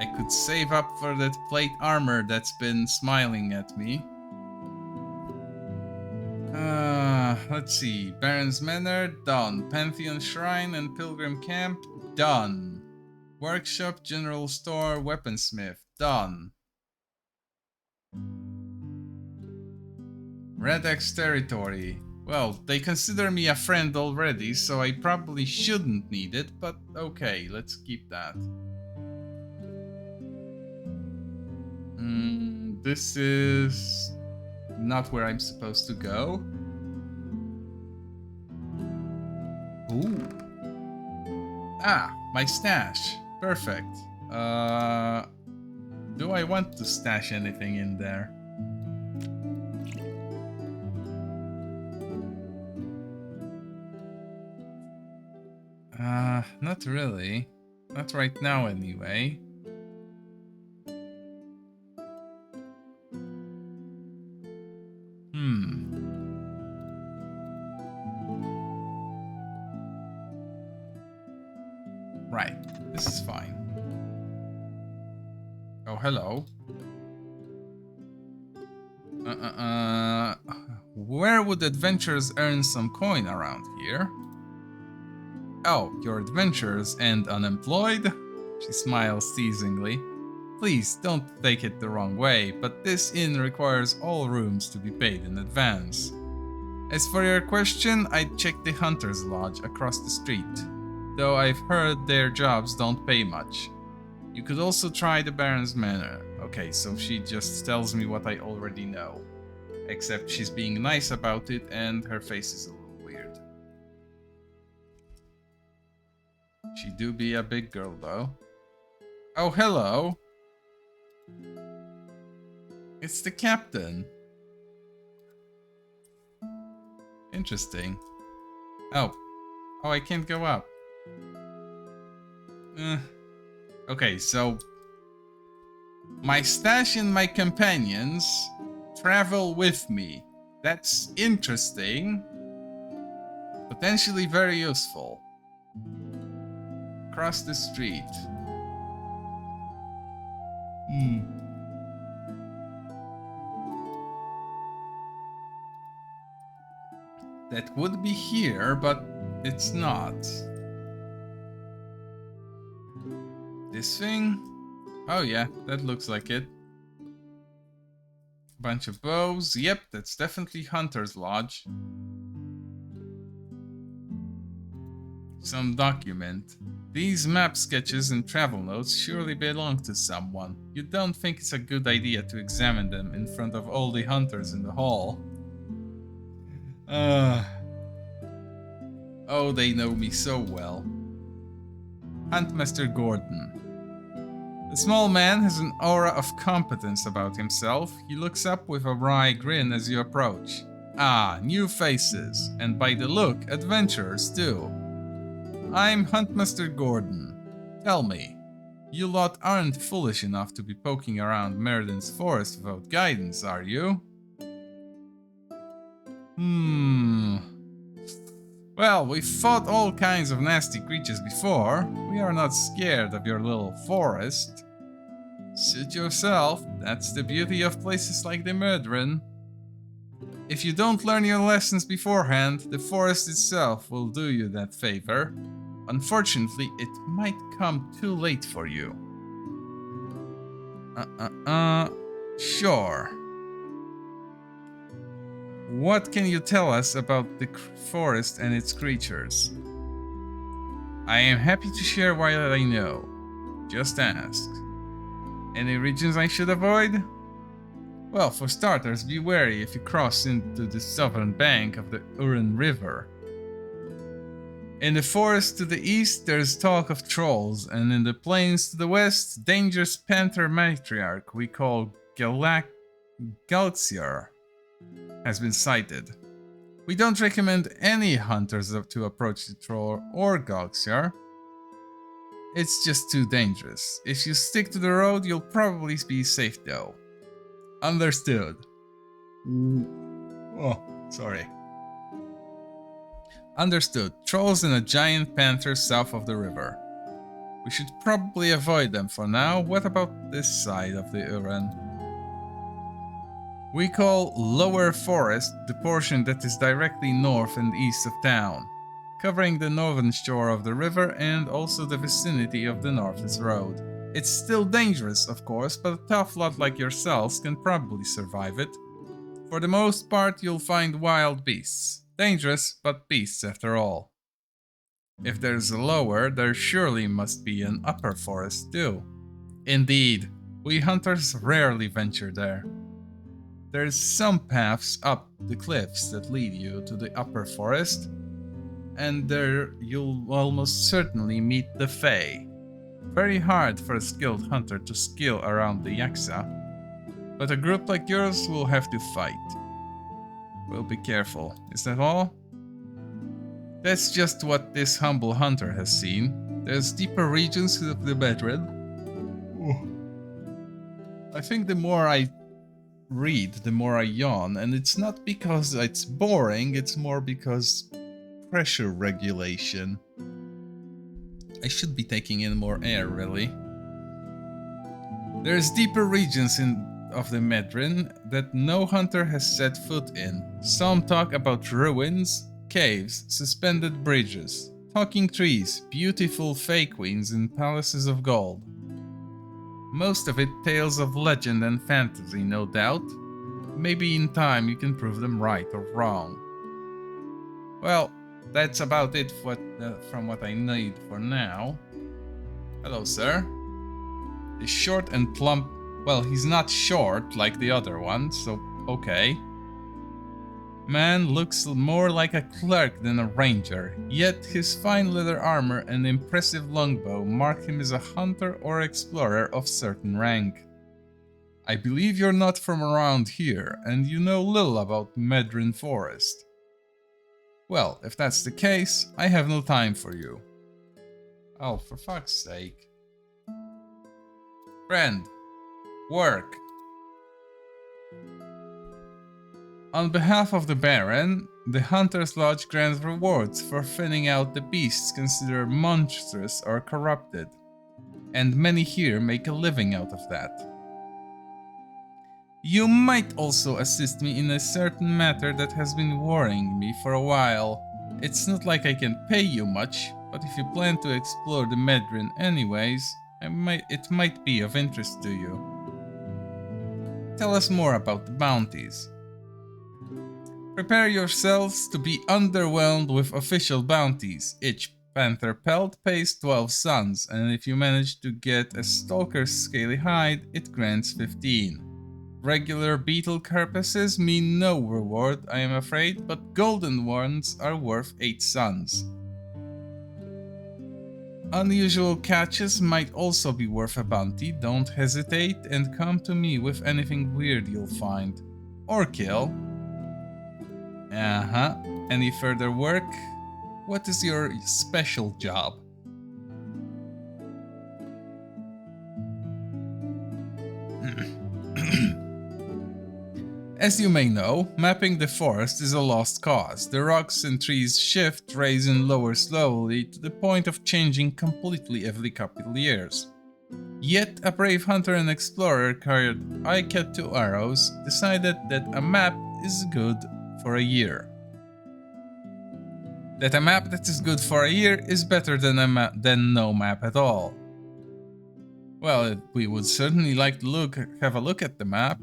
I could save up for that plate armor that's been smiling at me. Let's see. Baron's Manor, done. Pantheon Shrine and Pilgrim Camp, done. Workshop, General Store, Weaponsmith, done. Red X territory. Well, they consider me a friend already, so I probably shouldn't need it, but okay, let's keep that. This is not where I'm supposed to go. Ooh. My stash. Perfect. Do I want to stash anything in there? Not really. Not right now, anyway. Oh, hello. Where would adventurers earn some coin around here? Oh, you're adventurers and unemployed? She smiles teasingly. Please don't take it the wrong way, but this inn requires all rooms to be paid in advance. As for your question, I'd check the Hunter's Lodge across the street, though I've heard their jobs don't pay much. You could also try the Baron's Manor. Okay, so she just tells me what I already know. Except she's being nice about it and her face is a little weird. She do be a big girl though. Oh, hello. It's the captain. Interesting. Oh, I can't go up. Okay, so my stash and my companions travel with me. That's interesting. Potentially very useful. Cross the street. That would be here, but it's not. This thing? Oh yeah, that looks like it. Bunch of bows. Yep, that's definitely Hunter's Lodge. Some document. These map sketches and travel notes surely belong to someone. You don't think it's a good idea to examine them in front of all the hunters in the hall? Oh, they know me so well. Huntmaster Gordon. The small man has an aura of competence about himself. He looks up with a wry grin as you approach. Ah, new faces, and by the look, adventurers too. I'm Huntmaster Gordon. Tell me, you lot aren't foolish enough to be poking around Merlin's forest without guidance, are you? Well, we've fought all kinds of nasty creatures before. We are not scared of your little forest. Suit yourself, that's the beauty of places like the Murdren. If you don't learn your lessons beforehand, the forest itself will do you that favor. Unfortunately, it might come too late for you. Sure. What can you tell us about the forest and its creatures? I am happy to share what I know. Just ask. Any regions I should avoid? Well, for starters, be wary if you cross into the southern bank of the Uren River. In the forest to the east, there's talk of trolls, and in the plains to the west, dangerous panther matriarch we call Galxiar has been sighted. We don't recommend any hunters to approach the troll or Galxiar. It's just too dangerous. If you stick to the road, you'll probably be safe though. Understood. Oh, sorry. Understood. Trolls and a giant panther south of the river. We should probably avoid them for now. What about this side of the Uren? We call Lower Forest the portion that is directly north and east of town, covering the northern shore of the river and also the vicinity of the Northeast Road. It's still dangerous, of course, but a tough lot like yourselves can probably survive it. For the most part, you'll find wild beasts. Dangerous, but beasts after all. If there's a lower, there surely must be an upper forest too. Indeed, we hunters rarely venture there. There's some paths up the cliffs that lead you to the upper forest, and there you'll almost certainly meet the Fae. Very hard for a skilled hunter to skill around the Yaksa, but a group like yours will have to fight. We'll be careful. Is that all? That's just what this humble hunter has seen. There's deeper regions of the bedroom. I think the more I read, the more I yawn, and it's not because it's boring, it's more because pressure regulation. I should be taking in more air, really. There's deeper regions of the Medrin that no hunter has set foot in. Some talk about ruins, caves, suspended bridges, talking trees, beautiful fey queens, and palaces of gold. Most of it tales of legend and fantasy, no doubt. Maybe in time you can prove them right or wrong. Well, that's about it from what I need for now. Hello, sir. He's short and plump. Well, he's not short like the other one, so okay. Man looks more like a clerk than a ranger, yet his fine leather armor and impressive longbow mark him as a hunter or explorer of certain rank. I believe you're not from around here, and you know little about Medrin Forest. Well, if that's the case, I have no time for you. Oh, for fuck's sake. Friend, work. On behalf of the Baron, the Hunter's Lodge grants rewards for thinning out the beasts considered monstrous or corrupted, and many here make a living out of that. You might also assist me in a certain matter that has been worrying me for a while. It's not like I can pay you much, but if you plan to explore the Medrin anyways, it might be of interest to you. Tell us more about the bounties. Prepare yourselves to be underwhelmed with official bounties. Each panther pelt pays 12 suns, and if you manage to get a stalker's scaly hide, it grants 15. Regular beetle carapaces mean no reward, I am afraid, but golden ones are worth 8 suns. Unusual catches might also be worth a bounty. Don't hesitate and come to me with anything weird you'll find. Or kill. Any further work? What is your special job? As you may know, mapping the forest is a lost cause. The rocks and trees shift, raise and lower slowly to the point of changing completely every couple of years. Yet a brave hunter and explorer carried Ica 2 arrows decided that a map is good for a year. That a map that is good for a year is better than no map at all. Well, we would certainly like to have a look at the map.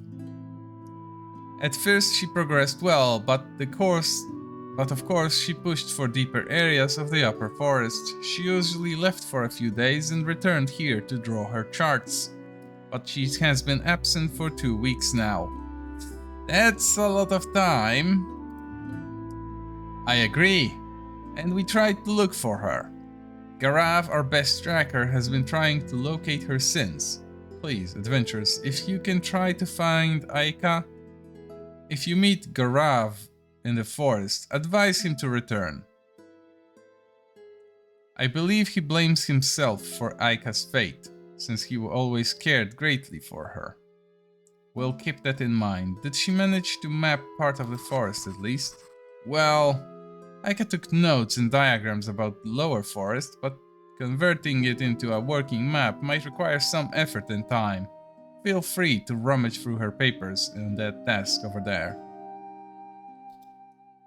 At first she progressed well, but of course she pushed for deeper areas of the upper forest. She usually left for a few days and returned here to draw her charts. But she has been absent for 2 weeks now. That's a lot of time. I agree, and we tried to look for her. Garav, our best tracker, has been trying to locate her since. Please, adventurers, if you can try to find Ica. If you meet Garav in the forest, advise him to return. I believe he blames himself for Ica's fate, since he always cared greatly for her. We'll keep that in mind. Did she manage to map part of the forest at least? Well, Ica took notes and diagrams about the lower forest, but converting it into a working map might require some effort and time. Feel free to rummage through her papers on that desk over there.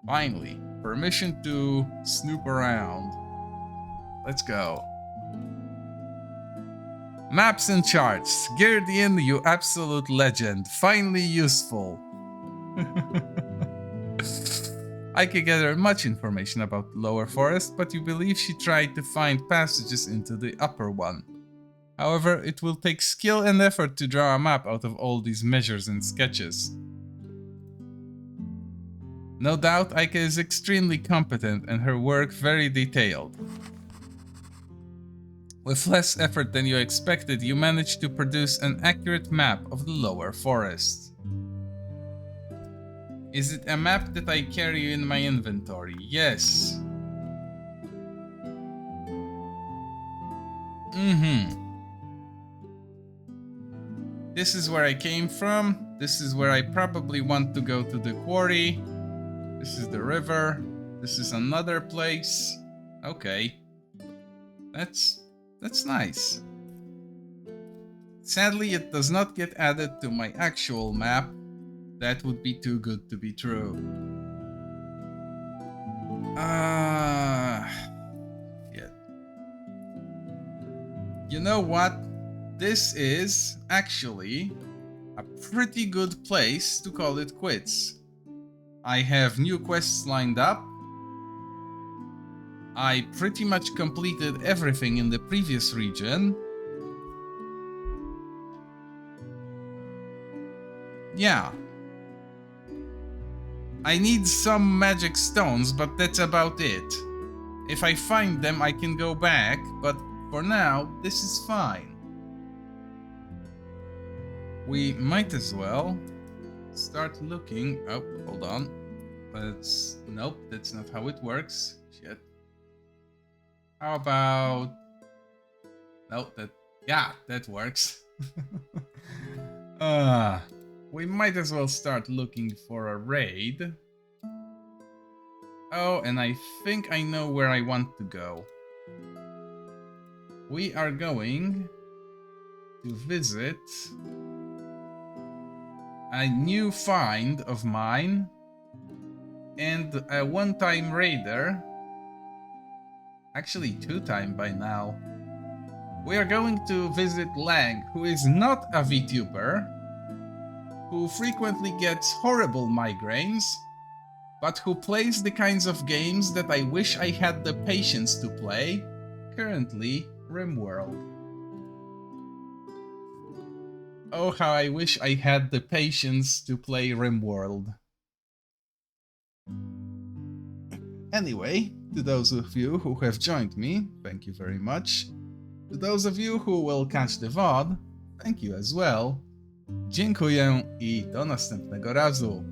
Finally, permission to snoop around. Let's go. Maps and charts. Girdian, you absolute legend. Finally useful. I could gather much information about the lower forest, but you believe she tried to find passages into the upper one. However, it will take skill and effort to draw a map out of all these measures and sketches. No doubt Ica is extremely competent and her work very detailed. With less effort than you expected, you managed to produce an accurate map of the lower forest. Is it a map that I carry in my inventory? Yes. This is where I came from. This is where I probably want to go to the quarry. This is the river. This is another place. Okay. That's nice. Sadly, it does not get added to my actual map. That would be too good to be true. Shit. You know what? This is actually a pretty good place to call it quits. I have new quests lined up. I pretty much completed everything in the previous region. Yeah. I need some magic stones, but that's about it. If I find them, I can go back, but for now, this is fine. We might as well start looking. Oh, hold on. Nope, that's not how it works. Shit. How about... No, that works. We might as well start looking for a raid. Oh, and I think I know where I want to go. We are going to visit a new find of mine and a one-time raider. Actually, two-time by now. We are going to visit Lang, who is not a VTuber, who frequently gets horrible migraines, but who plays the kinds of games that I wish I had the patience to play, currently RimWorld. Oh, how I wish I had the patience to play RimWorld. Anyway, to those of you who have joined me, thank you very much. To those of you who will catch the VOD, thank you as well. Dziękuję i do następnego razu.